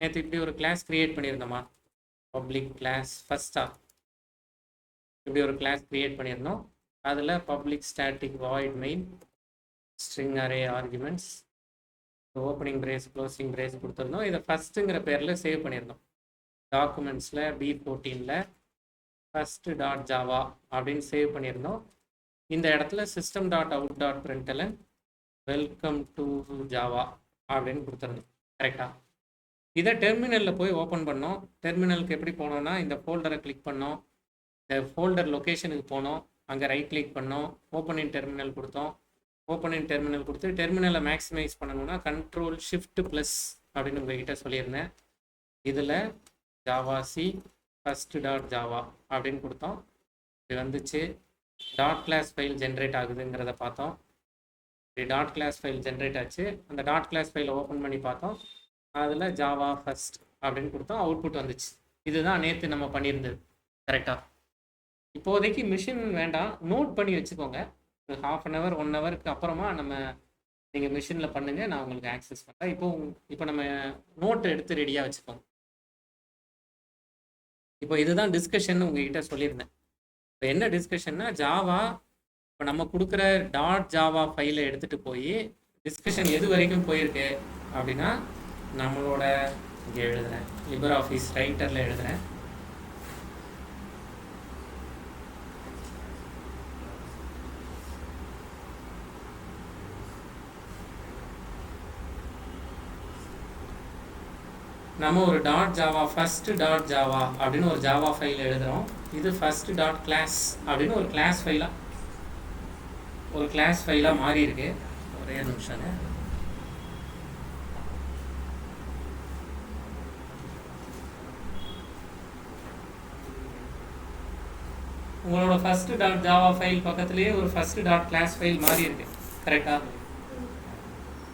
நேற்று இப்படி ஒரு கிளாஸ் கிரியேட் பண்ணியிருந்தோமா? பப்ளிக் கிளாஸ் ஃபஸ்ட்டா இப்படி ஒரு கிளாஸ் கிரியேட் பண்ணியிருந்தோம். அதில் public static void main string array arguments opening brace closing brace கொடுத்துருந்தோம். இதை ஃபஸ்ட்டுங்கிற பேரில் சேவ் பண்ணியிருந்தோம். டாக்குமெண்ட்ஸில் B14 ஃபஸ்ட்டு டாட் ஜாவா அப்படின்னு சேவ் பண்ணியிருந்தோம். இந்த இடத்துல system dot out dot println welcome to Java அப்படின்னு கொடுத்துருந்தோம். கரெக்டாக இதை டெர்மினலில் போய் ஓப்பன் பண்ணோம். டெர்மினலுக்கு எப்படி போனோம்னா இந்த ஃபோல்டரை கிளிக் பண்ணோம். இந்த ஃபோல்டர் லொக்கேஷனுக்கு போனோம். அங்கே ரைட் கிளிக் பண்ணோம். ஓப்பன் இன் டெர்மினல் கொடுத்தோம். ஓப்பன் இன் டெர்மினல் கொடுத்து டெர்மினலை மேக்ஸிமைஸ் பண்ணணும்னா கண்ட்ரோல் ஷிஃப்ட் ப்ளஸ் அப்படின்னு உங்ககிட்ட சொல்லியிருந்தேன். இதில் Java C first dot Java அப்படின்னு கொடுத்தோம். இது வந்துச்சு. டாட் கிளாஸ் ஃபைல் ஜென்ரேட் ஆகுதுங்கிறத பார்த்தோம். இப்படி டாட் கிளாஸ் ஃபைல் ஜென்ரேட் ஆச்சு. அந்த டாட் கிளாஸ் ஃபைலை ஓப்பன் பண்ணி பார்த்தோம். அதில் ஜாவா ஃபஸ்ட் அப்படின்னு கொடுத்தோம். அவுட்புட் வந்துச்சு. இதுதான் நேற்று நம்ம பண்ணியிருந்தது. கரெக்டாக இப்போதைக்கு மிஷின் வேண்டாம், நோட் பண்ணி வச்சுக்கோங்க. ஒரு 1/2 hour 1 hourக்கு அப்புறமா நீங்கள் மிஷினில் பண்ணுங்கள், நான் உங்களுக்கு ஆக்சஸ் பண்ணுறேன். இப்போ நம்ம நோட் எடுத்து ரெடியாக வச்சுக்கோங்க. இப்போ இதுதான் டிஸ்கஷன் உங்ககிட்ட சொல்லியிருந்தேன். இப்போ என்ன டிஸ்கஷன்னா ஜாவா இப்போ நம்ம கொடுக்குற டாட் ஜாவா ஃபைலை எடுத்துகிட்டு போய் டிஸ்கஷன் எது வரைக்கும் போயிருக்கு அப்படின்னா நம்மளோட இங்கே எழுதுகிறேன், லிபர் ஆஃபீஸ் ரைட்டரில் எழுதுகிறேன். நம்ம ஒரு dot Java first dot Java அப்படின்னு ஒரு ஜாவா ஃபைல் எழுதுகிறோம். இது ஃபஸ்ட்டு டாட் கிளாஸ் அப்படின்னு ஒரு கிளாஸ் ஃபைலாக மாறி இருக்கு. ஒரே நிமிஷங்க. உங்களோட ஃபஸ்ட்டு டாட் ஜாவா ஃபைல் பக்கத்துலேயே ஒரு ஃபஸ்ட்டு டாட் கிளாஸ் ஃபைல் மாறி இருக்கு. கரெக்டாக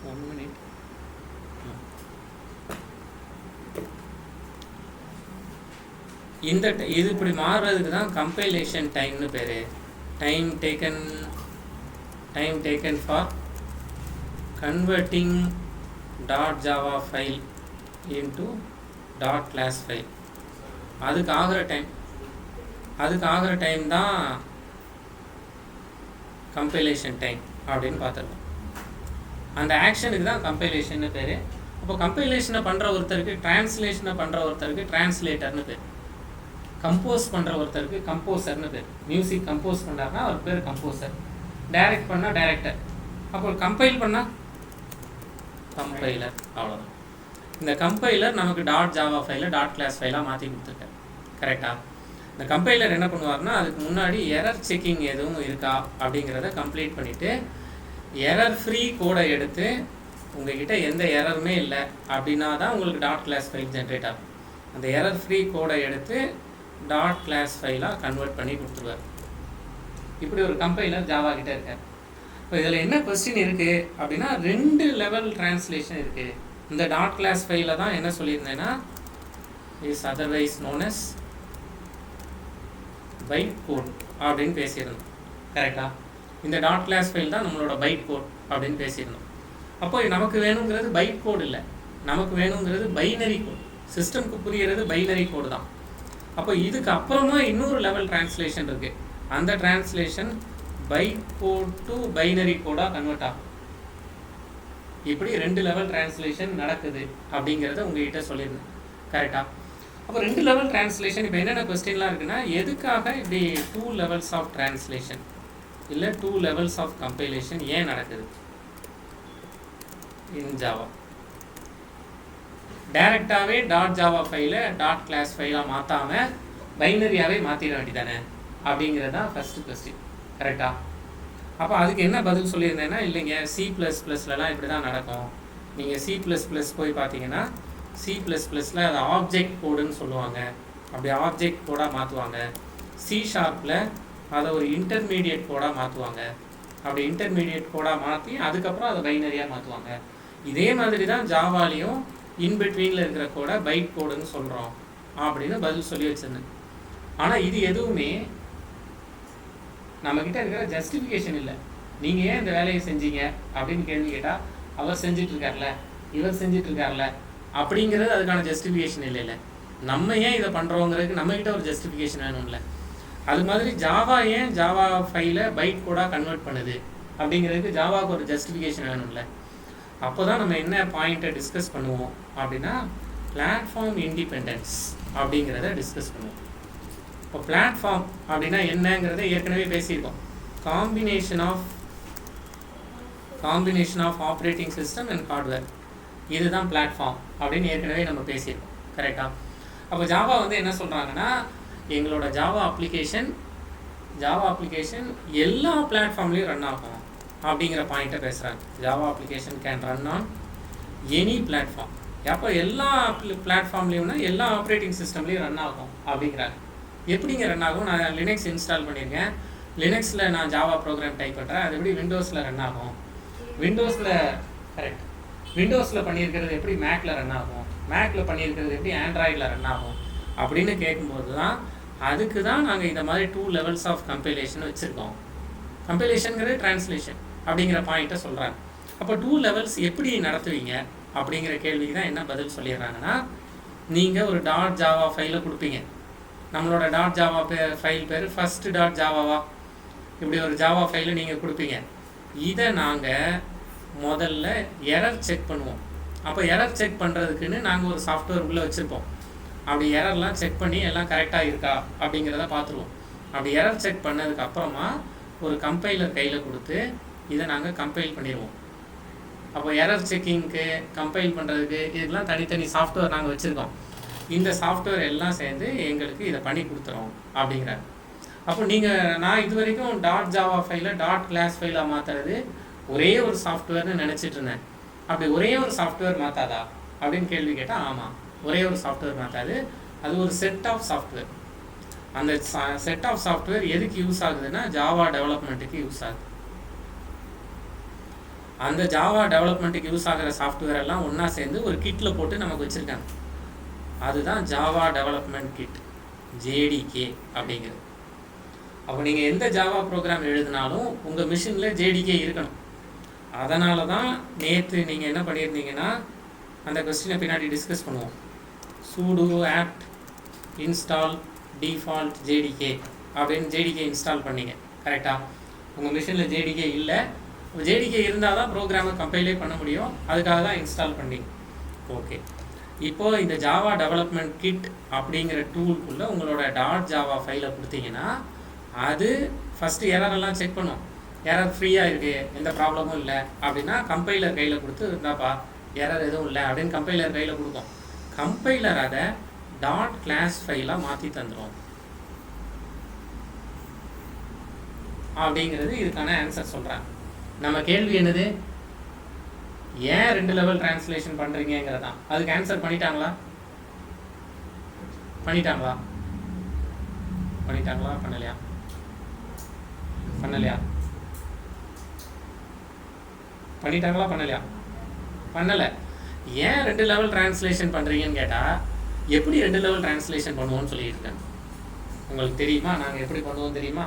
1 minute. இது இப்படி மாறுறதுக்கு தான் கம்பைலேஷன் டைம்னு பேர். Time taken for converting dot Java file into dot class file. அதுக்கு ஆகிற டைம் தான் கம்பைலேஷன் டைம் அப்படின்னு பார்த்துருக்கோம். அந்த ஆக்ஷனுக்கு தான் கம்பைலேஷன்னு பேர். அப்போ கம்பைலேஷனை பண்ணுற ஒருத்தருக்கு டிரான்ஸ்லேஷனை பண்ணுற ஒருத்தருக்கு டிரான்ஸ்லேட்டர்னு பேர். கம்போஸ் பண்ணுற ஒருத்தருக்கு கம்போசர்னு பேர். மியூசிக் கம்போஸ் பண்ணார்னா அவர் பேர் கம்போசர். டைரக்ட் பண்ணால் டைரக்டர். அப்போ கம்பைல் பண்ணால் கம்பைலர். அவ்வளோதான். இந்த கம்பைலர் நமக்கு டாட் ஜாவா ஃபைலை டாட் கிளாஸ் ஃபைலாக மாற்றி கொடுத்துருக்காரு. கரெக்டாக இந்த கம்பைலர் என்ன பண்ணுவார்னா அதுக்கு முன்னாடி எரர் செக்கிங் எதுவும் இருக்கா அப்படிங்கிறத கம்ப்ளீட் பண்ணிவிட்டு எரர் ஃப்ரீ கோடை எடுத்து உங்கள்கிட்ட எந்த எரருமே இல்லை அப்படின்னா தான் உங்களுக்கு டாட் கிளாஸ் ஃபைல் ஜென்ரேட் ஆகும். அந்த எரர் ஃப்ரீ கோடை எடுத்து டாட் கிளாஸ் ஃபைலாக கன்வெர்ட் பண்ணி கொடுத்துருவார். இப்படி ஒரு கம்பைலர் ஜாவா கிட்ட இருக்கார். இப்போ இதில் என்ன கொஸ்டின் இருக்குது அப்படின்னா 2 லெவல் டிரான்ஸ்லேஷன் இருக்குது. இந்த டாட் கிளாஸ் ஃபைலில் தான் என்ன சொல்லியிருந்தேன்னா is otherwise known as byte code அப்படின்னு பேசியிருந்தோம். கரெக்டாக இந்த டாட் கிளாஸ் ஃபைல் தான் நம்மளோட பைட் கோட் அப்படின்னு பேசியிருந்தோம். அப்போ நமக்கு வேணுங்கிறது பைட் கோட் இல்லை, நமக்கு வேணுங்கிறது பைனரி கோட். சிஸ்டம்க்கு புரிகிறது பைனரி கோடு தான். அப்போ இதுக்கு அப்புறமா இன்னொரு லெவல் டிரான்ஸ்லேஷன் இருக்குது. அந்த translation byte code to binary கோடாக கன்வெர்ட் ஆகும். இப்படி 2 லெவல் டிரான்ஸ்லேஷன் நடக்குது அப்படிங்கிறத உங்ககிட்ட சொல்லியிருந்தேன். கரெக்டாக அப்போ 2 லெவல் டிரான்ஸ்லேஷன். இப்போ என்னென்ன கொஸ்டின்லாம் இருக்குன்னா எதுக்காக இப்படி 2 levels ஆஃப் டிரான்ஸ்லேஷன் இல்லை 2 levels ஆஃப் கம்பைலேஷன் ஏன் நடக்குது இன் ஜாவா? டைரெக்டாகவே டாட் ஜாவா ஃபைலை டாட் கிளாஸ் ஃபைலாக மாற்றாமல் பைனரியாகவே மாற்றிட வேண்டியதானே அப்படிங்கிறது தான் ஃபஸ்ட்டு கொஸ்டின். கரெக்டாக அப்போ அதுக்கு என்ன பதில் சொல்லியிருந்தேன்னா இல்லைங்க C++லலாம் இப்படி தான் நடக்கும். நீங்கள் C++ போய் பார்த்தீங்கன்னா C++ல் அதை ஆப்ஜெக்ட் கோடுன்னு சொல்லுவாங்க. அப்படி ஆப்ஜெக்ட் கோடாக மாற்றுவாங்க. C# அதை ஒரு இன்டர்மீடியட் கோடாக மாற்றுவாங்க. அப்படி இன்டர்மீடியட் கோடாக மாற்றி அதுக்கப்புறம் அதை பைனரியாக மாற்றுவாங்க. இதே மாதிரி தான் ஜாவாலையும் இன்பிட்வீனில் இருக்கிற கோடை பைட் கோடுன்னு சொல்கிறோம் அப்படின்னு பதில் சொல்லி வச்சிருந்தேன். ஆனால் இது எதுவுமே நம்மக்கிட்ட இருக்கிற ஜஸ்டிஃபிகேஷன் இல்லை. நீங்கள் ஏன் இந்த வேலையை செஞ்சீங்க அப்படின்னு கேள்வி கேட்டால் அவர் செஞ்சிட்ருக்கார்ல, இவர் செஞ்சிட்ருக்கார்ல அப்படிங்கிறது அதுக்கான ஜஸ்டிஃபிகேஷன் இல்லைல்ல. நம்ம ஏன் இதை பண்ணுறோங்கிறதுக்கு நம்மகிட்ட ஒரு ஜஸ்டிஃபிகேஷன் வேணும்ல. அது மாதிரி ஜாவா ஏன் ஜாவா ஃபைலை பைட் கோடாக கன்வெர்ட் பண்ணுது அப்படிங்கிறதுக்கு ஜாவாவுக்கு ஒரு ஜஸ்டிஃபிகேஷன் வேணும்ல. அப்போ தான் நம்ம என்ன பாயிண்ட்டை டிஸ்கஸ் பண்ணுவோம் அப்படின்னா பிளாட்ஃபார்ம் இண்டிபெண்டன்ஸ் அப்படிங்கிறத டிஸ்கஸ் பண்ணுவோம். இப்போ பிளாட்ஃபார்ம் அப்படின்னா என்னங்கிறத ஏற்கனவே பேசியிருக்கோம். Combination of operating system and hardware, இதுதான் பிளாட்ஃபார்ம் அப்படின்னு ஏற்கனவே நம்ம பேசியிருக்கோம். கரெக்டாக? அப்போ ஜாவா என்ன சொல்கிறாங்கன்னா, எங்களோட ஜாவா அப்ளிகேஷன் எல்லா பிளாட்ஃபார்ம்லேயும் ரன் ஆகும் அப்படிங்கிற பாயிண்ட்டை பேசுகிறாங்க. Java application can run on any platform. அப்போ எல்லா பிளாட்ஃபார்ம்லேயும்னா எல்லா ஆப்ரேட்டிங் சிஸ்டம்லேயும் ரன் ஆகும் அப்படிங்கிறாங்க. எப்படிங்க ரன் ஆகும்? நான் லினக்ஸ் இன்ஸ்டால் பண்ணியிருக்கேன், லினக்ஸில் நான் ஜாவா ப்ரோக்ராம் டைப் பண்ணுறேன், அது எப்படி விண்டோஸில் ரன் ஆகும்? விண்டோஸில் பண்ணியிருக்கிறது எப்படி மேக்கில் ரன் ஆகும்? மேக்கில் பண்ணியிருக்கிறது எப்படி ஆண்ட்ராய்டில் ரன் ஆகும் அப்படின்னு கேட்கும்போது தான் அதுக்கு தான் நாங்கள் இந்த மாதிரி 2 levels ஆஃப் கம்பைலேஷன் வச்சுருக்கோம். கம்பைலேஷனுங்கிறது டிரான்ஸ்லேஷன் அப்படிங்கிற பாயிண்ட்டை சொல்கிறாங்க. அப்போ 2 levels எப்படி நடத்துவீங்க அப்படிங்கிற கேள்விக்கு தான் என்ன பதில் சொல்லிடுறாங்கன்னா, நீங்கள் ஒரு .java ஃபைலை கொடுப்பீங்க. நம்மளோட .java ஃபைல் பேர் first.java. இப்படி ஒரு ஜாவா ஃபைலை நீங்கள் கொடுப்பீங்க. இதை நாங்கள் முதல்ல எரர் செக் பண்ணுவோம். அப்போ எரர் செக் பண்ணுறதுக்குன்னு நாங்கள் ஒரு சாஃப்ட்வேர் உள்ளே வச்சுருப்போம். அப்படி எரர்லாம் செக் பண்ணி எல்லாம் கரெக்டாக இருக்கா அப்படிங்கிறத பார்த்துருவோம். அப்படி எரர் செக் பண்ணதுக்கு அப்புறமா ஒரு கம்பைலர் கையில் கொடுத்து இதை நாங்கள் கம்பைல் பண்ணிடுவோம். அப்போ எரர் செக்கிங்க்கு, கம்பைல் பண்ணுறதுக்கு இதெல்லாம் தனித்தனி சாஃப்ட்வேர் நாங்கள் வச்சுருக்கோம். இந்த சாஃப்ட்வேர் எல்லாம் சேர்ந்து எங்களுக்கு இதை பண்ணி கொடுத்துறோம் அப்படிங்கிறாங்க. அப்போ நான் இது வரைக்கும் .java ஃபைலை .class ஃபைலாக மாற்றுறது ஒரே ஒரு சாஃப்ட்வேர்னு நினச்சிட்டு இருந்தேன். அப்படி ஒரே ஒரு சாஃப்ட்வேர் மாற்றாதா அப்படின்னு கேள்வி கேட்டால், ஆமாம், ஒரே ஒரு சாஃப்ட்வேர் மாற்றாது. அது ஒரு செட் ஆஃப் சாஃப்ட்வேர். அந்த செட் ஆஃப் சாஃப்ட்வேர் எதுக்கு யூஸ் ஆகுதுன்னா ஜாவா டெவலப்மெண்ட்டுக்கு யூஸ் ஆகுது. அந்த ஜாவா டெவலப்மெண்ட்டுக்கு யூஸ் ஆகிற சாஃப்ட்வேர் எல்லாம் ஒன்றா சேர்ந்து ஒரு கிட்டில் போட்டு நமக்கு வச்சுருக்காங்க. அதுதான் ஜாவா டெவலப்மெண்ட் கிட், ஜேடிகே அப்படிங்கிறது. அப்போ நீங்கள் எந்த ஜாவா ப்ரோக்ராம் எழுதினாலும் உங்கள் மிஷினில் ஜேடிகே இருக்கணும். அதனால தான் நேற்று நீங்கள் என்ன பண்ணியிருந்தீங்கன்னா, அந்த கொஸ்டினை பின்னாடி டிஸ்கஸ் பண்ணுவோம். sudo apt install default JDK அப்படின்னு JDK இன்ஸ்டால் பண்ணிங்க. கரெக்டாக? உங்கள் மிஷினில் JDK இல்லை, JDK இருந்தால் தான் ப்ரோக்ராமை கம்பைலே பண்ண முடியும். அதுக்காக தான் இன்ஸ்டால் பண்ணி. ஓகே, இப்போது இந்த ஜாவா டெவலப்மெண்ட் கிட் அப்படிங்கிற டூலுக்குள்ளே உங்களோட .java ஃபைலை கொடுத்தீங்கன்னா அது ஃபஸ்ட்டு எரரெல்லாம் செக் பண்ணும். எரர் ஃப்ரீயாக இருக்குது, எந்த ப்ராப்ளமும் இல்லை அப்படின்னா கம்பைலர் கையில் கொடுத்து, இருந்தாப்பா எரர் எதுவும் இல்லை அப்படின்னு கம்பைலர் கையில் கொடுக்கும். கம்பைலர் அதை .class ஃபைலாக மாற்றி தந்துடும் அப்படிங்கிறது இதுக்கான ஆன்சர் சொல்கிறாங்க. நம்ம கேள்வி என்னது? ஏன் 2 level டிரான்ஸ்லேஷன் பண்ணுறீங்கிறது தான். அதுக்கு ஆன்சர் பண்ணிட்டாங்களா? பண்ணலையா? பண்ணலை. ஏன் 2 level டிரான்ஸ்லேஷன் பண்ணுறீங்கன்னு கேட்டால், எப்படி 2 level டிரான்ஸ்லேஷன் பண்ணுவோம்னு சொல்லிட்டு இருக்காங்க. உங்களுக்கு தெரியுமா நாங்கள் எப்படி பண்ணுவோம் தெரியுமா?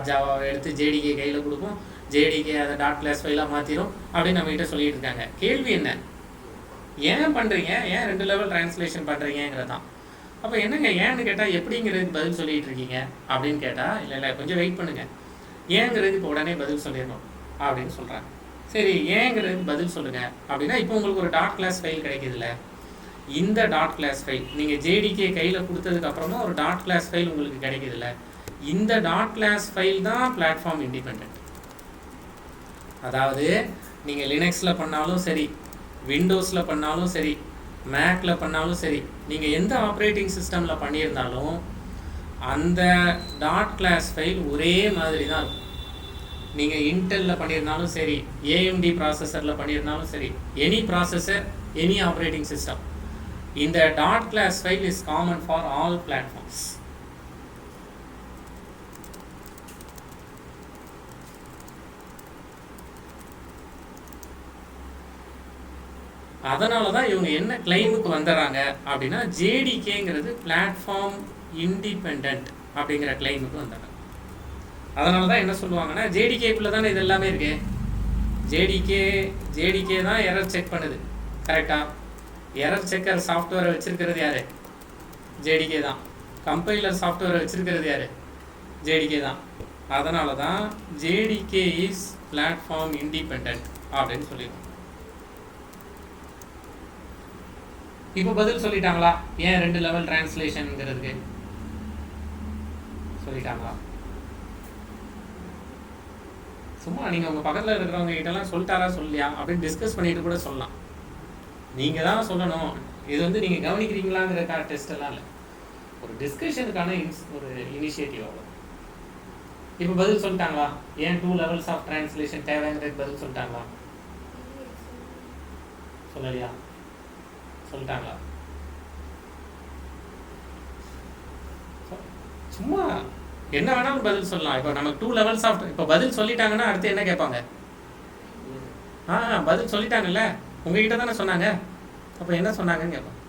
.javaவை எடுத்து JDK கையில் கொடுப்போம், JDK அதை .class ஃபைலாக மாற்றிடும் அப்படின்னு நம்மகிட்ட சொல்லிட்டு இருக்காங்க. கேள்வி என்ன? ஏன் பண்ணுறீங்க? ஏன் 2 level டிரான்ஸ்லேஷன் பண்ணுறீங்கிறது தான். அப்போ என்னங்க ஏன்னு கேட்டால் எப்படிங்கிறதுக்கு பதில் சொல்லிகிட்டு இருக்கீங்க அப்படின்னு கேட்டால், இல்லை கொஞ்சம் வெயிட் பண்ணுங்கள், ஏங்கிறதுக்கு இப்போ உடனே பதில் சொல்லிடணும் அப்படின்னு சொல்கிறாங்க. சரி, ஏங்கிறதுக்கு பதில் சொல்லுங்கள் அப்படின்னா, இப்போ உங்களுக்கு ஒரு .class ஃபைல் கிடைக்குதுல்ல, இந்த .class ஃபைல் நீங்கள் JDK கையில் கொடுத்ததுக்கப்புறமா ஒரு .class ஃபைல் உங்களுக்கு கிடைக்குதுல்ல, இந்த .class ஃபைல் தான் பிளாட்ஃபார்ம் இண்டிபெண்ட். அதாவது நீங்கள் லினக்ஸில் பண்ணாலும் சரி, விண்டோஸில் பண்ணாலும் சரி, மேக்கில் பண்ணாலும் சரி, நீங்கள் எந்த ஆப்ரேட்டிங் சிஸ்டமில் பண்ணியிருந்தாலும் அந்த .class ஃபைல் ஒரே மாதிரி தான் இருக்கும். நீங்கள் இன்டெல்லில் பண்ணியிருந்தாலும் சரி, AMD ப்ராசஸரில் பண்ணியிருந்தாலும் சரி, any processor, any operating system, இந்த .class file is common for all platforms. அதனால தான் இவங்க என்ன கிளைமுக்கு வந்துடுறாங்க அப்படின்னா, JDKங்கிறது பிளாட்ஃபார்ம் இண்டிபெண்ட் அப்படிங்கிற கிளைமுக்கு வந்துடுறாங்க. அதனால தான் என்ன சொல்லுவாங்கன்னா, JDKக்குள்ளே தானே இது எல்லாமே இருக்கு. JDK தான் எரர் செக் பண்ணுது. கரெக்டாக? எரர் செக்கர் சாஃப்ட்வேரை வச்சிருக்கிறது யாரு? ஜேடிகே தான். கம்பைலர் சாஃப்ட்வேரை வச்சிருக்கிறது யாரு? ஜேடிகே தான். அதனால தான் ஜேடிகே இஸ் பிளாட்ஃபார்ம் இண்டிபெண்டன்ட் அப்படின்னு சொல்லிடுவோம். இப்போ பதில் சொல்லிட்டாங்களா? ஏன் 2 லெவல் டிரான்ஸ்லேஷன்ங்கிறதுக்கு சொல்லிட்டாங்களா? சும்மா நீங்கள் உங்கள் பக்கத்தில் இருக்கிறவங்க கிட்டலாம் சொல்லிட்டாரா சொல்லியா அப்படின்னு டிஸ்கஸ் பண்ணிட்டு கூட சொல்லலாம். நீங்கள் தான் சொல்லணும். இது வந்து நீங்கள் கவனிக்கிறீங்களாங்கிற டெஸ்ட் எல்லாம் இல்லை, ஒரு டிஸ்கஷனுக்கான ஒரு இனிஷியேட்டிவ் அவ்வளோ. இப்போ பதில் சொல்லிட்டாங்களா? ஏன் 2 லெவல்ஸ் ஆஃப் டிரான்ஸ்லேஷன் தேவைங்கிறதுக்கு பதில் சொல்லிட்டாங்களா? சொல்லலையா? சொல்லிட்டாங்களா? சும்மா என்ன வேணாலும் பதில் சொல்லலாம். இப்போ நமக்கு 2 லெவல்ஸ் ஆஃப், இப்போ பதில் சொல்லிட்டாங்கன்னா அடுத்து என்ன கேட்பாங்க? பதில் சொல்லிட்டாங்கல்ல, உங்ககிட்ட தானே சொன்னாங்க, அப்போ என்ன சொன்னாங்கன்னு கேட்பாங்க.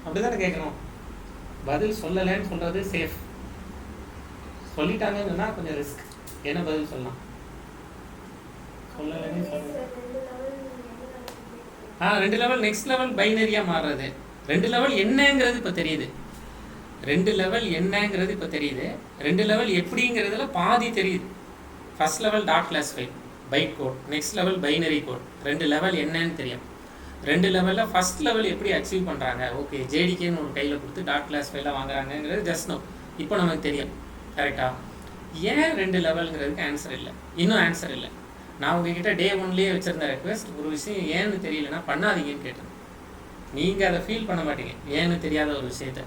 அப்படி தானே கேட்கணும். பதில் சொல்லலைன்னு சொல்கிறது சேஃப், சொல்லிட்டாங்கன்னு சொன்னால் கொஞ்சம் ரிஸ்க். என்ன பதில் சொல்லலாம்? சொல்லலைன்னு சொல்லுங்க. 2 லெவல் நெக்ஸ்ட் லெவல் பைனரியாக மாறுறது. 2 லெவல் என்னங்கிறது இப்போ தெரியுது. 2 லெவல் என்னங்கிறது இப்போ தெரியுது. 2 லெவல் எப்படிங்கிறதுல பாதி தெரியுது. First level dot class file byte code, next level binary code. 2 level என்னன்னு தெரியும். 2 லெவலில் ஃபர்ஸ்ட் லெவல் எப்படி அச்சீவ் பண்ணுறாங்க, ஓகே ஜேடிகேன்னு ஒரு கையில் கொடுத்து டாட் கிளாஸ் ஃபைலாக வாங்குறாங்கிறது ஜஸ்ட் நோ இப்போ நமக்கு தெரியும். கரெக்டாக? ஏன் 2 லெவலுங்கிறதுக்கு ஆன்சர் இல்லை, இன்னும் ஆன்சர் இல்லை. நான் உங்ககிட்ட டே 1லேயே வச்சுருந்த ரெக்வெஸ்ட், ஒரு விஷயம் ஏன்னு தெரியலன்னா பண்ணாதீங்கன்னு கேட்டேன். நீங்கள் அதை ஃபீல் பண்ண மாட்டீங்க. ஏன்னு தெரியாத ஒரு விஷயத்த,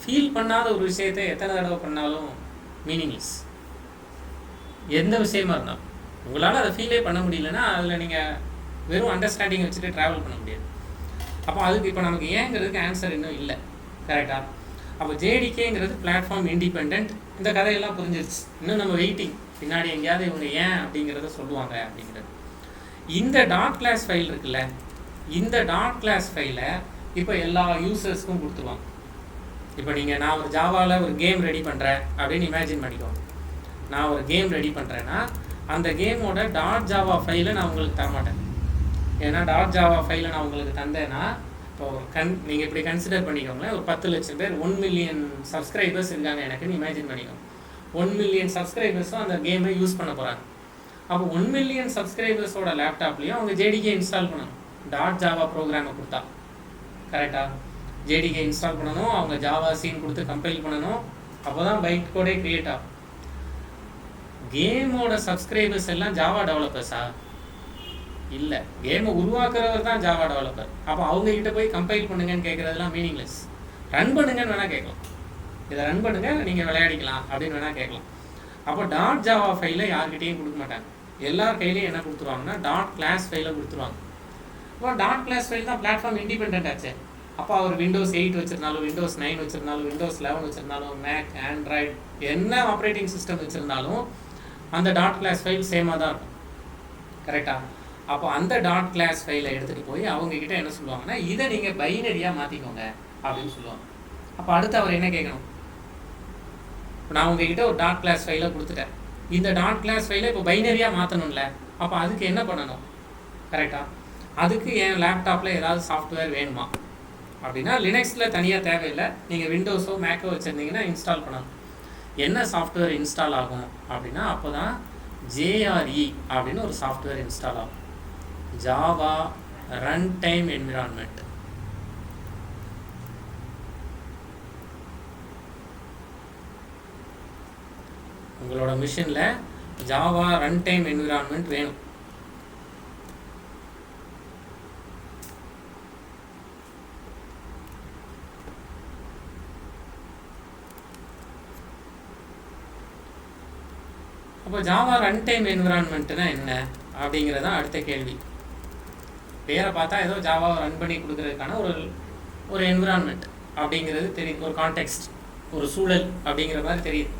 ஃபீல் பண்ணாத ஒரு விஷயத்தை எத்தனை தடவை பண்ணாலும் மீனிங்லெஸ். எந்த விஷயமா இருந்தாலும் உங்களால் அதை ஃபீலே பண்ண முடியலன்னா அதில் நீங்கள் வெறும் அண்டர்ஸ்டாண்டிங் வச்சுட்டு ட்ராவல் பண்ண முடியாது. அப்போ அதுக்கு இப்போ நமக்கு ஏங்கிறதுக்கு ஆன்சர் இன்னும் இல்லை. கரெக்டாக? அப்போ ஜேடிகேங்கிறது பிளாட்ஃபார்ம் இண்டிபெண்ட். இந்த கதையெல்லாம் புரிஞ்சிருச்சு. இன்னும் நம்ம வெயிட்டிங், பின்னாடி எங்கேயாவது இவங்க ஏன் அப்படிங்கிறத சொல்லுவாங்க அப்படிங்கிறது. இந்த டாட் கிளாஸ் ஃபைல் இருக்குல்ல, இந்த டாட் கிளாஸ் ஃபைலை இப்போ எல்லா யூசர்ஸ்க்கும் கொடுத்துருவாங்க. இப்போ நீங்கள் நான் ஒரு ஜாவாவில் ஒரு கேம் ரெடி பண்ணுறேன் அப்படின்னு இமேஜின் பண்ணிக்கோங்க. நான் ஒரு கேம் ரெடி பண்ணுறேன்னா அந்த கேமோட டாட் ஜாவா ஃபைலை நான் உங்களுக்கு தரமாட்டேன். ஏன்னா டாட் ஜாவா ஃபைலை நான் உங்களுக்கு தந்தேன்னா இப்போ நீங்கள் இப்படி கன்சிடர் பண்ணிக்கோங்களேன், ஒரு 10 லட்சம் பேர் 1 மில்லியன் சப்ஸ்கிரைபர்ஸ் இருக்காங்க எனக்குன்னு இமேஜின் பண்ணிக்கோங்க. 1 மில்லியன் சப்ஸ்கிரைபர்ஸும் அந்த கேமை யூஸ் பண்ண போகிறாங்க. அப்போ 1 மில்லியன் சப்ஸ்கிரைபர்ஸோட லேப்டாப்லேயும் அவங்க ஜேடிகே இன்ஸ்டால் பண்ணணும். டாட் ஜாவா ப்ரோக்ராமை கொடுத்தா. கரெக்டாக? ஜேடிகே இன்ஸ்டால் பண்ணணும், அவங்க ஜாவா சீன் கொடுத்து கம்பைல் பண்ணணும், அப்போ தான் பைட் கோடே க்ரியேட் ஆகும். கேமோட சப்ஸ்கிரைபர்ஸ் எல்லாம் ஜாவா டெவலப்பர்ஸா? இல்லை, கேமை உருவாக்குறவர் தான் ஜாவா டெவலப்பர். அப்போ அவங்ககிட்ட போய் கம்பைல் பண்ணுங்கன்னு கேட்குறதுலாம் மீனிங்லெஸ். ரன் பண்ணுங்கன்னு வேணால் கேட்கலாம், இதை ரன் பண்ணுங்கள் நீங்கள் விளையாடிக்கலாம் அப்படின்னு வேணால் கேட்கலாம். அப்போ டாட் ஜாவா ஃபைலை யார்கிட்டையும் கொடுக்க மாட்டாங்க. எல்லார் கையிலையும் என்ன கொடுத்துருவாங்கன்னா டாட் கிளாஸ் ஃபைலை கொடுத்துருவாங்க. இப்போ டாட் கிளாஸ் ஃபைல் தான் பிளாட்ஃபார்ம் இண்டிபெண்ட் ஆச்சு. அப்போ அவர் விண்டோஸ் 8 வச்சுருந்தாலும், விண்டோஸ் 9 வச்சுருந்தாலும், விண்டோஸ் 11 வச்சுருந்தாலும், மேக், ஆண்ட்ராய்டு என்ன ஆப்ரேட்டிங் சிஸ்டம் வச்சுருந்தாலும் அந்த டாட் கிளாஸ் ஃபைல் சேமாக தான் இருக்கும். கரெக்டாக? அப்போ அந்த டாட் கிளாஸ் ஃபைலை எடுத்துகிட்டு போய் அவங்கக்கிட்ட என்ன சொல்லுவாங்கன்னா இதை நீங்கள் பைனரியாக மாற்றிக்கோங்க அப்படின்னு சொல்லுவாங்க. அப்போ அடுத்து அவர் என்ன கேட்கணும்? இப்போ நான் உங்ககிட்ட ஒரு டாட் கிளாஸ் ஃபைலை கொடுத்துட்டேன், இந்த டாட் கிளாஸ் ஃபைலை இப்போ பைனரியாக மாற்றணும்ல, அப்போ அதுக்கு என்ன பண்ணணும்? கரெக்டாக? அதுக்கு என் லேப்டாப்பில் ஏதாவது சாஃப்ட்வேர் வேணுமா அப்படின்னா லினக்ஸில் தனியாக தேவையில்லை, நீங்கள் விண்டோஸோ மேக்கோ வச்சுருந்தீங்கன்னா இன்ஸ்டால் பண்ணணும். என்ன சாஃப்ட்வேர் இன்ஸ்டால் ஆகும் அப்படின்னா அப்போ தான் ஜேஆர்இ அப்படின்னு ஒரு சாஃப்ட்வேர் இன்ஸ்டால் ஆகும். Java run time environment. உங்களோட மிஷினில் ஜாவா ரன் டைம் என்விரான்மெண்ட் வேணும். அப்போ ஜாவா ரன் டைம் என்விரான்மெண்ட்னா என்ன அப்படிங்கிறது தான் அடுத்த கேள்வி. பேரை பார்த்தா ஏதோ ஜாவாவை ரன் பண்ணி கொடுக்கறதுக்கான ஒரு என்விரான்மெண்ட் அப்படிங்கிறது தெரியுது, ஒரு கான்டெக்ஸ்ட், ஒரு சூழல் அப்படிங்கிற மாதிரி தெரியுது.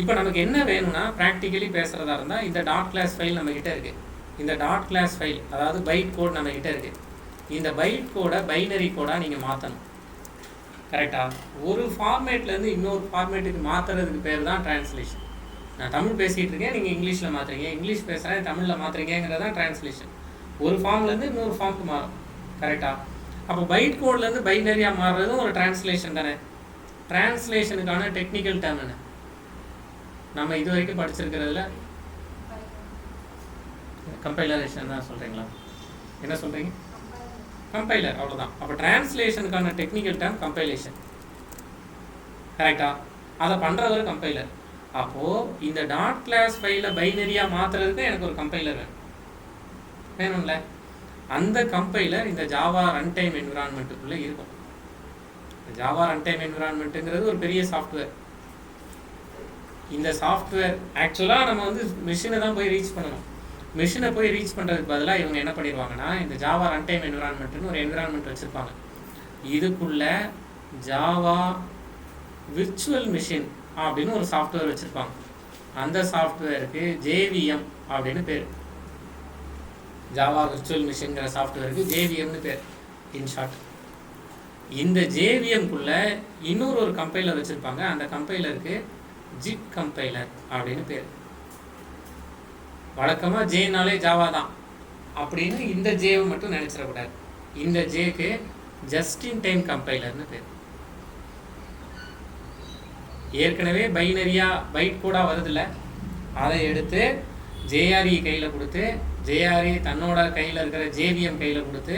இப்போ நமக்கு என்ன வேணும்னா ப்ராக்டிக்கலி பேசுகிறதா இருந்தால் இந்த டாட் கிளாஸ் ஃபைல் நம்மக்கிட்ட இருக்குது. இந்த டாட் கிளாஸ் ஃபைல் அதாவது பைட் கோட் நம்மக்கிட்ட இருக்குது. இந்த பைட் கோடை பைனரி கோடாக நீங்கள் மாற்றணும். கரெக்டாக? ஒரு ஃபார்மேட்லேருந்து இன்னொரு ஃபார்மேட்டுக்கு மாற்றுறதுக்கு பேர் தான் ட்ரான்ஸ்லேஷன். நான் தமிழ் பேசிகிட்டு இருக்கேன், நீங்கள் இங்கிலீஷில் மாற்றுறீங்க, இங்கிலீஷ் பேசுகிறேன் தமிழில் மாற்றுறீங்கிறது தான் ட்ரான்ஸ்லேஷன். ஒரு ஃபார்ம்லேருந்து இன்னொரு ஃபார்முக்கு மாறும். கரெக்டா? அப்போ பைட் கோட்லேருந்து பைனரியாக மாறுறதும் ஒரு டிரான்ஸ்லேஷன் தானே. டிரான்ஸ்லேஷனுக்கான டெக்னிக்கல் டேர்ம் என்ன? நம்ம இது வரைக்கும் படிச்சிருக்கிறதுல கம்பைலரேஷன் தான் சொல்கிறீங்களா? என்ன சொல்கிறீங்க? கம்பைலர், அவ்வளோதான். அப்போ டிரான்ஸ்லேஷனுக்கான டெக்னிக்கல் டேர்ம் கம்பைலேஷன். கரெக்டா? அதை பண்ணுறது கம்பைலர். அப்போது இந்த டாட் கிளாஸ் ஃபைலை பைனரியாக மாற்றுறதுக்கு எனக்கு ஒரு கம்பைலர் வேணும்ல. அந்த கம்பைலர் இந்த ஜாவா ரன் டைம் என்விரான்மெண்ட்டுக்குள்ளே இருக்கும். ஜாவா ரன் டைம் என்விரான்மெண்ட்டுங்கிறது ஒரு பெரிய சாஃப்ட்வேர். இந்த சாஃப்ட்வேர் ஆக்சுவலாக நம்ம வந்து மிஷினை தான் போய் ரீச் பண்ணணும். மிஷினை போய் ரீச் பண்ணுறதுக்கு பதிலாக இவங்க என்ன பண்ணிடுவாங்கன்னா, இந்த ஜாவா ரன் டைம் என்விரான்மெண்ட்டுன்னு ஒரு என்விரான்மெண்ட் வச்சுருப்பாங்க. இதுக்குள்ள ஜாவா விர்ச்சுவல் மிஷின் அப்படின்னு ஒரு சாஃப்ட்வேர் வச்சுருப்பாங்க. அந்த சாஃப்ட்வேருக்கு JVM அப்படின்னு பேர். ஜாவா விர்ச்சுவல் மிஷின்கிற சாஃப்ட்வேருக்கு JVMனு பேர் இன்ஷார்ட். இந்த JVMக்குள்ளே இன்னொரு கம்பைலர் வச்சுருப்பாங்க. அந்த கம்பைலருக்கு ஜிட் கம்பைலர் அப்படின்னு பேர். வழக்கமாக ஜேனாலே ஜாவா தான் அப்படின்னு இந்த ஜேவை மட்டும் நினச்சிடக்கூடாது. இந்த ஜேக்கு ஜஸ்ட் இன் டைம் கம்பைலர்னு பேர். ஏற்கனவே பைனரியாக பைட் கோடாக வருதில்ல, அதை எடுத்து JRE கையில் கொடுத்து, JRE தன்னோட கையில் இருக்கிற JVM கையில் கொடுத்து,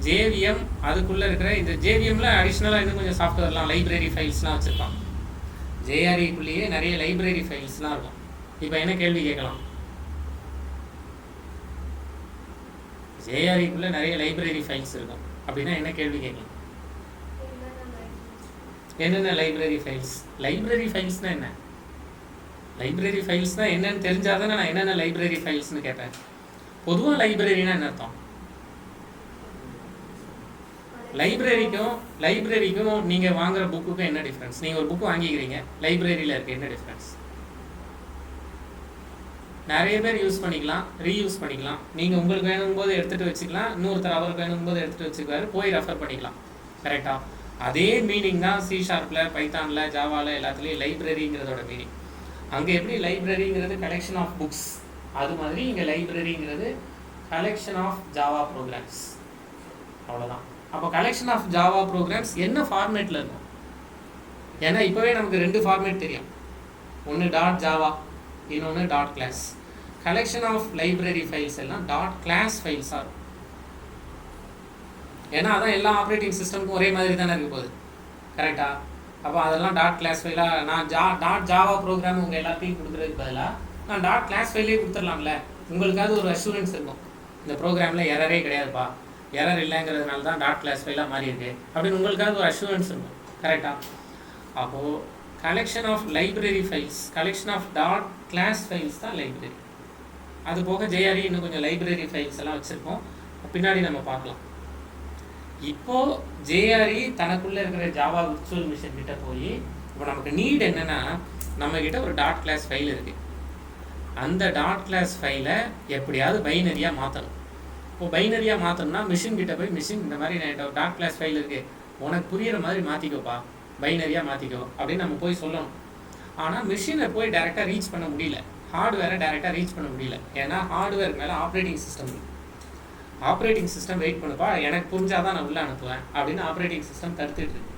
JVM அதுக்குள்ளே இருக்கிற இந்த JVMல அடிஷ்னலாக இன்னும் கொஞ்சம் சாஃப்ட்வேர்லாம் லைப்ரரி ஃபைல்ஸ்லாம் வச்சுருப்பாங்க. JREக்குள்ளேயே நிறைய லைப்ரரி ஃபைல்ஸ்லாம் இருக்கும். இப்போ என்ன கேள்வி கேட்கலாம்? JREக்குள்ளே நிறைய லைப்ரரி ஃபைல்ஸ் இருக்கும் அப்படின்னா என்ன கேள்வி கேட்கலாம்? என்னென்ன லைப்ரரி ஃபைல்ஸ்? லைப்ரரி ஃபைல்ஸ்னால் என்ன? லைப்ரரி ஃபைல்ஸ்னால் என்னென்னு தெரிஞ்சால் தானே நான் என்னென்ன லைப்ரரி ஃபைல்ஸ்னு கேட்பேன். பொதுவாக லைப்ரரினா என்ன அர்த்தம்? லைப்ரரிக்கும் நீங்கள் வாங்குகிற புக்குக்கும் என்ன டிஃப்ரென்ஸ்? நீங்கள் ஒரு புக்கு வாங்கிக்கிறீங்க, லைப்ரரியில் இருக்குது, என்ன டிஃப்ரென்ஸ்? நிறைய பேர் யூஸ் பண்ணிக்கலாம், ரீயூஸ் பண்ணிக்கலாம். நீங்கள் உங்களுக்கு வேணும்போது எடுத்துகிட்டு வச்சுக்கலாம், இன்னொருத்தர் அவருக்கு வேணும்போது எடுத்துகிட்டு வச்சுக்குவாரு, போய் ரெஃபர் பண்ணிக்கலாம். கரெக்டாக? அதே மீனிங் தான் C#, பைத்தானில், ஜாவாவில் எல்லாத்துலேயும் லைப்ரரிங்கிறதோட மீனிங். அங்கே எப்படி லைப்ரரிங்கிறது கலெக்ஷன் ஆஃப் புக்ஸ், அது மாதிரி இங்கே லைப்ரரிங்கிறது கலெக்ஷன் ஆஃப் ஜாவா ப்ரோக்ராம்ஸ். அவ்வளோதான். அப்போ கலெக்ஷன் ஆஃப் ஜாவா ப்ரோக்ராம்ஸ் என்ன ஃபார்மேட்டில் இருக்கும்? ஏன்னா இப்போவே நமக்கு 2 ஃபார்மேட் தெரியும். ஒன்று டாட் ஜாவா, இன்னொன்று dot class. Collection of library files எல்லாம் டாட் கிளாஸ் ஃபைல்ஸாக இருக்கும். ஏன்னா அதான் எல்லா ஆப்ரேட்டிங் சிஸ்டமுக்கும் ஒரே மாதிரி தானே இருக்க போகுது. கரெக்டாக? அப்போ அதெல்லாம் டாட் கிளாஸ் ஃபைலாக நான் டாட் ஜாவா ப்ரோக்ராம் உங்கள் எல்லாத்தையும் கொடுக்குறதுக்கு பதிலாக நான் டாட் கிளாஸ் ஃபைலே கொடுத்துடலாம்ல. உங்களுக்காவது ஒரு அஷூரன்ஸ் இருக்கும், இந்த ப்ரோக்ராமில் எரரே கிடையாதுப்பா, எரர் இல்லைங்கிறதுனால தான் டாட் கிளாஸ் ஃபைலாக மாறி இருக்கு அப்படின்னு உங்களுக்காவது ஒரு அஷூரன்ஸ் இருக்கும். கரெக்டாக? அப்போது collection of library files, collection of dot class files தான் லைப்ரரி. அது போக JRE இன்னும் கொஞ்சம் லைப்ரரி ஃபைல்ஸ் எல்லாம் வச்சுருக்கோம், பின்னாடி நம்ம பார்க்கலாம். இப்போது JRE தனக்குள்ளே இருக்கிற ஜாவா விர்ச்சுவல் மிஷின் கிட்ட போய், இப்போ நமக்கு நீட் என்னென்னா, நம்மக்கிட்ட ஒரு டாட் கிளாஸ் ஃபைல் இருக்குது. அந்த டாட் கிளாஸ் ஃபைலை எப்படியாவது பைனரியாக மாற்றணும். இப்போ பைனரியாக மாற்றணும்னா மிஷின் கிட்ட போய், மிஷின் இந்த மாதிரி நான் டாட் கிளாஸ் ஃபைல் இருக்குது, உனக்கு புரிகிற மாதிரி மாற்றிக்கோப்பா, பைனரியாக மாற்றிக்கோ அப்படின்னு நம்ம போய் சொல்லணும். ஆனால் மிஷினை போய் டைரெக்டாக ரீச் பண்ண முடியல, ஹார்ட்வேரை டைரெக்டாக ரீச் பண்ண முடியல. ஏன்னா ஹார்ட்வேர் மேலே ஆப்ரேட்டிங் சிஸ்டம் இருக்குது. ஆப்ரேட்டிங் சிஸ்டம் வெயிட் பண்ணுப்பா, எனக்கு புரிஞ்சாதான் நான் உள்ளே அனுப்புவேன் அப்படின்னு ஆப்ரேட்டிங் சிஸ்டம் தடுத்துட்டு இருக்கு.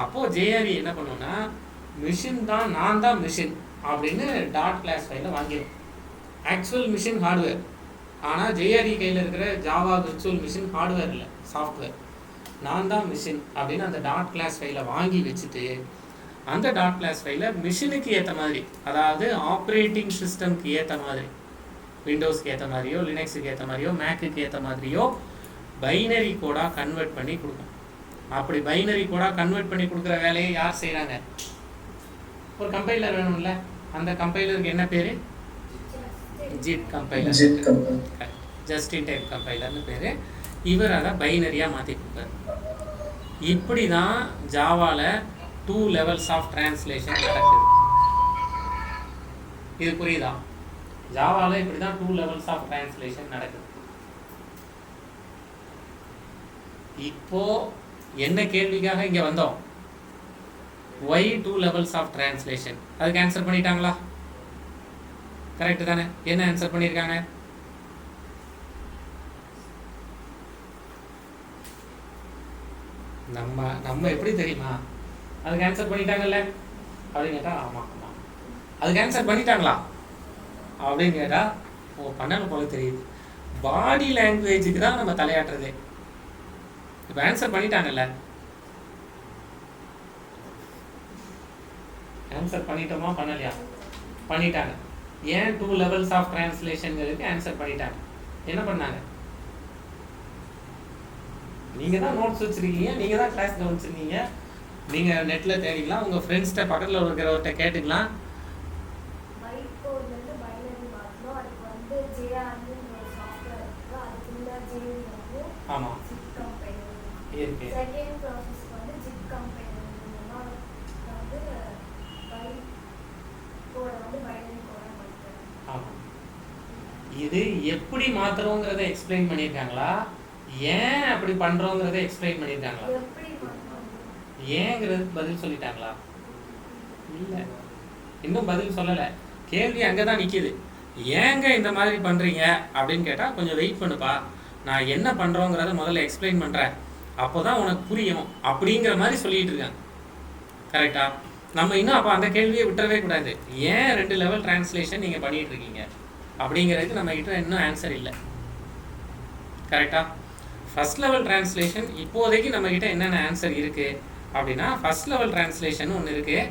அப்போது JRE என்ன பண்ணுவோன்னா, மிஷின் தான், நான் தான் மிஷின் அப்படின்னு டாட் கிளாஸ் ஃபைலை வாங்கிடும். ஆக்சுவல் மிஷின் ஹார்ட்வேர், ஆனால் JRE கையில் இருக்கிற ஜாவா விர்ச்சுவல் மிஷின் ஹார்ட்வேர் இல்லை, சாஃப்ட்வேர். நான் தான் மிஷின் அப்படின்னு அந்த டாட் கிளாஸ் ஃபைலை வாங்கி வச்சுட்டு, அந்த டாட் கிளாஸ் ஃபைலை மிஷினுக்கு ஏற்ற மாதிரி, அதாவது ஆப்ரேட்டிங் சிஸ்டம்க்கு ஏற்ற மாதிரி, விண்டோஸ்க்கு ஏற்ற மாதிரியோ, லினக்ஸுக்கு ஏற்ற மாதிரியோ, மேக்குக்கு ஏற்ற மாதிரியோ பைனரி கோடாக கன்வெர்ட் பண்ணி கொடுக்கும். அப்படி பைனரி கோடாக கன்வெர்ட் பண்ணி கொடுக்குற வேலையை யார் செய்கிறாங்க? ஒரு கம்பைலர் வேணும்ல. அந்த கம்பைலருக்கு என்ன பேர்? JIT compiler, just in time கம்பைலர்னு பேர். இவர் அதை பைனரியாக மாற்றி கொடுப்பார். இப்படி தான் ஜாவாவில் 2 levels ஆஃப் டிரான்ஸ்லேஷன் நடக்குது. இது புரியுதா? ஜாவாவில் இப்படி தான் 2 levels ஆஃப் டிரான்ஸ்லேஷன் நடக்குது. இப்போ என்ன கேள்விக்காக இங்கே வந்தோம்? why 2 levels of translation? அதுக்கு ஆன்சர் பண்ணிட்டாங்களா? கரெக்டு தானே? என்ன ஆன்சர் பண்ணியிருக்காங்க? நம்ம நம்ம எப்படி தெரியுமா, அதுக்கு ஆன்சர் பண்ணிட்டாங்கல்ல அப்படின்னு கேட்டால் ஆமாம் ஆமாம். அதுக்கு ஆன்சர் பண்ணிட்டாங்களா அப்படின்னு கேட்டால் ஓ பண்ணணும் போல தெரியுது. பாடி லாங்குவேஜுக்கு தான் நம்ம தலையாட்டுறதே. இப்போ ஆன்சர் பண்ணிட்டாங்கல்ல, ஆன்சர் பண்ணிட்டோமா பண்ணலையா? பண்ணிட்டாங்க. ஏன் 2 levels ஆஃப் டிரான்ஸ்லேஷன்களுக்கு ஆன்சர் பண்ணிட்டாங்க. என்ன பண்ணாங்க? நீங்கள் தான் நோட்ஸ் வச்சுருக்கீங்க, நீங்கள் தான் கிளாஸ் கவனிச்சிருக்கீங்க, நீங்கள் நெட்டில் தேடிக்கலாம், உங்கள் ஃப்ரெண்ட்ஸ்கிட்ட பக்கத்தில் இருக்கிறவர்கிட்ட கேட்டுக்கலாம். ஆமாம் இருக்கு. ஆமாம், இது எப்படி மாத்துறோங்கிறத எக்ஸ்பிளைன் பண்ணியிருக்காங்களா, ஏன் அப்படி பண்றோங்கிறத எக்ஸ்பிளைன் பண்ணியிருக்காங்களா? ஏங்கிறதுக்கு பதில் சொல்லிட்டாங்களா? இல்லை, இன்னும் பதில் சொல்லலை. கேள்வி அங்கே தான் நிற்கிது. ஏங்க இந்த மாதிரி பண்ணுறீங்க அப்படின்னு கேட்டால் கொஞ்சம் வெயிட் பண்ணுப்பா, நான் என்ன பண்ணுறோங்கிறத முதல்ல எக்ஸ்பிளைன் பண்ணுறேன், அப்போ தான் உனக்கு புரியும் அப்படிங்கிற மாதிரி சொல்லிகிட்டு இருக்கேன். கரெக்டா? நம்ம இன்னும் அப்போ அந்த கேள்வியை விட்டுறவே கூடாது. ஏன் 2 லெவல் டிரான்ஸ்லேஷன் நீங்கள் பண்ணிகிட்டு இருக்கீங்க அப்படிங்கிறதுக்கு நம்மக்கிட்ட இன்னும் ஆன்சர் இல்லை. கரெக்டா? ஃபஸ்ட் லெவல் டிரான்ஸ்லேஷன் இப்போதைக்கு நம்மக்கிட்ட என்னென்ன ஆன்சர் இருக்குது அப்படின்னா, ஃபஸ்ட் லெவல் டிரான்ஸ்லேஷன் ஒன்று இருக்குது.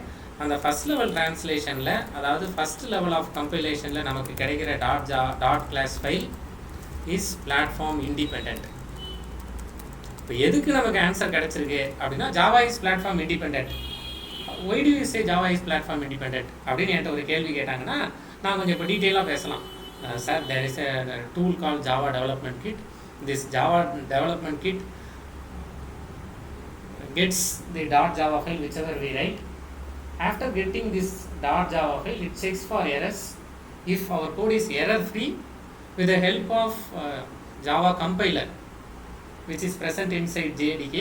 அந்த ஃபஸ்ட் லெவல் டிரான்ஸ்லேஷனில், அதாவது ஃபஸ்ட் லெவல் ஆஃப் கம்பைலேஷனில் நமக்கு கிடைக்கிற dot class file is platform independent. இப்போ எதுக்கு நமக்கு ஆன்சர் கிடச்சிருக்கு அப்படின்னா, Java is platform independent. Why do you say Java is platform independent அப்படின்னு என்கிட்ட ஒரு கேள்வி கேட்டாங்கன்னா, நான் கொஞ்சம் இப்போ டீட்டெயிலாக பேசலாம். Sir, there is a tool called Java Development Kit. This Java Development Kit gets the .java file whichever we write. After getting this .java file, it checks for errors. If our code is error free, with the help of Java compiler, which is present inside JDK,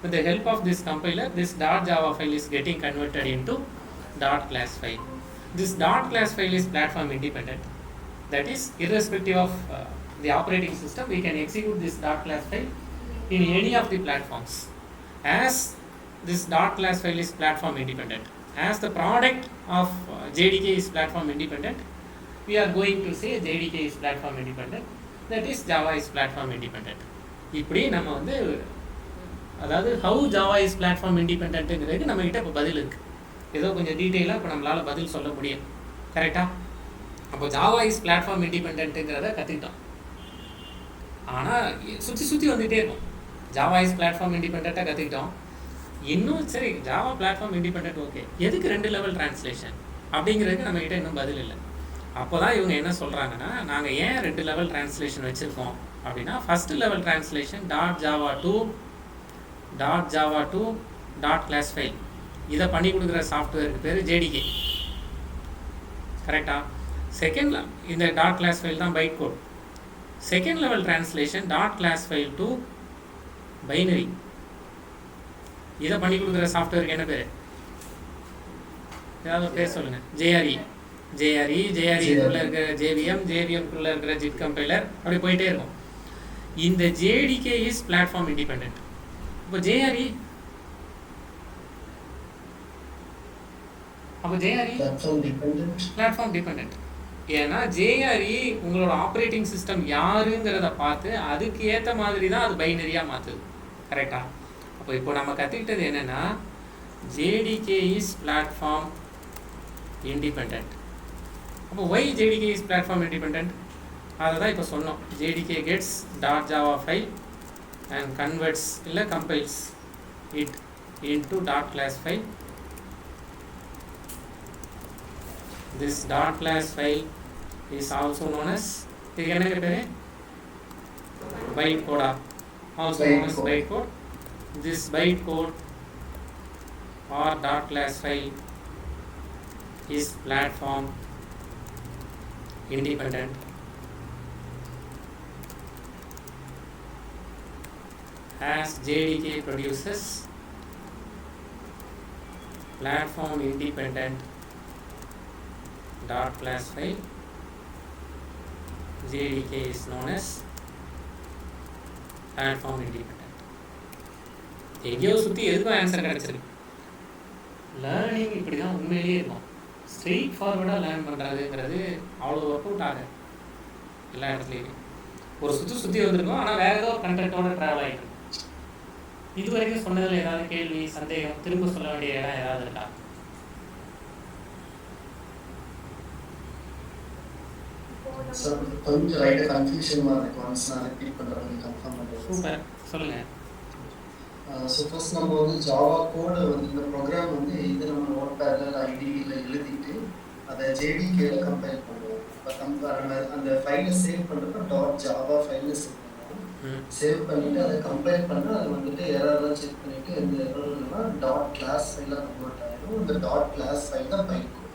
with the help of this compiler, this .java file is getting converted into .class file. This .class file is platform independent. That is, irrespective of the operating system, we can execute this .class file in any of the platforms. As this .class file is platform independent, as the product of JDK is platform independent, we are going to say JDK is platform independent. That is, Java is platform independent. இப்படி நம்ம வந்து, அதாவது how Java is platform இண்டிபெண்ட்டுங்கிறதுக்கு நம்மகிட்ட இப்போ பதில் இருக்குது. ஏதோ கொஞ்சம் டீட்டெயிலாக இப்போ நம்மளால் பதில் சொல்ல முடியும். கரெக்டாக? அப்போ ஜாவா இஸ் பிளாட்ஃபார்ம் இண்டிபெண்ட்டுங்கிறத கற்றுக்கிட்டோம். ஆனால் சுற்றி வந்துகிட்டே இருக்கும். ஜாவா இஸ் பிளாட்ஃபார்ம் இண்டிபெண்ட்டாக கற்றுக்கிட்டோம். இன்னும் சரி, ஜாவா பிளாட்ஃபார்ம் இண்டிபெண்ட் ஓகே, எதுக்கு 2 லெவல் டிரான்ஸ்லேஷன் அப்படிங்கிறதுக்கு நம்மகிட்ட இன்னும் பதில் இல்லை. அப்போ தான் இவங்க என்ன சொல்கிறாங்கன்னா, நாங்கள் ஏன் 2 லெவல் டிரான்ஸ்லேஷன் வச்சுருக்கோம் அப்படின்னா, first level translation .java to .class file, இதை பண்ணி கொடுக்குற சாஃப்ட்வேருக்கு பேர் JDK. கரெக்டாக? செகண்ட், இந்த .class ஃபைல் தான் byte code. Second level translation .class file to binary, இதை பண்ணி கொடுக்குற சாஃப்ட்வேருக்கு என்ன பேர்? ஏதாவது பேர் சொல்லுங்கள். ஜேஆர்இக்குள்ளே இருக்கிற ஜேவிஎம்குள்ளே இருக்கிற ஜிட் கம்பைலர், அப்படி போயிட்டே இருக்கும். இந்த JDK இஸ் பிளாட்ஃபார்ம் இண்டிபெண்ட். இப்போ ஜேஆர்இ பிளாட்ஃபார்ம் டிபெண்ட். ஏன்னா ஜேஆர்இ உங்களோட ஆப்ரேட்டிங் சிஸ்டம் யாருங்கிறத பார்த்து அதுக்கு ஏற்ற மாதிரி தான் அது பைனரியாக மாற்றுது. கரெக்டா? இப்போ நம்ம கற்றுக்கிட்டது என்னென்னா, JDK இஸ் பிளாட்ஃபார்ம் இண்டிபெண்ட். அப்போ why JDK is platform independent? அதை தான் இப்போ சொன்னோம். JDK gets .java file and converts இல்லை compiles it into .class file. This .class file is also known as, இதுக்கு என்ன பேர்? bytecode, also known as bytecode. This bytecode or .class file is platform independent. As JDK produces platform independent .class file, JDK is known as platform independent. எங்கேயோ சுற்றி எதுக்கும் answer கிடச்சிருக்கு. Learning இப்படி தான் உண்மையிலேயே இருக்கும். ஸ்ட்ரெயிட் ஃபார்வர்டாக லேர்ன் பண்ணுறதுங்கிறது அவ்வளோ ஒர்க் அவுட் ஆகும் எல்லா இடத்துலையுமே. ஒரு சுற்றி வந்துருக்கும், ஆனால் வேறு ஏதோ கண்டென்ட்டோட ட்ராவல் ஆகிட்டு இருக்கும். இது வரைக்கும் சொன்னதில் ஏதாவது கேள்வி, சந்தேகம், திரும்ப சொல்ல வேண்டிய இடம் ஏதாவது இருக்கா? கொஞ்சம் லைட்டா கன்ஃபியூஷன் இருக்கு. ஒன்ஸ் நான் ரிப்பீட் பண்றேன், கன்ஃபார்ம் பண்ணுறேன். சூப்பர், சொல்லுங்கள். ஸோ ஃபர்ஸ்ட் நம்ம வந்து ஜாவா கோடை வந்து இந்த ப்ரோக்ராம் வந்து இது நம்ம நோட் பேடில் இல்லை ஐடியில் எழுதிட்டு அதை ஜேடிகேல கம்பைல் பண்ணுவோம். அப்போ நம்ம அந்த ஃபைலை சேவ் பண்ணுறப்ப டாட் ஜாவா ஃபைலை சேவ் பண்ணுவோம். சேவ் பண்ணிவிட்டு அதை கம்பைல் பண்ணி அதை வந்துட்டு எரர்லாம் செக் பண்ணிவிட்டு எந்த எரர் இல்லைன்னா டாட் கிளாஸ் ஃபைலாக கன்வெர்ட் ஆகிடும். இந்த டாட் கிளாஸ் ஃபைல் தான் பைக் கோட்.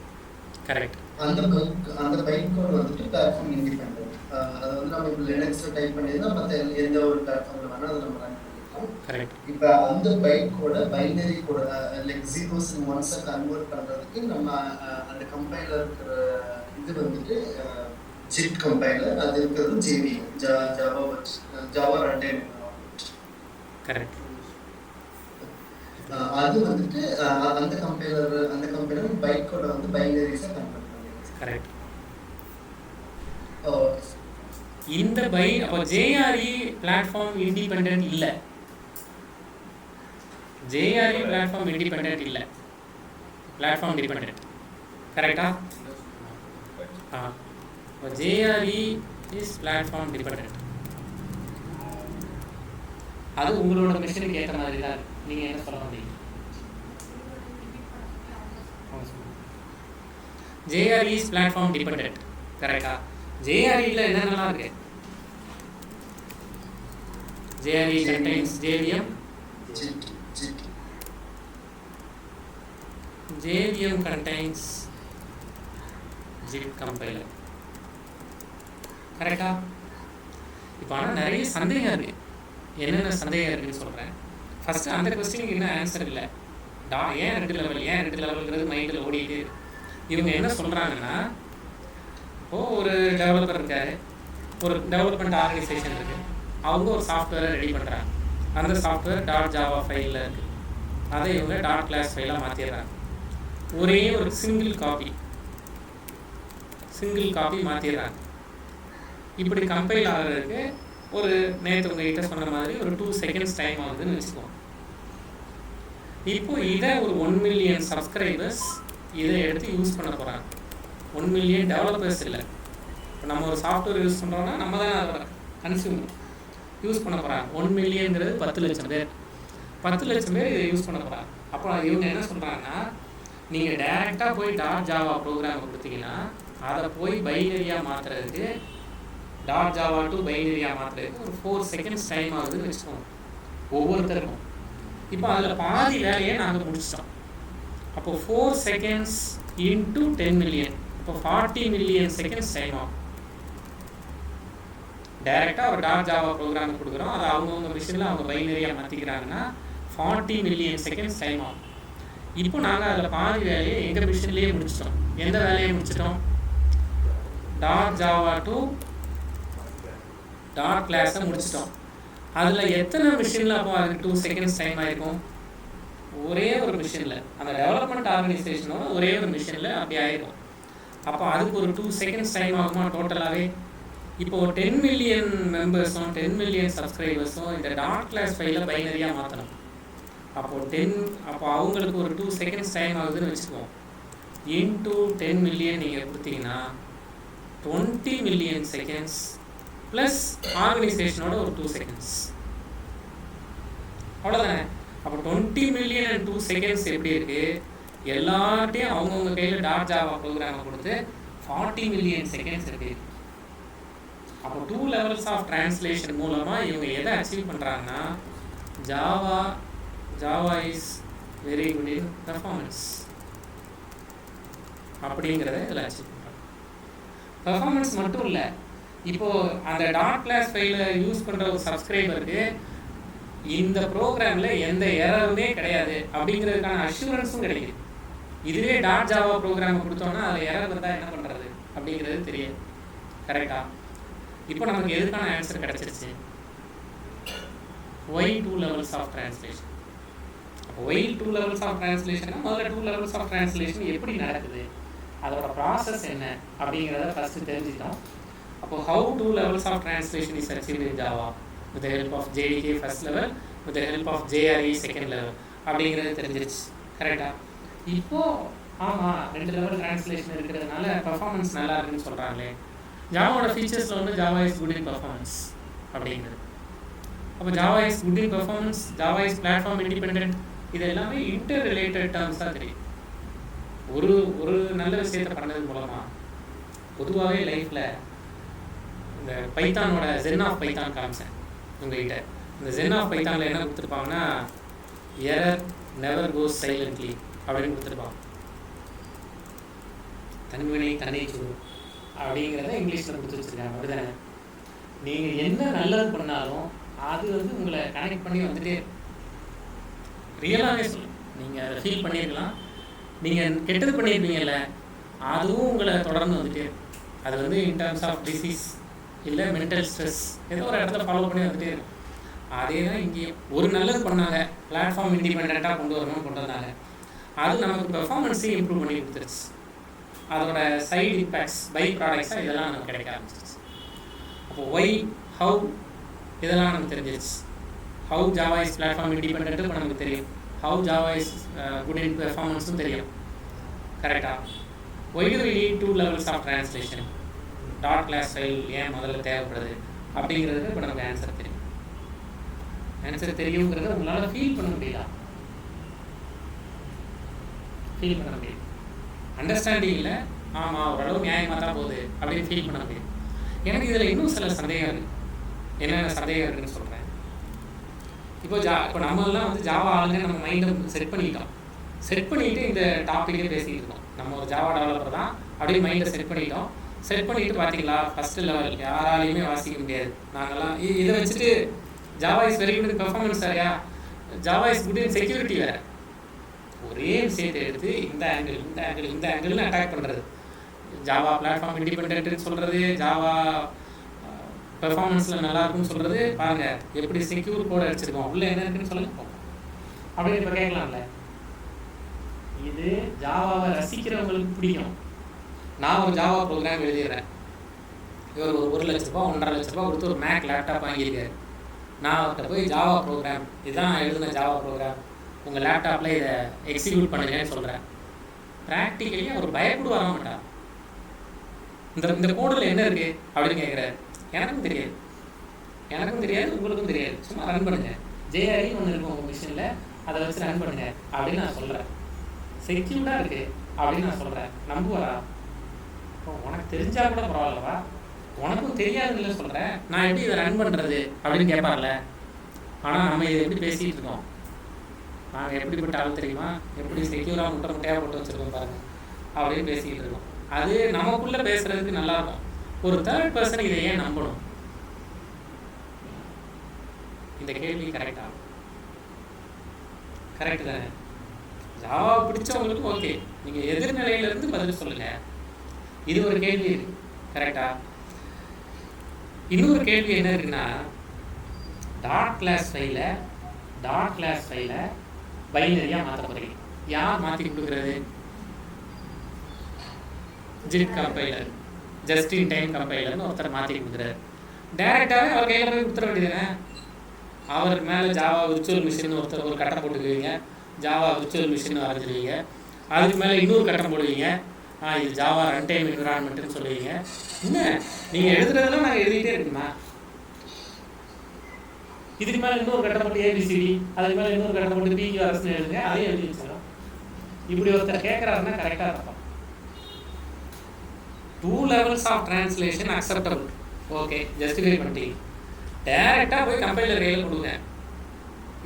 கரெக்ட். அந்த பைக் கோட் வந்துட்டு பிளாட்ஃபார்ம் இண்டிபெண்டன்ட். அதை வந்து நம்ம இப்போ லினக்ஸில் டைப் பண்ணியிருந்தா மற்ற எந்த ஒரு பிளாட்ஃபார்மில் வேணால் அதை நம்ம ரன் பண்ணிக்கலாம். கரெக்ட். இப்போ அந்த பைக்கோட பைனரி கோட லைக் ஜீரோஸ் அண்ட் ஒன்ஸை கன்வெர்ட் பண்ணுறதுக்கு நம்ம அந்த கம்பைலர் இருக்கிற இது வந்துட்டு ஜிட் கம்பைலர், அது இருக்கிறது JV Java run time. Correct. அது வந்துட்டு அந்த கம்பைலர் பைக்கோட வந்து பைனரிஸை கன்வெர்ட் பண்ணுறது. கரெக்ட். இந்த அப்போ ஜேஆர்இ பிளாட்ஃபார்ம் இண்டிபெண்டன்ட் இல்லை. ஜேஆர்இ பிளாட்ஃபார்ம் இண்டிபெண்டன்ட் இல்லை, பிளாட்ஃபார்ம் டிபெண்டன்ட். கரெக்டா? JRE is platform dependent. அது உங்களோட மிஷினுக்கு ஏற்ற மாதிரி தான் இருக்கு. நீங்கள் என்ன சொல்ல வந்தீங்க? JRE is platform dependent. கரெக்டா? ஜேஆர்இல என்னென்னலாம் இருக்கு? JRE contains JVM. JVM contains JIT compiler. கரெக்டா? இப்போ ஆனால் நிறைய சந்தேகம் இருக்கு. என்னென்ன சந்தேகம் இருக்குன்னு சொல்கிறேன். ஃபர்ஸ்ட் அந்த கொஸ்டினுக்கு இன்னும் ஆன்சர் இல்லை. ஏன் 2 லெவல், ஏன் 2 லெவல்ங்கிறது மைண்டில் ஓடிட்டு இவங்க என்ன சொல்கிறாங்கன்னா, இப்போது ஒரு டெவலப்பர் இருக்கார், ஒரு டெவலப்மெண்ட் ஆர்கனைசேஷன் இருக்குது, அவங்க ஒரு சாஃப்ட்வேரை ரெடி பண்ணுறாங்க. அந்த சாஃப்ட்வேர் டாட் ஜாவா ஃபைலில் இருக்குது. அதை இவங்க டாட் கிளாஸ் ஃபைலாக மாற்றிடுறாங்க. ஒரே ஒரு சிங்கிள் காப்பி மாற்றிடுறாங்க. இப்படி கம்பைல் ஆகிறதுக்கு ஒரு நேற்று உங்ககிட்ட சொன்ன மாதிரி ஒரு 2 செகண்ட்ஸ் டைம் ஆகுதுன்னு வச்சுக்கோங்க. இப்போ இதை ஒரு 1 மில்லியன் சப்ஸ்கிரைபர்ஸ் இதை எடுத்து யூஸ் பண்ண போகிறாங்க. 1 மில்லியன் டெவலப்பர்ஸ் இல்லை. இப்போ நம்ம ஒரு சாஃப்ட்வேர் யூஸ் பண்ணுறோன்னா நம்ம தான் அதை கன்சியூமர் யூஸ் பண்ண போகிறாங்க. 1 மில்லியன்கிறது 10 லட்சம் பேர். 10 லட்சம் பேர் இதை யூஸ் பண்ண போகிறாங்க. அப்போ இவங்க என்ன சொல்கிறாங்கன்னா, நீங்கள் டைரெக்டாக போய் டாட் ஜாவா ப்ரோக்ராம் கொடுத்தீங்கன்னா அதை போய் பைனரியாக மாற்றுறதுக்கு, டாட் ஜாவா டு பைனரியாக மாற்றுறதுக்கு ஒரு 4 செகண்ட்ஸ் டைம் ஆகுதுன்னு வச்சுக்கோங்க ஒவ்வொருத்தருக்கும். இப்போ அதில் பாதி வேலையை நாங்கள் முடிச்சிட்டோம். அப்போது 4 செகண்ட்ஸ் இன்ட்டு 10 மில்லியன், இப்போ 40 மில்லியன் செகண்ட்ஸ் டைம் ஆகும். டைரெக்டாக ஒரு டாட் ஜாவா ப்ரோக்ராம் கொடுக்குறோம், அதை அவங்கவுங்க மிஷினில் அவங்க பைனரியாக மாற்றிக்கிறாங்கன்னா 40 மில்லியன் செகண்ட்ஸ் டைம் ஆகும். இப்போ நாங்கள் அதில் பாதி வேலையை எங்கள் மிஷின்லேயே முடிச்சிட்டோம். எந்த வேலையை முடிச்சிட்டோம்? டாட் ஜாவா டு டாட் கிளாஸை முடிச்சிட்டோம். அதில் எத்தனை மிஷினில் அப்போ அதுக்கு 2 செகண்ட்ஸ் டைம் ஆகிருக்கும்? ஒரே ஒரு மிஷினில், அந்த டெவலப்மெண்ட் ஆர்கனைசேஷனோட ஒரே ஒரு மிஷினில் அப்படி ஆகிருக்கும். அப்போ அதுக்கு ஒரு 2 செகண்ட்ஸ் டைம் ஆகுமா டோட்டலாகவே? இப்போது 10 மில்லியன் மெம்பர்ஸும் 10 மில்லியன் சப்ஸ்கிரைபர்ஸும் இந்த டாட் கிளாஸ் ஃபைலில் பைனரியாக மாற்றணும். அப்போ அவங்களுக்கு ஒரு 2 செகண்ட்ஸ் டைம் ஆகுதுன்னு வச்சுக்குவோம். இன்டூ 10 மில்லியன் நீங்கள் கொடுத்தீங்கன்னா 20 மில்லியன் செகண்ட்ஸ் ப்ளஸ் ஆர்கனைசேஷனோட ஒரு 2 செகண்ட்ஸ், அவ்வளோதானே. அப்போ 20 மில்லியன் அண்ட் 2 செகண்ட்ஸ் எப்படி இருக்குது? எல்லார்ட்டையும் அவங்கவுங்க கையில் டாட் ஜாவா ப்ரோக்ராமை கொடுத்து 40 மில்லியன் செகண்ட்ஸ் இருக்குது. அப்போ 2 லெவல்ஸ் ஆஃப் டிரான்ஸ்லேஷன் மூலமாக இவங்க எதை அச்சீவ் பண்ணுறாங்கன்னா, Java is very good in performance அப்படிங்கிறத இதில் அச்சீவ் பண்ணுறாங்க. பெர்ஃபார்மன்ஸ் மட்டும் இல்லை, இப்போது அந்த டாட் கிளாஸ் ஃபைலை யூஸ் பண்ணுற ஒரு சப்ஸ்கிரைபருக்கு இந்த ப்ரோக்ராமில் எந்த எரருமே கிடையாது அப்படிங்கிறதுக்கான அஷூரன்ஸும் கிடைக்குது. இதுவே டாட் ஜாவா ப்ரோக்ராமை கொடுத்தோன்னா அதில் எரர் வந்தால் என்ன பண்ணுறது அப்படிங்கிறது தெரியாது. கரெக்டாக? இப்போ நமக்கு எதுக்கான ஆன்சர் கிடச்சிருச்சு? Why 2 levels of translation. ஒயில் 2 லெவல்ஸ் ஆஃப் ட்ரான்ஸ்லேஷன், முதல்ல 2 லெவல்ஸ் ஆஃப் ட்ரான்ஸ்லேஷன் எப்படி நடக்குது, அதோட ப்ராசஸ் என்ன அப்படிங்கிறத ஃபஸ்ட்டு தெரிஞ்சுக்கிட்டோம். அப்போ how 2 levels of translation is achieved in Java with help of JDK first level with help of JRE second level அப்படிங்கிறது தெரிஞ்சிருச்சு. கரெக்டாக? இப்போது ஆமாம் 2 லெவல் ட்ரான்ஸ்லேஷன் இருக்கிறதுனால பர்ஃபார்மன்ஸ் நல்லா இருக்குன்னு சொல்கிறாங்களே. ஜாவாவோட ஃபீச்சர்ஸில் வந்து Java is good in performance அப்படிங்கிறது. அப்போ Java is good in performance, Java is platform independent, இது எல்லாமே இன்டர் ரிலேட்டட் டேர்ம்ஸாக தெரியும். ஒரு நல்ல விஷயத்தை பண்ணது மூலமாக பொதுவாகவே லைஃப்பில் இந்த பைத்தானோட ஜென் ஆஃப் பைத்தான் காமிச்சேன் உங்கள்கிட்ட. இந்த ஜென் ஆஃப் பைத்தானில் என்ன கொடுத்துருப்பாங்கன்னா, எரர் நெவர் கோஸ் சைலண்ட்லி அப்படின்னு கொடுத்துருப்பாங்க. தன்வினை தன்னை சுடும் அப்படிங்கிறத இங்கிலீஷில் கொடுத்து வச்சுருக்காங்க. அப்படிதானே? நீங்கள் என்ன நல்லது பண்ணாலும் அது வந்து உங்களை கனெக்ட் பண்ணி வந்துட்டே ரியலாகவே சொல்லும். நீங்கள் அதை ஃபீல் பண்ணியிருக்கலாம். நீங்கள் கெட்டது பண்ணியிருப்பீங்கல்ல, அதுவும் உங்களை தொடர்ந்து வந்துட்டே இருக்கும். அது வந்து இன் டர்ம்ஸ் ஆஃப் டிசீஸ் இல்லை மென்டல் ஸ்ட்ரெஸ் ஏதோ ஒரு இடத்துல ஃபாலோ பண்ணி வந்துட்டே இருக்கும். அதே தான் இங்கேயும் ஒரு நல்லது பண்ணாங்க, பிளாட்ஃபார்ம் இண்டிபெண்ட்டாக கொண்டு வரணும்னு கொண்டு வந்தாங்க. அது நமக்கு பெர்ஃபார்மன்ஸையும் இம்ப்ரூவ் பண்ணி கொடுத்துருச்சு. அதோட சைடு இம்பேக்ட்ஸ் பை ப்ராடக்ட்ஸாக இதெல்லாம் நமக்கு கிடைக்க ஆரம்பிச்சிருச்சு. அப்போ ஒய் ஹவு இதெல்லாம் நமக்கு தெரிஞ்சிருச்சு. How Java is platform independent இப்போ நமக்கு தெரியும். How Java is good in பெர்ஃபார்மன்ஸும் தெரியும். கரெக்டாக? Why do we need 2 levels of translation, dot class file ஏன் முதல்ல தேவைப்படுது அப்படிங்கிறது இப்போ நமக்கு ஆன்சர் தெரியும். ஆன்சர் தெரியுங்கிறத உங்களால் ஃபீல் பண்ண முடியல. ஃபீல் பண்ண முடியும். அண்டர்ஸ்டாண்டிங்கில் ஆமாம் ஓரளவு நியாயமாக தான் போகுது அப்படின்னு ஃபீல் பண்ண முடியும். எனக்கு இதில் இன்னும் சில சந்தேகம் இருக்குது. என்னென்ன சந்தேகம் இருக்குதுன்னு சொல்கிறேன். இப்போ நம்மளாம் வந்து ஜாவா ஆளுங்க நம்ம மைண்டை செட் பண்ணிவிட்டு இந்த டாப்பிக்கே பேசிகிட்டு இருக்கோம். நம்ம ஒரு ஜாவா டெவலப்பர் தான் அப்படின்னு மைண்டை செட் பண்ணிவிட்டு பார்த்தீங்களா ஃபஸ்ட்டு லெவல் யாராலையுமே வாசிக்க முடியாது. நாங்கள்லாம் இதை வச்சுட்டு Java is very good in performance வேறையா, Java is good in security வேறு. ஒரே விஷயத்தை எடுத்து இந்த ஆங்கிள்னு அட்டாக் பண்ணுறது. ஜாவா பிளாட்ஃபார்ம் இண்டிபெண்ட்னு சொல்கிறது, ஜாவா பெர்ஃபார்மன்ஸில் நல்லா இருக்குன்னு சொல்கிறது. பாருங்கள் எப்படி செக்யூர் கோட் அடிச்சிருக்கோம், உள்ளே என்ன இருக்குன்னு சொல்லுங்க அப்படின்னு இப்போ கேட்கலாம்ல. இது ஜாவாவை ரசிக்கிறவங்களுக்கு பிடிக்கும். நான் ஒரு ஜாவா ப்ரோக்ராம் எழுதிடுறேன். இவர் ஒரு 1 லட்ச ரூபா 1.5 லட்ச ரூபா கொடுத்து ஒரு மேக் லேப்டாப் வாங்கியிருக்காரு. நான் அவர்கிட்ட போய் ஜாவா ப்ரோக்ராம் இதுதான் எழுதுன ஜாவா ப்ரோக்ராம், உங்கள் லேப்டாப்பில் இதை எக்ஸிக்யூட் பண்ணுங்கன்னு சொல்கிறேன். ப்ராக்டிக்கலி அவர் பயப்பட வர மாட்டார். இந்த கோடில் என்ன இருக்குது அப்படின்னு கேட்குறாரு. எனக்கும் தெரியாது உங்களுக்கும் தெரியாது. சும்மா ரன் பண்ணுங்கள், ஜேஆர்இ ஒன்று இருக்கும் உங்கள் மிஷினில், அதை வச்சு ரன் பண்ணுங்க அப்படின்னு நான் சொல்கிறேன். செக்யூர்டாக இருக்குது அப்படின்னு நான் சொல்கிறேன். நம்புவாரா? இப்போ உனக்கு தெரிஞ்சால் கூட பரவாயில்லவா, உனக்கும் தெரியாதுன்னு சொல்கிறேன், நான் எப்படி இதை ரன் பண்ணுறது அப்படின்னு கேட்பார்ல. ஆனால் நம்ம இதை எப்படி பேசிகிட்டு இருக்கோம், நாங்கள் எப்படிப்பட்ட ஆள் தெரியுமா, எப்படி செக்யூராக முட்டையாக போட்டு வச்சுருக்கோம் பாருங்கள் அப்படின்னு பேசிக்கிட்டு இருக்கோம். அது நமக்குள்ளே பேசுகிறதுக்கு நல்லாயிருக்கும். ஒரு தேர்ட் பர்சன் இதை ஏன் நம்பணும்? இந்த கேள்வி கரெக்டா? கரெக்டு தானே? ஜாவா பிடிச்சவங்களுக்கு ஓகே, நீங்கள் எதிர்நிலையிலேருந்து பதில் சொல்லுங்கள். இது ஒரு கேள்வி இருக்கு. கரெக்டா? இன்னொரு கேள்வி என்ன இருக்குன்னா, டாட் கிளாஸ் ஃபைலை பைனரியாக மாற்ற போகிறீங்க. யார் மாற்றி கொடுக்குறது? JIT compiler, just in time கம்பைலர்னு ஒருத்தர் மாற்றி கொடுக்குறாரு. டைரெக்டாகவே அவர் கையில் போய் கொடுத்துட வேண்டியதுதானே. அவருக்கு மேலே ஜாவா விர்ச்சுவல் மிஷின் ஒருத்தர் ஒரு கட்டம் போட்டுக்குவீங்க, ஜாவா விர்ச்சுவல் மிஷின் வரைஞ்சிடுவீங்க. அதுக்கு மேலே இன்னொரு கட்டம் போடுவீங்க, இது ஜாவா ரன் டைம் என்விரான்மெண்ட்னு சொல்லுவீங்க. என்ன நீங்கள் எழுதுறதெல்லாம் நாங்கள் எழுதிட்டே இருக்குமா? இதுக்கு மேலே இன்னொரு கட்டம் போட்டு ஏபிசிடி, அதுக்கு மேலே இன்னொரு கட்டம் போட்டு பிக்யூஆர்எஸ்ன்னு எழுதுங்க, அதையும் எழுதி வச்சிடும். இப்படி ஒருத்தர் கேட்குறாருன்னா கரெக்டாக இருக்கும். 2 levels of translation acceptable, okay, justify பண்ணிட்டீங்க. டைரெக்டாக போய் கம்பைலர் கையில் கொடுங்க.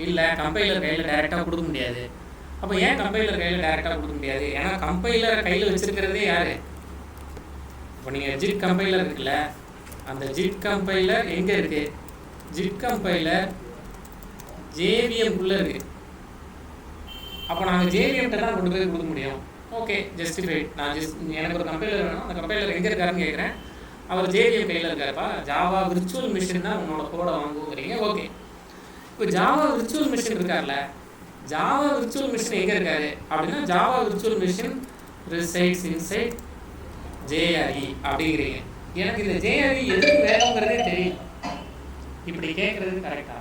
இல்லை கம்பைலர் கையில் டைரெக்டாக கொடுக்க முடியாது. அப்போ ஏன் கம்பைலர் கையில் டைரெக்டாக கொடுக்க முடியாது? ஏன்னா கம்பைலரை கையில் வச்சுருக்கிறதே யார்? இப்போ நீங்கள் ஜிட் கம்பைலர் இருக்குல்ல, அந்த ஜிட் கம்பைலர் எங்கே இருக்குது? ஜிட் கம்பைலர் ஜேவிஎம்குள்ளே இருக்குது. அப்போ நாங்கள் ஜேவிஎம்கிட்ட தான் கொண்டு போய் கொடுக்க முடியும். Okay, justified. நான் எனக்கு ஒரு கம்பைலர் வேணும், அந்த கம்பைலர் எங்கே இருக்காருன்னு கேட்குறேன். அவர் ஜேவிஎம் கையில் இருக்காருப்பா, ஜாவா விர்ச்சுவல் மிஷின் தான் உன்னோட கோடை வாங்குங்கிறீங்க. ஓகே, இப்போ ஜாவா விர்ச்சுவல் மிஷின் இருக்கார்ல, ஜாவா விர்ச்சுவல் மிஷின் எங்கே இருக்காரு அப்படின்னா Java virtual machine resides inside JRE அப்படிங்கிறீங்க. எனக்கு இந்த JRE எதுக்கு வேணுங்கிறதே தெரியல. இப்படி கேட்கறது கரெக்டா?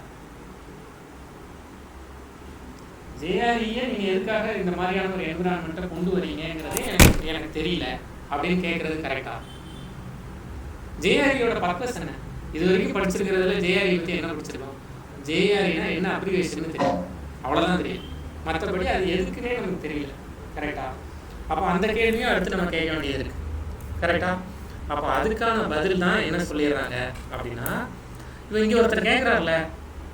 JRE-யை நீங்கள் எதுக்காக இந்த மாதிரியான ஒரு என்விரான்மெண்ட்டை கொண்டு வரீங்கிறதே எனக்கு தெரியல அப்படின்னு கேட்கறது கரெக்டா? JRE-யோட பர்பஸ் என்ன? இது வரைக்கும் படிச்சிருக்கிறதுல JRE பற்றி என்ன படிச்சிருக்கோம்? JRE-னா என்ன அப்ளிகேஷன் தெரியும், அவ்வளோதான் தெரியும். மற்றபடி அது எதுக்குன்னே நமக்கு தெரியல. கரெக்டா? அப்போ அந்த கேள்வியும் அடுத்து நம்ம கேட்க வேண்டியது இருக்கு. கரெக்டா? அப்போ அதுக்கான பதில் தான் என்ன சொல்லிடுறாங்க அப்படின்னா, இப்போ இங்கே ஒருத்தர் கேட்குறாருல,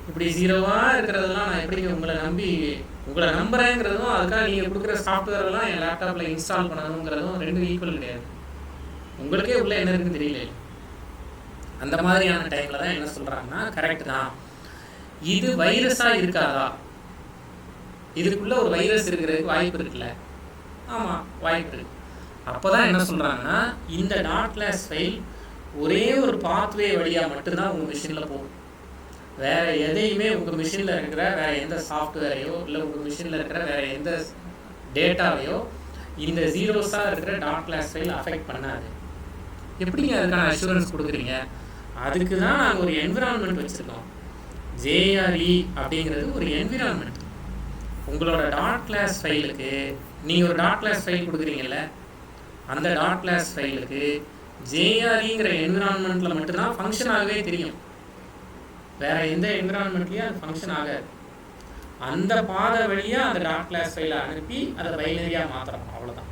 இப்படி ஜீரோவாக இருக்கிறதெல்லாம் நான் எப்படி உங்களை நம்புறேங்கிறதும் அதுக்காக நீங்கள் கொடுக்குற சாஃப்ட்வேரெல்லாம் என் லேப்டாப்பில் இன்ஸ்டால் பண்ணணுங்கிறதும் ரெண்டும் ஈக்குவல் கிடையாது. உங்களுக்கே உள்ள என்ன இருக்குன்னு தெரியல. அந்த மாதிரியான டைமில் தான் என்ன சொல்கிறாங்கன்னா, கரெக்ட் தான், இது வைரஸாக இருக்காதா, இதுக்குள்ளே ஒரு வைரஸ் இருக்கிறதுக்கு வாய்ப்பு இருக்குல்ல? ஆமாம், வாய்ப்பு இருக்கு. அப்போ தான் என்ன சொல்கிறாங்கன்னா, இந்த .class ஃபைல் ஒரே ஒரு பாத்வே வழியாக மட்டும்தான் உங்கள் மிஷினில் போகும். வேறு எதையுமே உங்கள் மிஷினில் இருக்கிற வேறு எந்த சாஃப்ட்வேரையோ இல்லை உங்கள் மிஷினில் இருக்கிற வேறு எந்த டேட்டாவையோ இந்த ஜீரோஸாக இருக்கிற .class ஃபைல் அஃபெக்ட் பண்ணாது. எப்படிங்க அதுக்கான அஷூரன்ஸ் கொடுக்குறீங்க? அதுக்கு தான் நாங்கள் ஒரு என்விரான்மெண்ட் வச்சுருக்கோம். JRE அப்படிங்கிறது ஒரு என்விரான்மெண்ட். உங்களோட .class ஃபைலுக்கு நீங்கள் ஒரு .class ஃபைல் கொடுக்குறீங்கல்ல, அந்த .class ஃபைலுக்கு JREங்கிற என்விரான்மெண்ட்டில் மட்டும்தான் ஃபங்க்ஷன் ஆகவே தெரியும். வேறு எந்த என்விரான்மெண்ட்லேயும் அது ஃபங்க்ஷன் ஆகாது. அந்த பாதை வழியாக அந்த .class ஃபைலை அனுப்பி அதை பைனரியாக மாற்றுறோம், அவ்வளோதான்.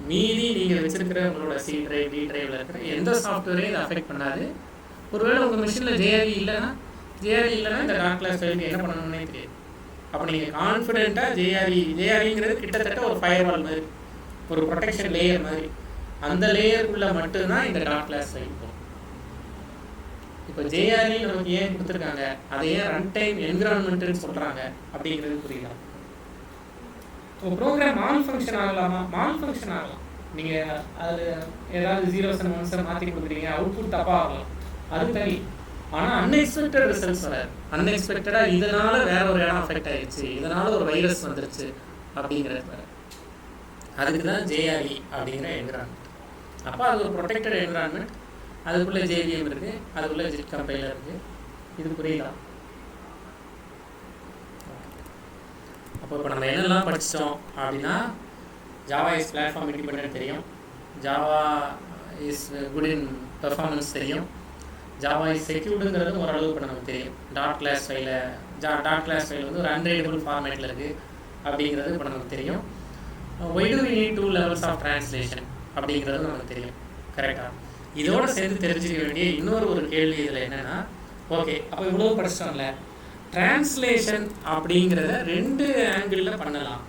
மீதி நீங்கள் வச்சுருக்கிற உங்களோட C டிரைவ் D டிரைவில் இருக்கிற எந்த சாஃப்ட்வேரையும் இதை அஃபெக்ட் பண்ணாது. ஒருவேளை உங்கள் மிஷினில் JRE இல்லைன்னா இந்த .class ஃபைலுக்கு என்ன பண்ணணும்னே தெரியாது. அப்போ நீங்கள் கான்ஃபிடென்ட்டாக JREங்கிறது கிட்டத்தட்ட ஒரு ஃபயர்வால் மாதிரி, ஒரு ப்ரொடெக்ஷன் லேயர் மாதிரி. அந்த லேயருக்குள்ளே மட்டும்தான் இந்த .class ஃபைல் இருக்கும். இப்போ JRE நமக்கு ஏன் கொடுத்துருக்காங்க, அதை ஏன் ரன் டைம் என்விரான்மெண்ட்டுன்னு சொல்கிறாங்க அப்படிங்கிறது புரியல. இப்போ ப்ரோக்ராம் மால் ஃபங்க்ஷன் ஆகலாமா? மால் ஃபங்க்ஷன் ஆகலாம். நீங்கள் அது ஏதாவது 0s and 1s மாற்றி கொடுக்குறீங்க, அவுட்புட் தப்பாக ஆகலாம், அது தனி. ஆனால் அன்எக்ஸ்பெக்டட் ரிசல்ட்ஸ் வராது. அன்எக்ஸ்பெக்டடாக இதனால் வேற ஒரு இடம் அஃபெக்ட் ஆகிடுச்சு, இதனால் ஒரு வைரஸ் வந்துருச்சு அப்படிங்கிறது வேறு. அதுக்கு தான் JRE அப்படிங்கிற என்விரான்மெண்ட். அப்போ அது ஒரு ப்ரொடெக்டட் என்விரான்மெண்ட். அதுக்குள்ளே JVM இருக்குது, அதுக்குள்ளே ஜிட் கம்பைலர் இருக்குது. இது புரியுதா? அப்போ நம்ம என்னெல்லாம் படிச்சிட்டோம் அப்படின்னா, ஜாவா இஸ் பிளாட்ஃபார்ம் இண்டிபெண்டன்ட் தெரியும், Java is good in performance தெரியும், ஜாவா இஸ் செக்யூர்டுங்கிறதும் ஓரளவு இப்போ நமக்கு தெரியும். .class ஃபைல் வந்து ஒரு அன்ரீடபிள் ஃபார்மேட்டில் இருக்குது அப்படிங்கிறது இப்போ நமக்கு தெரியும். why do we need 2 levels of translation அப்படிங்கிறது நமக்கு தெரியும். கரெக்டாக? இதோடு சேர்ந்து தெரிஞ்சுக்க வேண்டிய இன்னொரு கேள்வி இதில் என்னென்னா, ஓகே அப்போ இவ்வளோ படிச்சிட்டோம்ல, டிரான்ஸ்லேஷன் அப்படிங்கிறத 2 ஆங்கிளில் பண்ணலாம்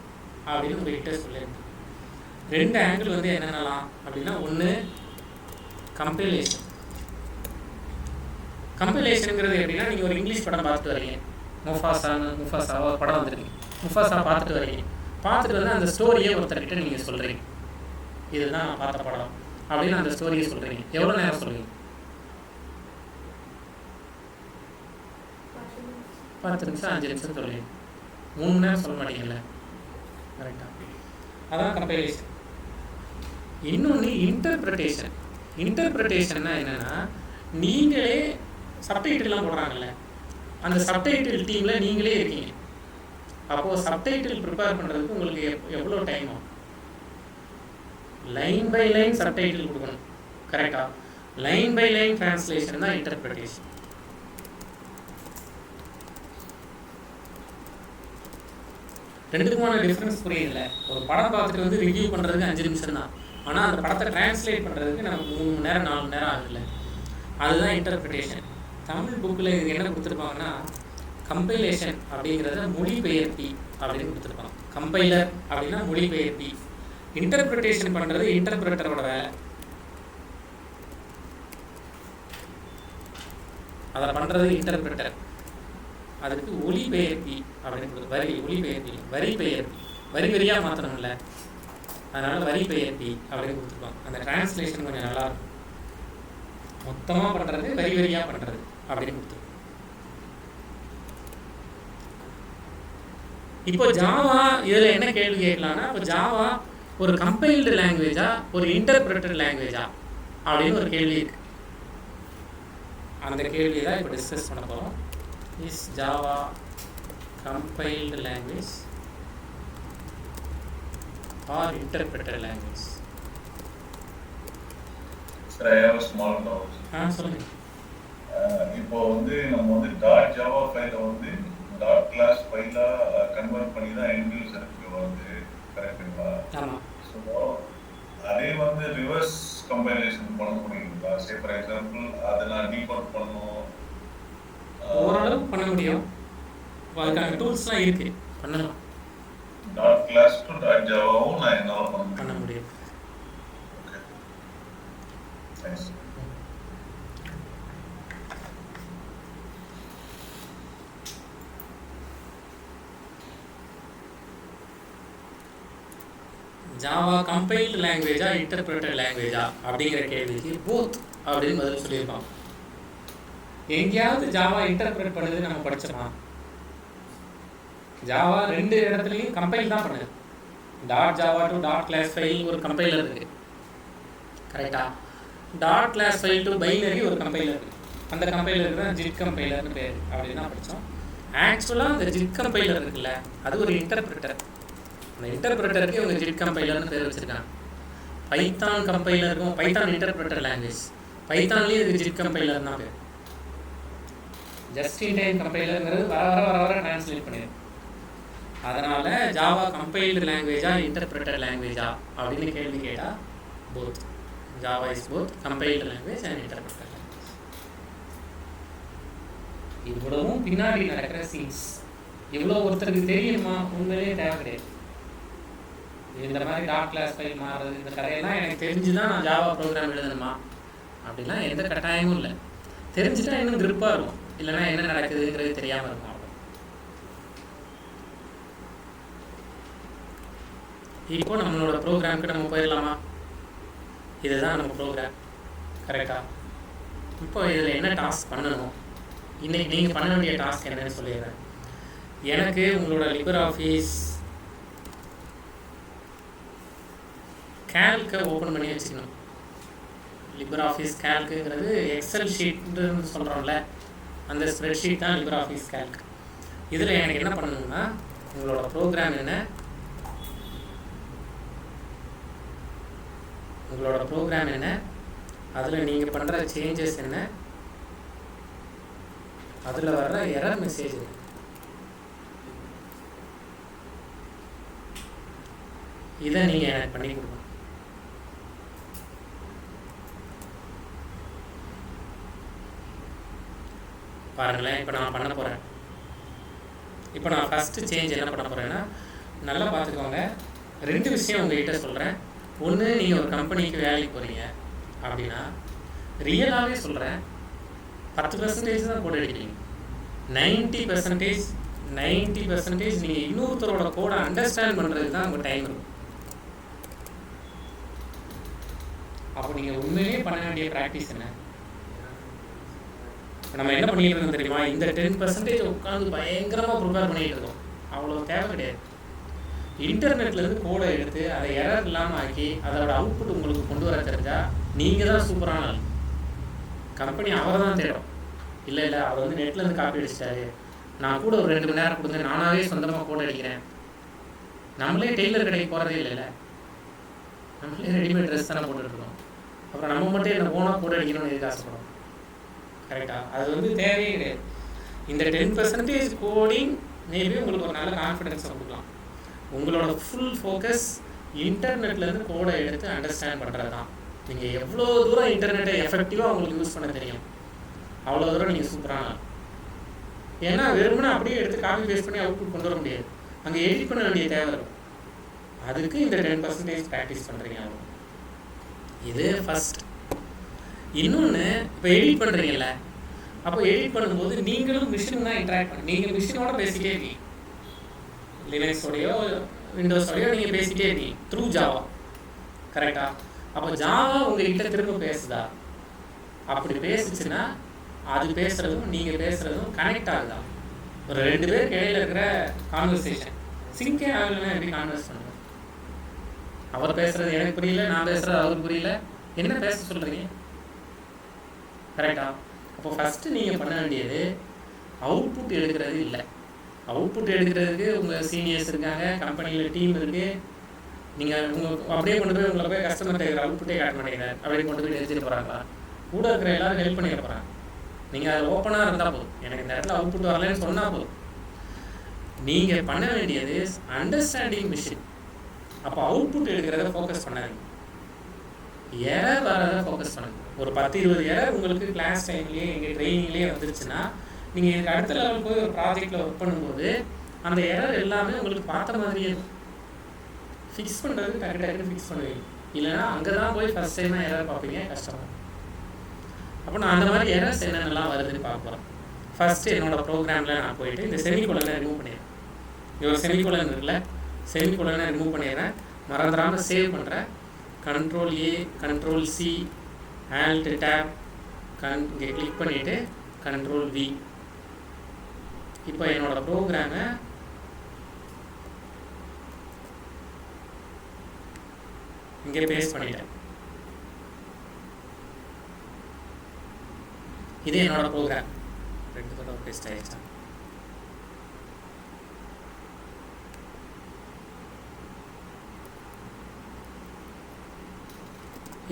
அப்படின்னு உங்கள்கிட்ட சொல்லியிருக்கேன். 2 ஆங்கிள் வந்து என்னென்னலாம் அப்படின்னா, ஒன்று கம்பைலேஷன். கம்பைலேஷனுங்கிறது எப்படின்னா, நீங்கள் ஒரு இங்கிலீஷ் படம் பார்த்துட்டு வரீங்க, முஃபாசாவோ படம் வந்துருக்கீங்க, முஃபாசா பார்த்துட்டு வரீங்க, பார்த்துட்டு வந்து அந்த ஸ்டோரியை ஒருத்தர்கிட்ட நீங்கள் சொல்கிறீங்க, இதுதான் நான் பார்த்த படம் அப்படின்னு அந்த ஸ்டோரியை சொல்கிறீங்க. எவ்வளோ நேரம் சொல்லுவீங்க? 10 நிமிஷம் 5 நிமிஷம் சொல்லுவீங்க. 3 மணி நேரம் சொல்ல மாட்டீங்கல்ல? கரெக்டாக? அதான் கம்பைலேஷன். இன்னொன்று இன்டர்பிரிட்டேஷன். இன்டர்பிரிட்டேஷன்னா என்னென்னா, நீங்களே சப்டைட்டில்லாம் போடுறாங்கல்ல, அந்த சப்டைட்டில் டீமில் நீங்களே இருக்கீங்க. அப்போது சப்டைட்டில் ப்ரிப்பேர் பண்ணுறதுக்கு உங்களுக்கு எவ்வளோ டைம் ஆகும்? லைன் பை லைன் சப்டைட்டில் கொடுக்கணும். கரெக்டாக? லைன் பை லைன் டிரான்ஸ்லேஷன் தான் இன்டர்பிரிட்டேஷன். ரெண்டுக்குமான டிஃப்ரென்ஸ் புரியுதுல்ல? ஒரு படம் பார்த்துட்டு வந்து ரிவ்யூ பண்ணுறதுக்கு 5 நிமிஷம் தான், ஆனால் அந்த படத்தை டிரான்ஸ்லேட் பண்ணுறதுக்கு நமக்கு 3 மணி நேரம் 4 மணி நேரம் ஆகுதுல்ல, அதுதான் இன்டர்பிரிட்டேஷன். தமிழ் புக்கில் இது என்ன கொடுத்துருப்பாங்கன்னா, கம்பைலேஷன் அப்படிங்கிறத மொழிபெயர்ப்பி அப்படின்னு கொடுத்துருப்பாங்க. கம்பைலர் அப்படின்னா மொழிபெயர்ப்பி, இன்டர்பிரிட்டேஷன் பண்ணுறது இன்டர்பிரட்டரோட வேலை. அதை பண்ணுறது இன்டர்பிரட்டர். அதுக்கு ஒலிபெயர்ப்பி அப்படின்னு ஒலிபெயர்ப்பி, வரி பெயர்ப்பி, வரி வரியாக மாற்றணும்ல, அதனால் வரி பெயர்ப்பி அப்படின்னு கொடுத்துருப்பாங்க. அந்த டிரான்ஸ்லேஷன் கொஞ்சம் நல்லாயிருக்கும். மொத்தமாக பண்ணுறது வரி வரியாக பண்ணுறது அப்படின்னு கொடுத்துருக்கோம். இப்போ ஜாவா இதில் என்ன கேள்வி கேட்கலாம்னா, இப்போ ஜாவா ஒரு கம்பைல்டு லாங்குவேஜா ஒரு இன்டர்பிரட்டட் லாங்குவேஜா அப்படின்னு ஒரு கேள்வி இருக்கு. அந்த கேள்வியை தான் இப்போ டிஸ்கஸ் பண்ண போகிறோம். Is Java compiled language or interpreted language? Sir, I have a small doubt. சொல்லுங்க. இப்போ வந்து நம்ம வந்து டாட் ஜாவா ஃபைலை வந்து டாட் கிளாஸ் ஃபைலாக கன்வெர்ட் பண்ணி தான் எண்ட் யூசருக்கு வருது, கரெக்டுங்களா? ஆமாம். ஸோ அதே வந்து ரிவர்ஸ் கம்பைலேஷன் பண்ண முடியுங்களா? சே ஃபார் எக்ஸாம்பிள் அதை நான் டீகோட் பண்ணணும், ஓரளவு பண்ண முடியும். அதுக்கான டூல்ஸ்லாம் இருக்கு, பண்ணலாம். டாட் கிளாஸ் டு டாட் ஜாவாவும் நான் என்னால் பண்ண முடியும். Okay, thanks. ஜாவா கம்பைல்டு லாங்குவேஜா இன்டர்பிரட்டட் லாங்குவேஜா அப்படிங்கிற கேள்விக்கு போத் அப்படின்னு பதில் சொல்லியிருப்பான். எங்கேயாவது ஜாவா இன்டர்பிரட் பண்ணுது நம்ம படிச்சோமா? ஜாவா 2 இடத்துலையும் கம்பைல் தான் பண்ணுது. Dot Java to dot class file ஒரு கம்பைலர் இருக்கு, கரெக்டா? Dot class file to binary ஒரு கம்பைலர் இருக்கு. அந்த கம்பைலருக்கு தான் ஜிட் கம்பைலர்னு பேர் அப்படின்னு தான் படித்தோம். ஆக்சுவலாக அந்த ஜிட் கம்பைலர் இருக்குல்ல, அது ஒரு இன்டர்பிரட்டர். அந்த இன்டர்பிரட்டருக்கு இவங்க ஜிட் கம்பைலர்னு பேர் வச்சுருக்காங்க. பைத்தான் கம்பைலருக்கும், பைத்தான் இன்டர்பிரட்டர் லாங்குவேஜ், பைத்தான்லேயும் இதுக்கு ஜிட் கம்பைலர் தான் பேர். ஜஸ்ட் இன் டைம் கம்பைலருங்கிறது வர டிரான்ஸ்லேட் பண்ணிடு. அதனால் ஜாவா கம்பைல்டு லாங்குவேஜா இன்டர்பிரட்டட் லாங்குவேஜா அப்படின்னு கேள்வி கேட்டால் both. Java is both compiled language and interpreted language. இவ்வளவும் பின்னாடி நடக்கிற சீன்ஸ். இவ்வளோ ஒருத்தருக்கு தெரியுமா? உண்மையிலேயே தேவை கிடையாது. இந்த மாதிரி டாட் கிளாஸ் ஃபைல் மாறுறது, இந்த கதையெல்லாம் எனக்கு தெரிஞ்சு தான் நான் ஜாவா ப்ரோக்ராம் எழுதணுமா அப்படிலாம் எந்த கட்டாயமும் இல்லை. தெரிஞ்சுட்டா இன்னும் கிரிப்பாக இருக்கும், இல்லைன்னா என்ன நடக்குதுங்கிறது தெரியாமல் இருக்கும். இப்போ நம்மளோட ப்ரோக்ராமுக்கு நம்ம போயிடலாமா? இதுதான் நம்ம ப்ரோக்ராம், கரெக்டா? இப்போ இதில் என்ன டாஸ்க் பண்ணணும், இன்றைக்கி நீங்கள் பண்ண வேண்டிய டாஸ்க் என்னன்னு சொல்லிடுறேன். எனக்கு உங்களோட லிபர் ஆஃபீஸ் கேல்கை ஓப்பன் பண்ணி வச்சுக்கணும். லிபர் ஆஃபீஸ் கேல்க்குங்கிறது எக்ஸல் ஷீட்னு சொல்கிறோம்ல, அந்த ஸ்ப்ரெட் ஷீட் தான் லிபர் ஆஃபீஸ் கேல்க். இதில் எனக்கு என்ன பண்ணணும்னா, உங்களோட ப்ரோக்ராம் என்ன, உங்களோட ப்ரோக்ராம் என்ன, அதில் நீங்கள் பண்ணுற சேஞ்சஸ் என்ன, அதில் வர்ற எரர் மெசேஜ் என்ன, இதை நீங்கள் எனக்கு பண்ணி கொடுக்கணும். பாருங்களேன், இப்போ நான் பண்ண போகிறேன். இப்போ நான் ஃபஸ்ட்டு சேஞ்ச் என்ன பண்ண போகிறேன்னா, நல்லா பார்த்துக்கோங்க, 2 விஷயம் உங்கள்கிட்ட சொல்கிறேன். ஒன்று, நீங்கள் ஒரு கம்பெனிக்கு வேலைக்கு போகிறீங்க அப்படின்னா, ரியலாகவே சொல்கிறேன், 10% தான் கோட் அடிக்கிறீங்க. 90% நீங்கள் இன்னொருத்தரோட கோடை அண்டர்ஸ்டாண்ட் பண்ணுறதுக்கு தான் உங்கள் டைம் இருக்கும். அப்போ நீங்கள் உண்மையிலேயே பண்ண வேண்டிய ப்ராக்டிஸ் என்ன? நம்ம என்ன பண்ணிட்டு இருக்கோம் தெரியுமா? இந்த 10% உட்காந்து பயங்கரமாக ப்ரிப்பேர் பண்ணிகிட்டு இருக்கோம். அவ்வளோ தேவை கிடையாது. இன்டர்நெட்லேருந்து கோடை எடுத்து அதை எரர் இல்லாமல் ஆக்கி அதோட அவுட்புட் உங்களுக்கு கொண்டு வர தெரிஞ்சால் நீங்கள் தான் சூப்பரான ஆள். கம்பெனி அவரை தான் தேடும். இல்லை அவர் வந்து நெட்லேருந்து காப்பி அடிச்சிட்டாரு, நான் கூட ஒரு 2 மணி நேரம் கொடுங்க, நானாகவே சொந்தமாக கோடை அடிக்கிறேன். நம்மளே டெய்லர் கடைக்கு போகிறதே இல்லைல்ல, நம்மளே ரெடிமேட் ட்ரெஸ் தானே போட்டுருக்கோம். அப்புறம் நம்ம மட்டும் என்ன ஓனாக கோடை அடிக்கணும்னு எதுக்கு ஆசைப்படும், கரெக்டாக? அது வந்து தேவையே கிடையாது. இந்த 10% கோடிங் மேபி உங்களுக்கு ஒரு நல்ல கான்ஃபிடென்ஸை கொடுக்கலாம். உங்களோட ஃபுல் ஃபோக்கஸ் இன்டர்நெட்லேருந்து கோடை எடுத்து அண்டர்ஸ்டாண்ட் பண்ணுறது தான். நீங்கள் எவ்வளோ தூரம் இன்டர்நெட்டை எஃபெக்டிவாக உங்களுக்கு யூஸ் பண்ண தெரியும், அவ்வளோ தூரம் நீங்கள் சூப்பரான. ஏன்னா வெறுமனே அப்படியே எடுத்து காப்பி பேஸ்ட் பண்ணி அவுட்புட் கொண்டு வர முடியாது, அங்கே எடிட் பண்ண வேண்டிய தேவை இருக்கும். அதுக்கு இந்த 10% ப்ராக்டிஸ் பண்ணுறீங்க. இது ஃபஸ்ட். இன்னொன்று, இப்போ எடிட் பண்ணுறீங்கல்ல, அப்போ எடிட் பண்ணும்போது நீங்களும் மிஷின் தான் இன்ட்ராக்ட் பண்ணி, நீங்கள் மிஷினோட பேசிட்டே இருக்கீங்க. லினக்ஸோடையோ விண்டோஸோடையோ நீங்கள் பேசிட்டே இருக்கீங்க த்ரூ ஜாவா, கரெக்டாக? அப்போ ஜாவா உங்கள்கிட்ட திரும்ப பேசுதா? அப்படி பேசுச்சுன்னா அது பேசுகிறதும் நீங்கள் பேசுகிறதும் கனெக்ட் ஆகுதா? ஒரு 2 பேருக்கு இடையில இருக்கிற கான்வர்சேஷன் சிங்கே ஆகலைன்னா எப்படி கான்வர்ஸ் பண்ணுவேன்? அவர் பேசுறது எனக்கு புரியல, நான் பேசுறது அவருக்கு புரியல, என்ன பேச சொல்றீங்க? கரெக்டா? அப்போ ஃபஸ்ட்டு நீங்கள் பண்ண வேண்டியது அவுட்புட் எடுக்கிறது இல்லை. அவுட்புட் எடுக்கிறதுக்கு உங்கள் சீனியர்ஸ் இருக்காங்க, கம்பெனியில் டீம் இருக்குது. நீங்கள் அப்படியே கொண்டு போய் உங்களை போய் கஸ்டமர் கேட்குற அவுட்புட்டே காட்ட மாட்டேங்கிறார், அப்படியே கொண்டு போய் எடுத்துகிட்டு போகிறாங்களா? கூட இருக்கிற எல்லாரும் ஹெல்ப் பண்ணிட போகிறாங்க. நீங்கள் அதில் ஓப்பனாக இருந்தால் போதும். எனக்கு இந்த இடத்துல அவுட்புட் வரலன்னு சொன்னால் போதும். நீங்கள் பண்ண வேண்டியது அண்டர்ஸ்டாண்டிங் மிஷின். அப்போ அவுட்புட் எடுக்கிறத ஃபோக்கஸ் பண்ணாதீங்க, எரர் வரதை ஃபோக்கஸ் பண்ணுங்க. ஒரு 10-20 எரர் உங்களுக்கு கிளாஸ் டைம்லேயே எங்கள் ட்ரைனிங்லேயே வந்துருச்சுன்னா, நீங்கள் எனக்கு அடுத்த லெவல் போய் ஒரு ப்ராஜெக்டில் ஒர்க் பண்ணும்போது அந்த எரர் எல்லாமே உங்களுக்கு பார்த்த மாதிரியே ஃபிக்ஸ் பண்ணுறதுக்கு டக்கு ஃபிக்ஸ் பண்ணுவீங்க. இல்லைனா அங்கே தான் போய் ஃபஸ்ட் டைமாக எரர் பார்ப்பீங்க, கஷ்டமாக. அப்போ நான் அந்த மாதிரி எரர்ஸ் என்னென்னலாம் வருதுன்னு பார்க்க போகிறேன். ஃபஸ்ட்டு என்னோடய ப்ரோக்ராமில் நான் போயிட்டு இந்த செமிகோலனை ரிமூவ் பண்ணிடுறேன். இது ஒரு செமிகோலன் இருக்குல்ல, செமிகோலனை ரிமூவ் பண்ணிடுறேன். மறந்துடாமல் சேவ் பண்ணுறேன். Ctrl+A, Ctrl+C, Alt+Tab, இங்கே கிளிக் பண்ணிவிட்டு Ctrl+V. இப்போ என்னோடய ப்ரோக்ராமை இங்கே பேஸ்ட் பண்ணிட்டேன். இது என்னோட ப்ரோக்ராம். 2 தடவை பேஸ்ட் ஆயிடுச்சு.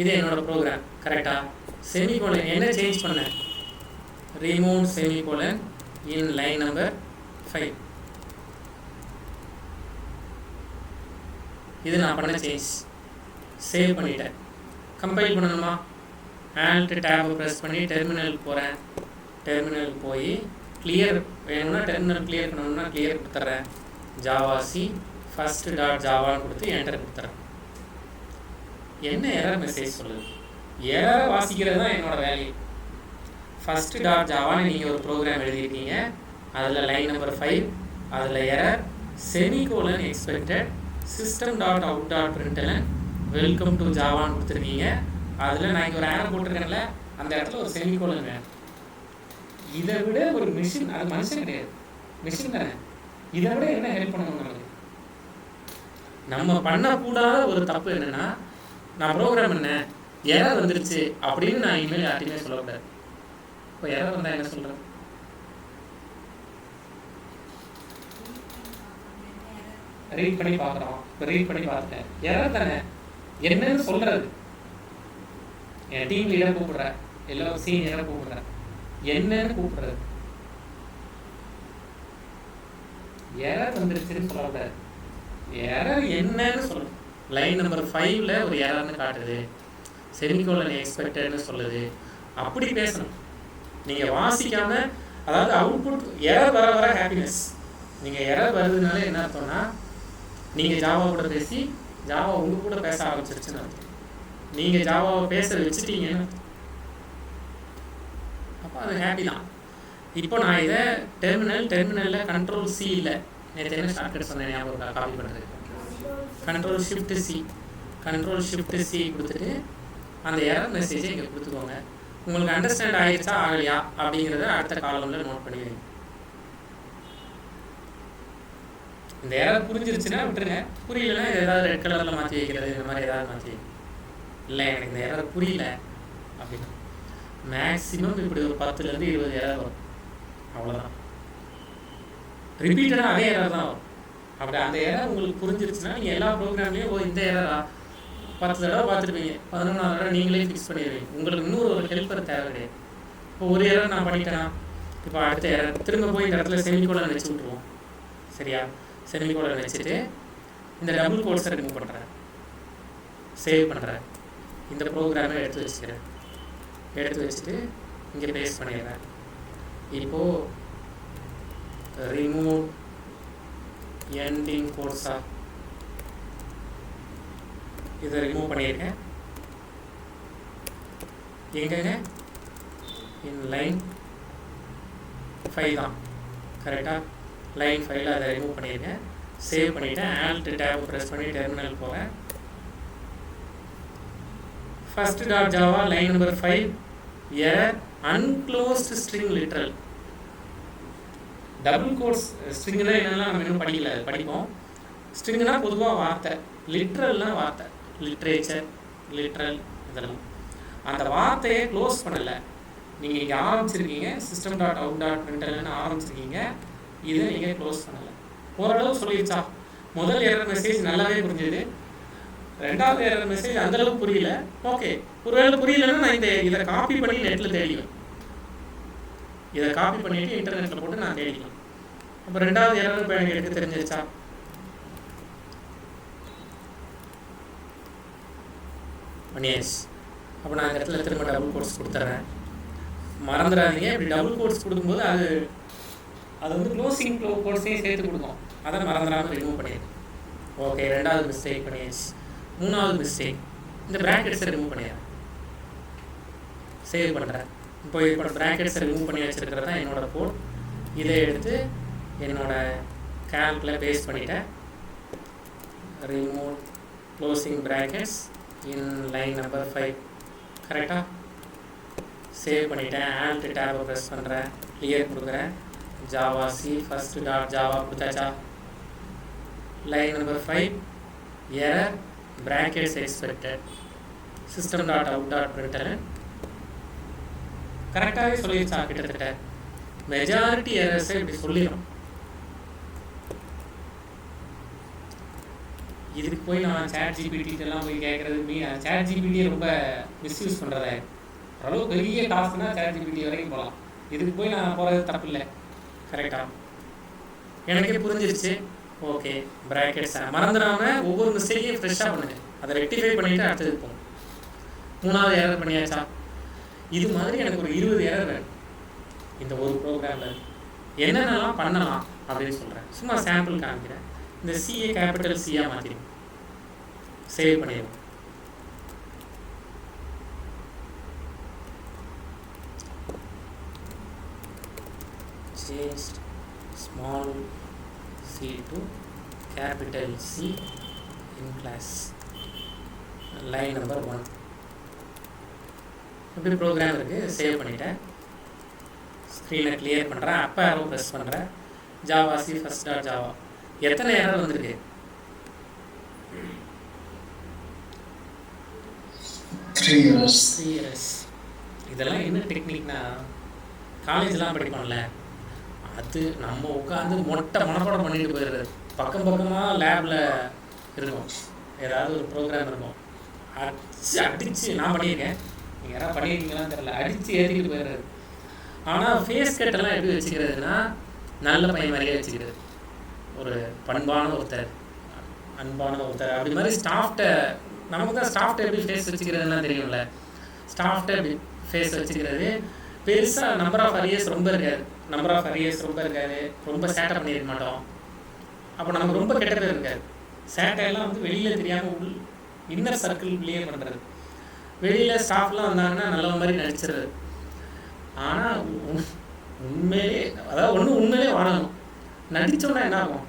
இது என்னோட ப்ரோக்ராம். கரெக்டாக? செமிகோலன் என்ன சேஞ்ச் பண்ணேன்? ரிமூவ் செமிகோலன் இன் லைன் நம்பர் 5. இது நான் பண்ண சேஞ்ச். சேவ் பண்ணிட்டேன். கம்பைல் பண்ணணுமா? Alt+Tab ப்ரெஸ் பண்ணி டெர்மினலுக்கு போகிறேன். டெர்மினலுக்கு போய் கிளியர் வேணும்னா டெர்மினல் கிளியர் பண்ணணும்னா கிளியர் கொடுத்துட்றேன். ஜாவாசி first.javaன்னு கொடுத்து என்டர் கொடுத்துட்றேன். என்ன எரர் மெசேஜ் சொல்லுது? எரரை வாசிக்கிறது தான் என்னோட வேல்யூ. first.javaன்னு நீங்கள் ஒரு ப்ரோக்ராம் எழுதியிருக்கீங்க, அதில் லைன் நம்பர் 5, அதில் error semicolon expected system.out.println welcome to ஜாவான்னு கொடுத்துருக்கீங்க. அதில் நான் இங்கே ஒரு ஆரோ போட்டிருக்கேன்ல, அந்த இடத்துல ஒரு செமிகோலன் வேணும். இதை விட ஒரு மிஷின், அது மனுஷன் கிடையாது, மிஷின் தானே, இதை விட என்ன ஹெல்ப் பண்ணணும் நமக்கு? நம்ம பண்ணக்கூடாத ஒரு தப்பு என்னென்னா, நான் ப்ரோக்ராம் பண்ணேன் எரர் வந்துருச்சு அப்படின்னு நான் இனிமேல் யார்ட்டையுமே சொல்லக்கூடாது. இப்போ எரர் வந்தால் என்ன சொல்கிறேன்? ரீட் பண்ணி பார்க்குறோம். இப்போ ரீட் பண்ணி பார்த்துட்டேன், எரர் தானே, என்னன்னு சொல்கிறது? என் டீம் லீடர் கூப்பிடுறேன், எல்லோரும் சீனியராக கூப்பிடுறேன், என்னன்னு கூப்பிடுறது? எரர் வந்துருச்சுன்னு சொல்லக்கூடாது, எரர் என்னன்னு சொல்லணும். லைன் நம்பர் 5ல் ஒரு எரர்னு காட்டுது, செமிகோலன் எக்ஸ்பெக்டட்னு சொல்லுது, அப்படி பேசணும். நீங்கள் வாசிக்காமல், அதாவது அவுட்புட் எரர் வர வர ஹாப்பினஸ். நீங்கள் எரர் வருதுனால என்ன அர்த்தம்னா, நீங்கள் ஜாவா கூட பேசி ஜாவா உங்கள் கூட பேச ஆரம்பிச்சிருச்சுன்னு அர்த்தம். நீங்கள் ஜாவாவை பேச வச்சுட்டீங்கன்னு, அப்போ அது ஹாப்பி தான். இப்போ நான் இதை டெர்மினலில் Ctrl+C இல்லை, நேற்று என்ன ஷார்ட்கட் சொன்னேன் ஞாபகம் காப்பி பண்ணுறது, Ctrl+Shift+C கொடுத்துட்டு அந்த எரர் மெசேஜை இங்கே கொடுத்துக்கோங்க. உங்களுக்கு அண்டர்ஸ்டாண்ட் ஆகிடுச்சா ஆகலையா அப்படிங்கிறத அடுத்த காலமில் நோட் பண்ணி வைங்க. இந்த எரர் புரிஞ்சிருச்சுன்னா விட்டுருங்க, புரியலன்னா ஏதாவது ரெட் கலரில் மாற்றி வைக்கிறது, இந்த மாதிரி ஏதாவது மாற்றி வைங்க. இல்லை எனக்கு இந்த எரர் புரியல அப்படின்னா மேக்ஸிமம் இப்படி ஒரு 10-20 எரர் வரும், அவ்வளோதான். ரிப்பீட்டடாக அதே எரர் தான் வரும். அப்படி அந்த எரர் உங்களுக்கு புரிஞ்சிருச்சுன்னா நீங்கள் எல்லா ப்ரோக்ராம்லேயும் இந்த எரரா 10 தடவை பார்த்துருப்பீங்க, 11ஆவது தடவை நீங்களே ஃபிக்ஸ் பண்ணிடுவீங்க. உங்களுக்கு இன்னொரு ஒரு ஹெல்ப்பர் தேவை கிடையாது. இப்போ ஒரு எரர் நான் பண்ணிட்டேன்னா, இப்போ அடுத்த எரர் திரும்ப போய் இந்த இடத்துல செமிகோலன் வச்சு விட்ருவோம். சரியா? செமிகோலன் வச்சுட்டு இந்த டபுள் கோட்ஸை ரிமூவ் பண்ணுறேன், சேவ் பண்ணுறேன், இந்த ப்ரோக்ராமை எடுத்து வச்சுக்கிறேன். எடுத்து வச்சுட்டு இங்கே பேஸ்ட் பண்ணிடுறேன். இப்போது ரிமூவ் எண்டிங் கோட்ஸா இதை ரிமூவ் பண்ணியிருக்கேன். எங்கங்க? இன் லைன் 5 தான், கரெக்டாக? லைன் 5ல் அதை ரிமூவ் பண்ணியிருக்கேன். சேவ் பண்ணிவிட்டேன். Alt+Tab ப்ரெஸ் பண்ணி டெர்மினல் போகிறேன். first.java line number 5 error unclosed string literal. Double quotes ஸ்ட்ரிங்கில் என்னெல்லாம் நம்ம இன்னும் படிக்கல, படிப்போம். ஸ்ட்ரிங்குனா பொதுவாக வார்த்தை, லிட்ரல்னா வார்த்தை, லிட்ரேச்சர், லிட்ரல் இதெல்லாம். அந்த வார்த்தையை க்ளோஸ் பண்ணலை. நீங்கள் இங்கே ஆரம்பிச்சிருக்கீங்க, சிஸ்டம் டாட் அவுட் டாட் பிரிண்டல்னு ஆரம்பிச்சிருக்கீங்க, இதை நீங்கள் க்ளோஸ் பண்ணலை. ஓரளவு சொல்லிடுச்சா? முதல் எரர் மெசேஜ் நல்லாவே புரிஞ்சுது, ரெண்டாவது எரர் மெசேஜ் அந்தளவுக்கு புரியல. ஓகே, ஒருவேளை புரியலன்னா நான் இதை காப்பி பண்ணி நெட்டில் தேடிவேன். இதை காப்பி பண்ணிவிட்டு இன்டர்நெட்டில் போட்டு நான் தேடிக்கலாம். அப்போ ரெண்டாவது எரர் இப்போ எனக்கு எடுக்க தெரிஞ்சிருச்சா? பண்ணியாச்சு. அப்போ நான் இந்த இடத்துல திரும்ப டபுள் கோட்ஸ் கொடுத்துட்றேன். மறந்துடாதீங்க, இப்படி டபுள் கோட்ஸ் கொடுக்கும்போது அது வந்து க்ளோசிங் கோட்ஸையும் சேர்த்து கொடுக்கும். அதை மறந்துடாமல் ரிமூவ் பண்ணிடுங்க. ஓகே, ரெண்டாவது மிஸ்டேக் பண்ணியாச்சு. மூணாவது மிஸ்டேக், இந்த ப்ராக்கெட்ஸை ரிமூவ் பண்ணிடுறேன். சேவ் பண்ணுறேன். இப்போ ப்ராக்கெட்ஸை ரிமூவ் பண்ணி வச்சுருக்கிறது தான் என்னோடய கோட். இதை எடுத்து என்னோடய கால்கில் பேஸ்ட் பண்ணிட்டேன். Remove closing brackets in line number 5. கரெக்டாக சேவ் பண்ணிட்டேன். ஆல்ட் டேபை ப்ரெஸ் பண்ணுறேன், கிளியர் கொடுக்குறேன். Java C first dot Java கொடுத்தாச்சா? Line number 5 error brackets expected system dot out dot println. கரெக்டாகவே சொல்லிடுச்சா? கிட்டத்தட்ட மெஜாரிட்டி எரர்ஸை இப்படி சொல்லிடும். இதுக்கு போய் நான் சேட் ஜிபிடிட்டெல்லாம் போய் கேட்குறது, சேட் ஜிபிடியை ரொம்ப மிஸ்யூஸ் பண்ணுறத. ஓரளவு பெரிய டாஸ்க்னா சேட் ஜிபிடி வரைக்கும் போகலாம். இதுக்கு போய் நான் போகிறது தப்பு இல்லை. கரெக்டாக எனக்கே புரிஞ்சிருச்சு. ஓகே, ப்ராக்கெட்ஸை மறந்துடாமல் ஒவ்வொரு மிஸ்டேக்கையும் ஃப்ரெஷ்ஷாக பண்ணுங்க. அதை ரெக்டிஃபை பண்ணிவிட்டு அடுத்தது போகும். மூணாவது எரர் பண்ணியாச்சா? இது மாதிரி எனக்கு ஒரு 20 எரர் வேணும் இந்த ஒரு ப்ரோக்ராமில். என்னென்னலாம் பண்ணலாம் அப்படின்னு சொல்கிறேன். சும்மா சாம்பிள் காமிக்கிறேன். இந்த சிஏ கேபிட்டல் சியாக மாற்றிடும். சேவ் பண்ணிடுவோம். Change small C to capital C in class line number 1. இப்படி ப்ரோக்ராம் இருக்குது. சேவ் பண்ணிட்டேன். ஸ்க்ரீனை கிளியர் பண்ணுறேன். அப்போ ஆரோ ப்ரெஸ் பண்ணுறேன். Java C first dot Java. எத்தனை எரர் வந்திருக்கு? 3 errors. இதெல்லாம் என்ன டெக்னிக்னா, காலேஜ்லாம் படிப்போம்ல, அது நம்ம உட்காந்து மொட்டை மனப்பாடம் பண்ணிட்டு போயிடுறது. பக்கம் பக்கமாக லேபில் இருக்கும், ஏதாவது ஒரு ப்ரோக்ராம் இருக்கும், அடித்து நான் பண்ணியிருக்கேன், நீங்கள் யாராவது பண்ணியிருக்கீங்களான்னு தெரியல, அடித்து ஏற்றிக்கிட்டு போயிடுறது. ஆனால் ஃபேஸ் கட்டெல்லாம் எப்படி வச்சுக்கிறதுனா, நல்ல பையன் மாதிரியே வச்சுக்கிறது. ஒரு பண்பான ஒருத்தர், அன்பான ஒருத்தர், அப்படி மாதிரி ஸ்டாஃப்ட்டை, நமக்கு தான் ஸ்டாஃப்ட்டை எப்படி ஃபேஸ் வச்சுக்கிறதுனா தெரியும்ல. ஸ்டாஃப்ட்டை எப்படி ஃபேஸ் வச்சுக்கிறது, பெருசாக நம்பர் ஆஃப் அரியர்ஸ் ரொம்ப இருக்காது, ரொம்ப சேட்டை பண்ணியிருக்க மாட்டோம். அப்போ நமக்கு ரொம்ப கெட்ட பேர் இருக்காது. சேட்டையெல்லாம் வந்து வெளியில் தெரியாமல் இன்னர் சர்க்கிள்லேயே பண்ணுறது. வெளியில் ஸ்டாஃப்லாம் வந்தாங்கன்னா நல்ல மாதிரி நடிச்சிடுறது. ஆனால் உண்மையிலே, அதாவது உண்மையிலே வாழணும். நடித்தோன்னா என்ன ஆகும்?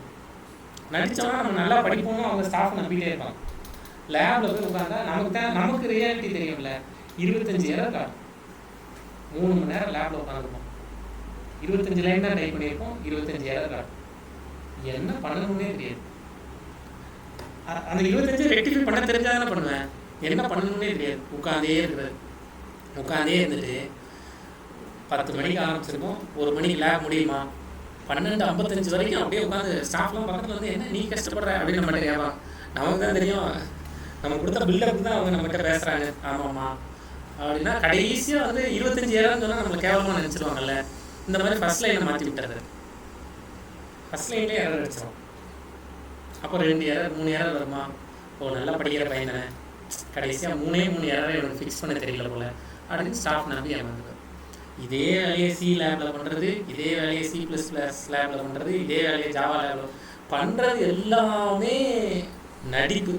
நடித்தோன்னா நம்ம நல்லா படிப்போம், அவங்க ஸ்டாஃப் நம்பிட்டே இருப்பாங்க. லேபில் போய் உட்காந்தா நமக்கு ரியாலிட்டி தெரியும்ல. 25 எரர் காட்டும். 3 மணி நேரம் லேபில் உட்காந்துருப்போம். 25 லைன் தான் டைப் பண்ணியிருப்போம். 25 எரர் காட்டும். என்ன பண்ணணும்னே தெரியாது. அந்த 25 ரெக்டிஃபை பண்ண தெரிஞ்சால் தானே பண்ணுவேன். என்ன பண்ணணும்னே தெரியாது. உட்காந்தே இருந்துட்டு 10 மணிக்கு ஆரம்பிச்சிருக்கோம், 1 மணிக்கு லேப் முடியுமா, 12:55 வரைக்கும் அப்படியே உட்காந்து ஸ்டாஃப்லாம் பக்கத்தில் வந்து என்ன நீ கஷ்டப்படுற அப்படின்னு நம்ம கேட்பான். நமக்கு தான் தெரியும், நம்ம கொடுத்த பில்டப் தான் அவங்க நம்மகிட்ட பேசுகிறாங்க. ஆமாம்மா அப்படின்னா கடைசியாக வந்து 25 எரர்னு சொன்னால் நம்மளை கேவலமாக நினச்சிடுவாங்கல்ல. இந்த மாதிரி ஃபஸ்ட் லைனை மாற்றி விட்டுறது. ஃபஸ்ட் லைன்லேயே எரர் அடிச்சிடும். அப்போ 2 எரர் 3 எரர் வருமா? ஓ நல்லா படிக்கிற பையனை, கடைசியாக 3 எரரை எனக்கு ஃபிக்ஸ் பண்ண தெரியல போல் அப்படின்னு ஸ்டாஃப் நம்பி ஏமாந்துடும். இதே வேலையை சி லேபில் பண்ணுறது, இதே வேலையை C++ லேபில் பண்ணுறது, இதே வேலையை ஜாவா லேபில் பண்ணுறது எல்லாமே நடிப்பு.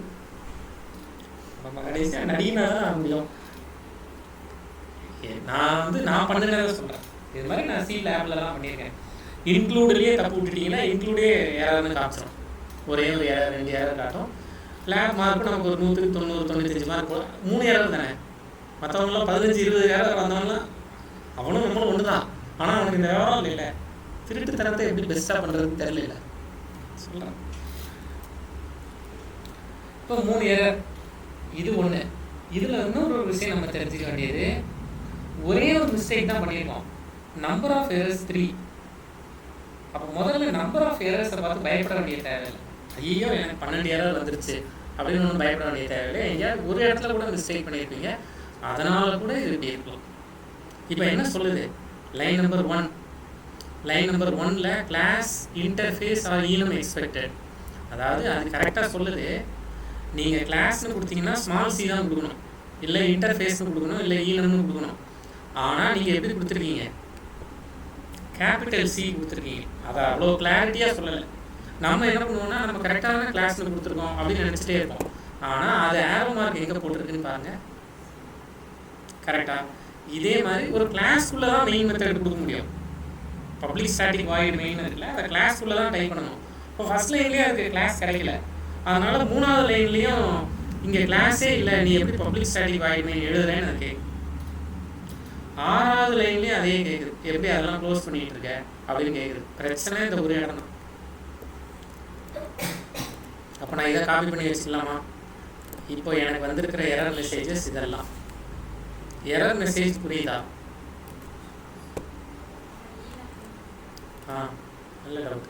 நம்ம கடைசியாக நடினா தான் முடியும். நான் பண்ணினதை சொல்கிறேன். இது மாதிரி நான் சி லேப்லலாம் பண்ணியிருக்கேன். இன்க்ளூட்லேயே தப்பு விட்டுட்டிங்கன்னா இன்க்ளூடே எரர்னு காமிச்சிடும். ஒரே ஒரு எரர் 2 எரர் காட்டும். லேப் மார்க்கு நமக்கு ஒரு 100க்கு 90 95 மார்க் போகும். 3 எரர் தானே. மற்றவங்களாம் 15-20 எரர் வந்தவங்களாம் அவனும் நம்மளும் ஒன்று தான். ஆனால் அவனுக்கு இந்த விவரம் இல்லை. திருட்டு தரத்தை எப்படி பெஸ்ட்டாக பண்ணுறதுன்னு தெரியல சொல்கிறேன். இப்போ 3 எரர், இது ஒன்று. இதில் இன்னொரு விஷயம் நம்ம தெரிஞ்சுக்க வேண்டியது, ஒரே ஒரு மிஸ்டேக் தான் பண்ணியிருக்கோம். Number of errors 3. அப்போ முதல்ல நம்பர் ஆஃப் எரர்ஸை பார்த்து பயப்பட வேண்டிய தேவையில்லை. ஐயோ எனக்கு 12 எரர் வந்துருச்சு அப்படின்னு ஒன்றும் பயப்பட வேண்டிய தேவையில்லை. எங்கேயாவது ஒரு இடத்துல கூட மிஸ்டேக் பண்ணியிருப்பீங்க, அதனால் கூட இது இப்படி இருக்கலாம். இப்போ என்ன சொல்லுது, லைன் நம்பர் 1, லைன் நம்பர் 1ல் கிளாஸ் இன்டர்ஃபேஸ் ஆர் ஈனம் எக்ஸ்பெக்டட். அதாவது அது கரெக்டாக சொல்லுது, நீங்கள் கிளாஸ்னு கொடுத்தீங்கன்னா ஸ்மால் சி தான் கொடுக்கணும், இல்லை இன்டர்ஃபேஸ்னு கொடுக்கணும், இல்லை ஈனம்னு கொடுக்கணும். ஆனால் நீங்கள் எப்படி கொடுத்துருக்கீங்க, கேபிட்டல் சி கொடுத்துருக்கீங்க. அதை அவ்வளோ கிளாரிட்டியாக சொல்லலை. நம்ம என்ன பண்ணுவோம்னா, நம்ம கரெக்டான கிளாஸ்னு கொடுத்துருக்கோம் அப்படின்னு நினச்சிட்டே இருப்போம். ஆனால் அது ஆரோ மார்க் எங்கே போட்டிருக்குன்னு பாருங்கள், கரெக்டாக. இதே மாதிரி ஒரு கிளாஸ்க்குள்ளே தான் மெயின் மெத்தட் கொடுக்க முடியும். பப்ளிக் ஸ்டாட்டிக் வாய்டு மெயின் இருக்குல்ல, அந்த கிளாஸ்க்குள்ளே தான் டைப் பண்ணணும். இப்போ ஃபஸ்ட் லைன்லேயே அதுக்கு கிளாஸ் கிடைக்கல, அதனால் 3வது லைன்லேயும் இங்கே கிளாஸே இல்லை, நீ எப்படி பப்ளிக் ஸ்டாட்டிக் வாய்டு மெயின் எழுதுறேன்னு அது கேட்குது. 6வது லைன்லேயும் அதே கேட்குது, எப்படி அதெல்லாம் க்ளோஸ் பண்ணிகிட்டு இருக்க அப்படின்னு கேட்குது. பிரச்சனை இந்த ஒரு இடம் தான். அப்போ நான் இதை காப்பி பண்ணி வச்சுக்கலாமா? இப்போ எனக்கு வந்திருக்கிற எரர் மெசேஜஸ் இதெல்லாம். எரர் மெசேஜ் புரியுதா? நல்ல டவுட்.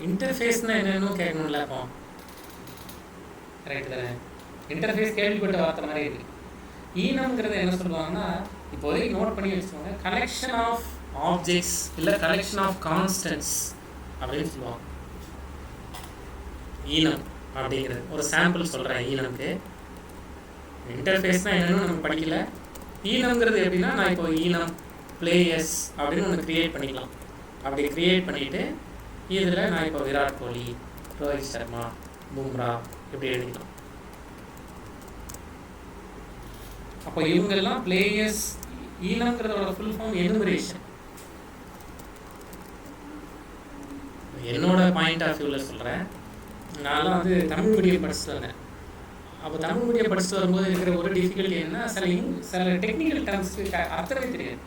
இன்டர்ஃபேஸ்னால் என்னென்னு கேட்கணும்ல. அப்போ ரைட்டு தானே, இன்டர்ஃபேஸ் கேள்விப்பட்ட வார்த்தை மாதிரி இருக்குது. ஈனம்ங்கிறது என்ன சொல்லுவாங்கன்னா, இப்போதைக்கு நோட் பண்ணி வச்சுக்கோங்க, கலெக்ஷன் ஆஃப் ஆப்ஜெக்ட்ஸ் இல்லை கலெக்ஷன் ஆஃப் கான்ஸ்டன்ட்ஸ் அப்படின்னு சொல்லுவாங்க. ஈனம் அப்படிங்கிறது ஒரு சாம்பிள் சொல்கிறேன். ஈனம்க்கு இன்டர்ஃபேஸ்னால் என்னென்னு நம்ம படிக்கல. ஈனம்ங்கிறது எப்படின்னா, நான் இப்போ ஈனம் பிளேயர்ஸ் அப்படின்னு ஒன்று க்ரியேட் பண்ணிக்கலாம். அப்படி க்ரியேட் பண்ணிவிட்டு இதில் நான் இப்போ விராட் கோலி, ரோஹித் சர்மா, பும்ரா இப்படி எழுதிக்கலாம். அப்போ இவங்கெல்லாம் பிளேயர்ஸ். ஈனம்ங்கிறதோட ஃபுல் ஃபார்ம் எனுமரேஷன். என்னோட பாயிண்ட் ஆஃப் வியூவில் சொல்கிறேன். நான்லாம் வந்து தமிழ் மீடியம் படிச்சுட்டு வந்தேன். அப்போ தமிழ் மீடியம் படிச்சுட்டு வரும்போது இருக்கிற ஒரு டிஃபிகல்ட்டி என்ன, சில டெக்னிக்கல் டேர்ம்ஸ்க்கு அர்த்தமே தெரியாது,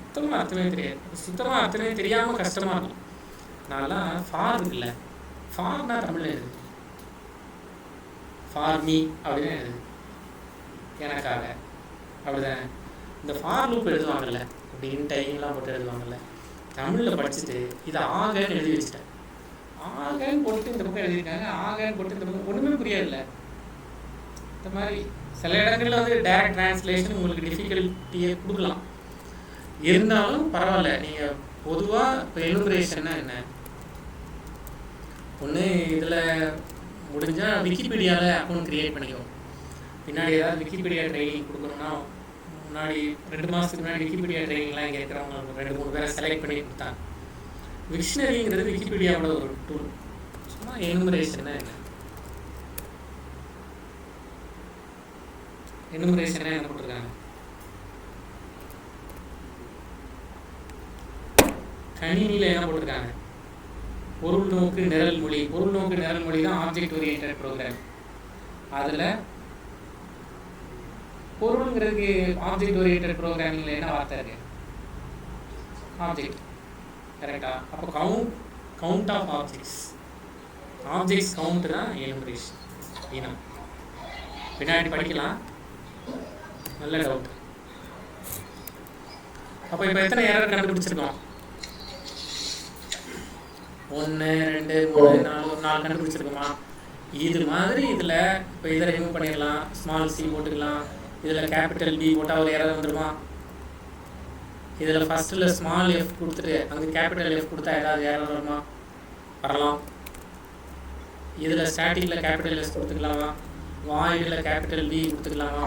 சுத்தமாக அர்த்தமே தெரியாது. சுத்தமாக அர்த்தமே தெரியாமல் கஷ்டமாக இருக்கும். நான்லாம் ஃபார் இருக்குல்ல, ஃபார்னா தமிழில் எழுது, ஃபார் மீ அப்படின்னு எழுது, எனக்காக அப்படிதானே. இந்த ஃபார் லூப் எழுதுவாங்கல்ல, இப்படி டைம்லாம் போட்டு எழுதுவாங்கல்ல, தமிழில் படிச்சுட்டு இதை ஆகன்னு எழுதி வச்சுட்டேன். ஆகன்னு போட்டு இந்த பக்கம் எழுதியிருக்காங்க, ஆகன்னு போட்டு இந்த பக்கம் ஒன்றுமே புரியாதுல்ல. இந்த மாதிரி சில இடங்களில் வந்து டைரக்ட் டிரான்ஸ்லேஷன் உங்களுக்கு டிஃபிகல்ட்டியை கொடுக்கலாம். இருந்தாலும் பரவாயில்ல. நீங்கள் பொதுவாக இப்போ எனுமரேஷன்னா என்ன, ஒன்று இதில் முடிஞ்சால் விக்கிபீடியாவில் அக்கௌண்ட் க்ரியேட் பண்ணிக்குவோம். பின்னாடி ஏதாவது விக்கிபீடியா ட்ரைனிங் கொடுக்கணும்னா, முன்னாடி 2 மாதத்துக்கு முன்னாடி விக்கிபீடியா ட்ரைனிங்லாம் இங்கே இருக்கிறவங்க 2-3 பேரை செலக்ட் பண்ணி கொடுத்தாங்க. விக்ஷனரிங்கிறது விக்கிபீடியாவோட ஒரு டூல். சும்மா எனுமரேஷன்னா என்ன, எனுமரேஷனா என்ன போட்டிருக்காங்க, கணினியில் என்ன போட்டிருக்காங்க, பொருள் நோக்கு நிரல் மொழி. பொருள் நோக்கு நிரல் மொழி தான் ஆப்ஜெக்ட் ஓரியன்டட் ப்ரோக்ராம். அதில் பொருளுங்கிறதுக்கு ஆப்ஜெக்ட் ஓரியன்டட் ப்ரோக்ராமிங்கில் என்ன வார்த்தை இருக்கு, ஆப்ஜெக்ட். கரெக்டாக. அப்போ கவுண்ட் ஆஃப் ஆப்ஜெக்ட்ஸ் கவுண்ட் தான் எனுமரேஷன். ஈனம் பின்னாடி படிக்கலாம், நல்ல டவுட். அப்போ இப்போ எத்தனை எரர் கண்டுபிடிச்சிருக்கோம், 1 2 3 4 கண்டுபிடிச்சிருக்கோமா? இது மாதிரி இதில் இப்போ இதை ரிமூவ் பண்ணிடலாம், ஸ்மால் சி போட்டுக்கலாம், இதில் கேபிட்டல் பி போட்டால் ஒரு எரர் வந்துடுமா? இதில் ஃபஸ்ட்டில் ஸ்மால் எஃப் கொடுத்துட்டு அங்கே கேபிட்டல் எஃப் கொடுத்தா ஏதாவது எரர் வருமா? வரலாம். இதில் ஸ்டாட்டிக்கில் கேபிட்டல் எஸ் கொடுத்துக்கலாமா, வாய்டில் கேபிட்டல் பி கொடுத்துக்கலாமா,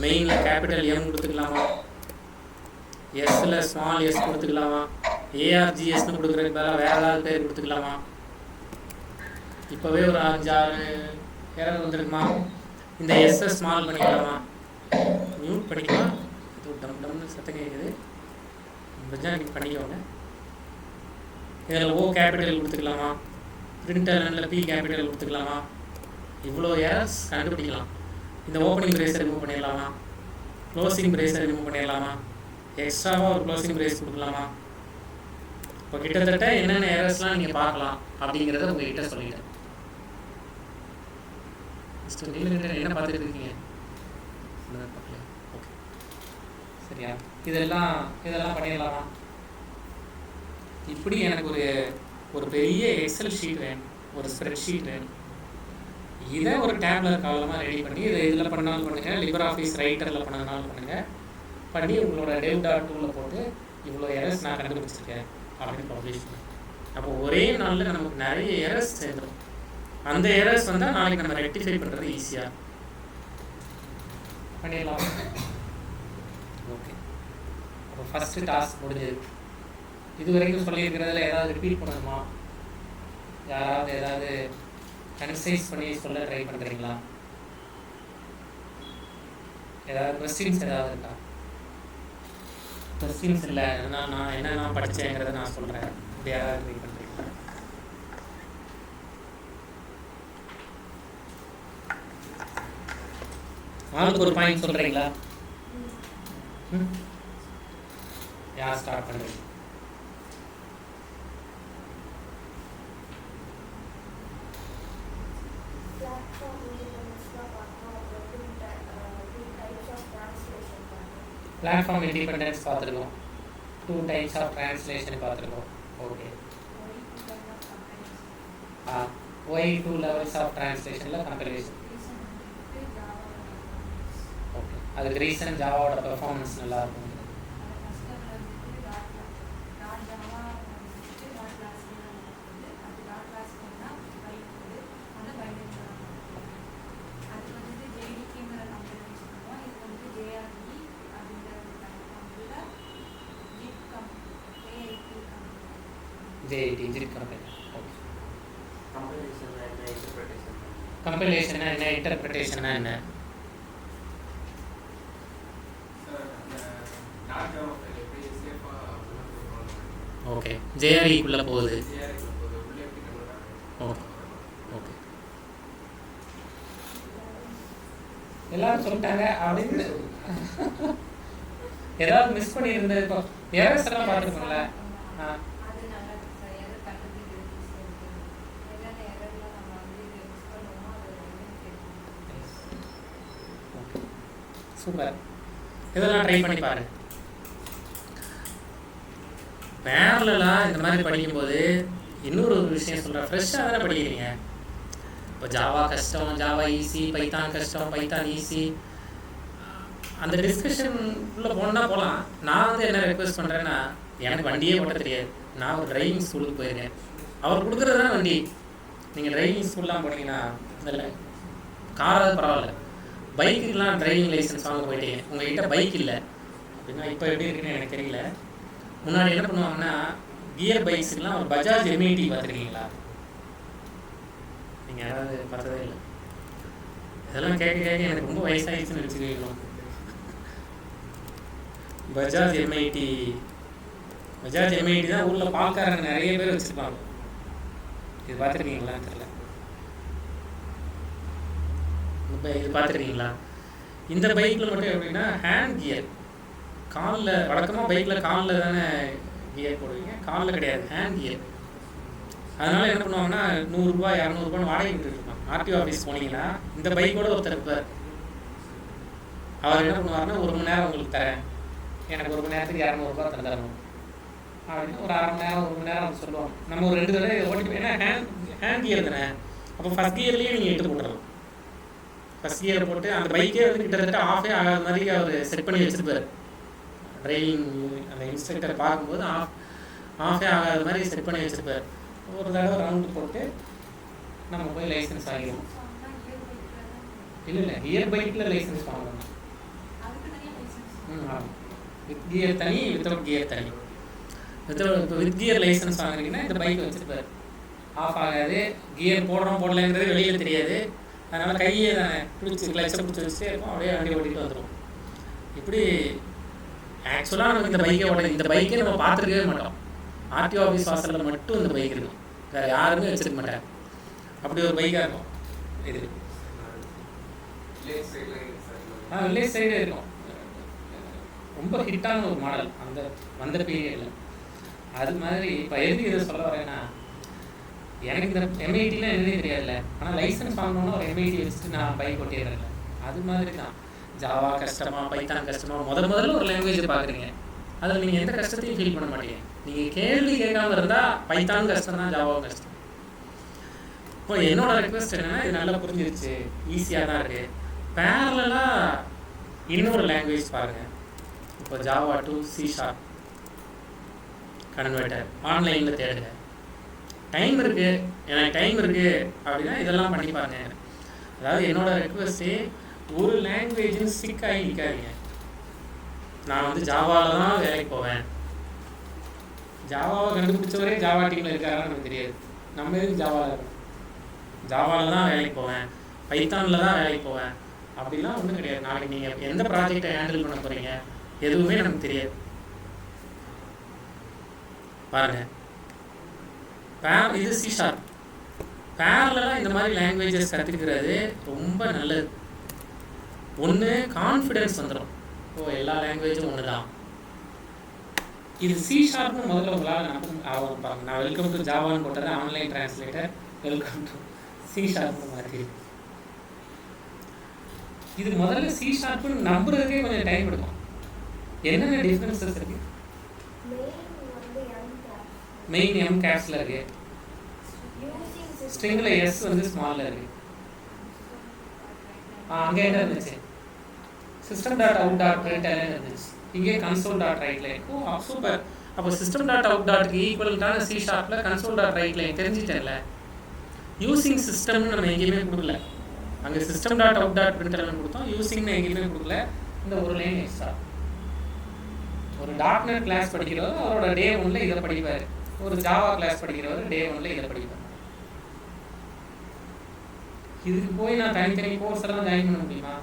மெயினில் கேபிட்டல் எம் கொடுத்துக்கலாமா, எஸ்ஸில் ஸ்மால் எஸ் கொடுத்துக்கலாமா, ஏஆர்ஜிஎஸ்னு கொடுக்குறதுக்கு பதிலாக வேறு ஏதாவது பேர் கொடுத்துக்கலாமா? இப்போவே ஒரு 5-6 எரர் வந்துருக்குமா? இந்த எஸ்ஸை ஸ்மால் பண்ணிக்கலாமா, மியூட் பண்ணிக்கலாம். இது டம்னு சத்தம் கேட்குது, முடிஞ்சால் நீங்கள் பண்ணிக்கோங்க. இதில் ஓ கேபிட்டல் கொடுத்துக்கலாமா, பிரிண்டரில் பி கேபிட்டல் கொடுத்துக்கலாமா? இவ்வளோ எரர்ஸ் கண்டுபிடிக்கலாம். இந்த ஓப்பனிங் பிரேஸை ரிமூவ் பண்ணிடலாமா, க்ளோசிங் பிரேஸை ரிமூவ் பண்ணிடலாமா, எக்ஸ்ட்ராவாக ஒரு க்ளோசிங் பிரேஸ் கொடுக்கலாமா? இப்போ கிட்டத்தட்ட என்னென்ன எரர்ஸ்லாம் நீங்கள் பார்க்கலாம் அப்படிங்கிறத உங்கள்கிட்ட சொல்லிட்டேன். மிஸ்டர் நீலகண்டன் என்ன பார்த்துட்டு இருக்கீங்க? ஓகே, சரியா? இதெல்லாம் பண்ணிடலாமா? இப்படி எனக்கு ஒரு பெரிய எக்ஸல் ஷீட் வேணும், ஒரு ஸ்ப்ரெட் ஷீட் வேணும். இதை ஒரு டேப்லர் காலமாக ரெடி பண்ணி இதில் பண்ணாலும் பண்ணுங்கள், லிபர் ஆஃபீஸ் ரைட்டரில் பண்ணாலும் பண்ணுங்கள், பண்ணி உங்களோட dev.tool போட்டு இவ்வளோ எரர்ஸ் நான் கண்டுபிடிச்சிருக்கேன் அப்படின்னு பப்ளிஷ் பண்ணேன். அப்போ ஒரே நாளில் நமக்கு நிறைய எரர்ஸ் சேர்ந்துடும். அந்த எரர்ஸ் வந்தால் நாளைக்கு நம்ம ரெக்டிஃபை பண்ணுறது ஈஸியாக பண்ணிடலாம். ஓகே, அப்போ ஃபஸ்ட்டு டாஸ்க் முடிஞ்சது. இது வரைக்கும் சொல்லியிருக்கிறதுல ஏதாவது ரிப்பீட் பண்ணணுமா? யாராவது ஏதாவது கன்சைஸ் பண்ணி சொல்ல ட்ரை பண்ணுறீங்களா? ஏதாவது கொஸ்டின்ஸ் ஏதாவது இருக்கா? கொஸ்டின்ஸ் இல்லை, நான் என்னென்ன படித்தேங்கிறத நான் சொல்கிறேன். இப்படி யாராவது ட்ரை பண்ணுறீங்களா? ஆளுக்கு ஒரு பாயிண்ட் சொல்கிறீங்களா? யார் ஸ்டார்ட் பண்ணுறீங்க? பிளாட்ஃபார்ம் இண்டிபெண்டன்ஸ் பார்த்துருக்கோம், 2 types ஆஃப் ட்ரான்ஸ்லேஷன் பார்த்துருக்கோம். ஓகே, ஒய் 2 levels ஆஃப் ட்ரான்ஸ்லேஷனில் கம்பெரிசன். ஓகே, அதுக்கு ரீசன் ஜாவாவோட பெர்ஃபார்மன்ஸ் நல்லாயிருக்கும். JIT JIT company. Okay, compilation என்ன, இன்டர்பிரிட்டேஷன் என்ன? ஓகே, JRE-க்குள்ளே போகுது. ஓகே ஓகே, எல்லாரும் சொல்லிட்டாங்க அப்படின்னு ஏதாவது மிஸ் பண்ணியிருந்தது. இப்போ எரர்ஸ் எல்லாம் பார்த்துருக்கோம்ல. சூப்பர், இதெல்லாம் ட்ரை பண்ணி பாருங்க. பேரலெலாம் இந்த மாதிரி படிக்கும்போது இன்னொரு விஷயம் சொல்கிறேன், ஃப்ரெஷ்ஷாக தானே படிக்கிறீங்க. இப்போ ஜாவா கஷ்டம், ஜாவா ஈஸி, பைத்தான் கஷ்டம், பைத்தான் ஈஸி, அந்த டிஸ்கஷனுக்குள்ளே போனால் போகலாம். நான் வந்து என்ன ரெக்வெஸ்ட் பண்ணுறேன்னா, எனக்கு வண்டியே ஓட்ட தெரியாது, நான் ஒரு டிரைவிங் ஸ்கூலுக்கு போயிருக்கேன். அவர் கொடுக்குறது தான் வண்டி. நீங்கள் டிரைவிங் ஸ்கூல்லாம் போனீங்கன்னா இல்லை, காராவது பரவாயில்ல, பைக்குக்கெலாம் டிரைவிங் லைசன்ஸ் வாங்க போயிட்டீங்க, உங்கள்கிட்ட பைக் இல்லை அப்படின்னா இப்போ எப்படி இருக்குன்னு எனக்கு தெரியல. முன்னாடி என்ன பண்ணுவாங்கன்னா, கியர் பைக்ஸுக்கெலாம் ஒரு பஜாஜ் MIT பார்த்துருக்கீங்களா? நீங்கள் யாராவது பார்த்ததே இல்லை. இதெல்லாம் கேட்க எனக்கு ரொம்ப வயசாகிடுச்சுன்னு வச்சுக்கணும். பஜாஜ் MIT தான் ஊரில் பால்காரங்க நிறைய பேர் வச்சுருப்பாங்க. இது பார்த்துருக்கீங்களான்னு தெரியல. இப்போ இது பார்த்துருக்கீங்களா? இந்த பைக்கில் மட்டும் எப்படின்னா ஹேண்ட் கியர், காலில் வழக்கமாக பைக்கில் காலில் தானே கியர் போடுவீங்க, காலில் கிடையாது, ஹேண்ட் கியர். அதனால் என்ன பண்ணுவாங்கன்னா 100 ரூபா 200 ரூபான்னு வாடகை விட்டுருப்பாங்க. RTO ஆஃபீஸ் போனீங்கன்னா இந்த பைக்கோட ஒருத்தர் இருப்பார். அவர் என்ன பண்ணுவார்னா, 1 மணி நேரம் உங்களுக்கு தரேன், எனக்கு 1 மணி நேரத்துக்கு 200 ரூபா தரணும் அப்படின்னு ஒரு 1/2 மணி நேரம் 1 மணி நேரம் சொல்லுவாங்க. நம்ம ஒரு 2 தடவை ஓட்டி, ஏன்னா ஹேண்ட் கியர் தானே, அப்போ ஃபஸ்ட் கியர்லேயே நீங்கள் எடுத்து போட்டுடலாம். ஃபஸ்ட் கியர் போட்டு அந்த பைக்கே வந்து கிட்டத்தட்ட ஆஃபே ஆகாத மாதிரி அவர் செட் பண்ணி வச்சுருப்பார். டிரைவிங் அந்த இன்ஸ்ட்ரக்டர் பார்க்கும்போது ஆஃபே ஆகாத மாதிரி செட் பண்ணி வச்சுருப்பார். ஒரு தடவை ரவுண்டு போட்டு நம்ம போய் லைசன்ஸ் வாங்கிடுவோம். இல்லை, கியர் பைக்கில் லைசன்ஸ் வாங்கணும். ஆமாம், வித் கியர் தனி, வித்தவுட் கியர் தனி. இப்போ வித் கியர் லைசன்ஸ் வாங்குறீங்கன்னா இந்த பைக் வச்சுருப்பார், ஆஃப் ஆகாது, கியர் போடுறோம் போடலைங்கிறது வெளியில் தெரியாது. அதனால் கையை தானே பிடிச்சி கிளச்சை பிடிச்சி வச்சுட்டே இருக்கும், அப்படியே வண்டி ஓட்டிகிட்டு வந்துடும். இப்படி ஆக்சுவலாக நமக்கு இந்த பைக்கே நம்ம பார்த்துருக்கவே மாட்டோம். RTO ஆஃபீஸ் வாசலில் மட்டும் இந்த பைக் இருக்கும், வேறு யாருமே வச்சுருக்க மாட்டாங்க. அப்படி ஒரு பைக்காக இருக்கும் இது. வில்லேஜ் சைடு இருக்கும். ரொம்ப ஹிட்டான ஒரு மாடல் அந்த வந்த பீரியடில். அது மாதிரி இப்போ எதுக்கு இதை சொல்ல வரேன்னா, எனக்கு இந்த எம்ஐடிலாம் என்னன்னே தெரியாதுல்ல, ஆனால் லைசன்ஸ் வாங்கணும்னா ஒரு எம்ஐடி வச்சுட்டு நான் பைக் ஓட்டிடுறேன்ல. அது மாதிரி தான் ஜாவா கஷ்டமா பைத்தான் கஷ்டமா முதல்ல ஒரு லாங்குவேஜ் பார்க்குறீங்க, அதில் நீங்கள் எந்த கஷ்டத்தையும் ஃபீல் பண்ண மாட்டீங்க. நீங்கள் கேள்வி கேட்காம இருந்தால் பைத்தான் கஷ்டம் தான், ஜாவாவும் கஷ்டம். இப்போ என்னோட ரெக்வஸ்ட் என்னன்னா, இது நல்லா புரிஞ்சிருச்சு, ஈஸியாக தான் இருக்குது. பேரலாக இன்னொரு லாங்குவேஜ் பாருங்கள். இப்போ ஜாவா டு C# கன்வெர்ட்டர் ஆன்லைனில் தேடுங்க. டைம் இருக்குது, எனக்கு டைம் இருக்குது அப்படின்னா இதெல்லாம் பண்ணி பாருங்க. அதாவது என்னோட ரெக்வஸ்ட்டு, ஒரு லாங்குவேஜுன்னு ஸ்டிக் ஆகி நிற்காதீங்க. நான் வந்து ஜாவாவில் தான் வேலைக்கு போவேன், ஜாவாவை கண்டுபிடிச்சவரே ஜாவா டீமில் இருக்காரான்னு எனக்கு தெரியாது, நம்ம எதுக்கு ஜாவாவில் இருக்கோம், ஜாவாவில் தான் வேலைக்கு போவேன், பைத்தானில் தான் வேலைக்கு போவேன் அப்படிலாம் ஒன்றும் கிடையாது. நாளைக்கு நீங்கள் எந்த ப்ராஜெக்டை ஹேண்டில் பண்ண போகிறீங்க எதுவுமே நமக்கு தெரியாது. பாருங்கள், இது C#. பேரலாக இந்த மாதிரி லாங்குவேஜஸ் கற்றுக்கிறது ரொம்ப நல்லது. ஒன்று கான்ஃபிடென்ஸ் வந்துடும், ஓ எல்லா லாங்குவேஜும் ஒன்று தான். இது C# முதல்ல உங்களால் ஆரம்பிப்பாங்க. நான் வெல்கம் டு ஜாவான்னு போட்டது online translator, welcome to C# மாதிரி. இது முதல்ல C# நம்புறதுக்கே கொஞ்சம் டைம் எடுக்கும். என்னென்ன டிஃப்ரென்சஸ் இருக்கு? மெயின் எம் கேப்ஸில் இருக்கு, ஸ்ட்ரிங்கில் எஸ் வந்து ஸ்மாலில் இருக்கு. அங்கே என்ன இருந்துச்சு? system.out.println இருந்துச்சு. இங்கே console.writeline. ஓ சூப்பர். அப்போ system.out.க்கு ஈக்குவலான C# console.writeline தெரிஞ்சிட்டேன்ல. யூசிங் சிஸ்டம்னு நம்ம எங்கேயுமே கொடுக்கல, அங்கே system.out.println கொடுத்தோம், யூசிங்னு எங்கேயுமே கொடுக்கல. இந்த ஒரு லைன் எக்ஸ்ட்ரா. ஒரு .NET கிளாஸ் படிக்கிறவர் அவரோட டே 1ல் இதை படிப்பார், ஒரு ஜாவா கிளாஸ் படிக்கிறவர் டே 1ல் இதை படிப்பார். இதுக்கு போய் நான் தனித்தனி கோர்ஸ் எல்லாம் ஜாயின் பண்ண முடியுமா?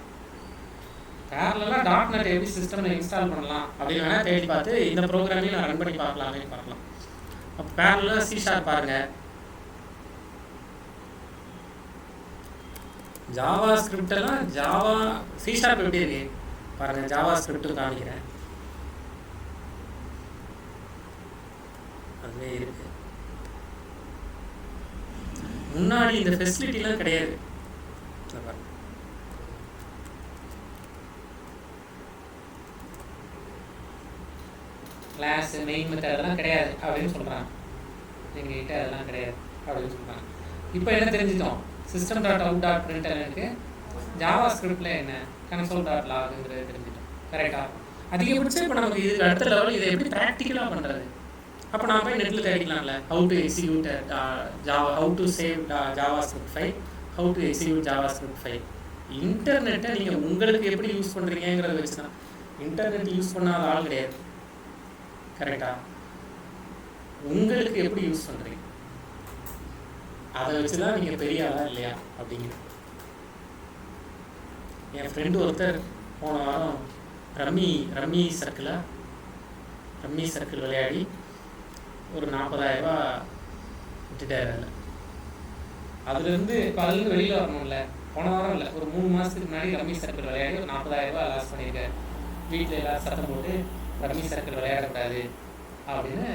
பேரலாக .NET எப்படி சிஸ்டமில் இன்ஸ்டால் பண்ணலாம் அப்படின்னு வேணால் தேடி பார்த்து இந்த ப்ரோக்ராமையும் நான் ரன் பண்ணி பார்க்கலாம். அப்போ பேரலாக C# பாருங்கள். ஜாவா ஸ்கிரிப்டெல்லாம் ஜாவா C# எப்படி இருக்கு பாருங்கள். ஜாவா ஸ்கிரிப்டும் காமிக்கிறேன், அதுவே இருக்கு. முன்னாடி இந்த ஃபெசிலிட்டிலாம் கிடையாது. கிளாஸ் மெயின் மெத்தட் அதெல்லாம் கிடையாது அப்படின்னு சொல்கிறாங்க, எங்ககிட்ட அதெல்லாம் கிடையாது அப்படின்னு சொல்கிறாங்க. இப்போ என்ன தெரிஞ்சிட்டோம்? system.out.printlnக்கு ஜாவா ஸ்கிரிப்டில் என்ன console.logங்கிறது தெரிஞ்சிட்டோம். கரெக்டாக? அதிகபட்சம் இப்போ நமக்கு இது அடுத்த லெவல் இதை எப்படி ப்ராக்டிக்கலாக பண்ணுறது. அப்போ நான் போய் நெட்டில் தேடிக்கலாம்ல, how to execute Java, how to save JavaScript file, how to execute JavaScript file. இன்டர்நெட்டை நீங்கள் உங்களுக்கு எப்படி யூஸ் பண்ணுறீங்கிறத வச்சு தான். இன்டர்நெட் யூஸ் பண்ணாத ஆள் கிடையாது, கரெக்டாக? உங்களுக்கு எப்படி யூஸ் பண்ணுறீங்க அதை வச்சு தான் நீங்கள் பெரிய ஆளா இல்லையா அப்படிங்கிறது. என் ஃப்ரெண்டு ஒருத்தர் போன வாரம் ரம்மி சர்க்கிள் விளையாடி ஒரு 40,000 விட்டுட்டார். அதுலேருந்து இப்போ அதுலேருந்து வெளியில் வரணும்ல, போன வாரம் இல்லை ஒரு 3 மாதத்துக்கு முன்னாடி ரம்மி சர்க்கிள் விளையாடி ஒரு 40,000 லாஸ் பண்ணியிருக்காரு. வீட்டில் எல்லாம் சத்தம் போட்டு ரம்மி சர்க்கிள் விளையாடக்கூடாது அப்படின்னு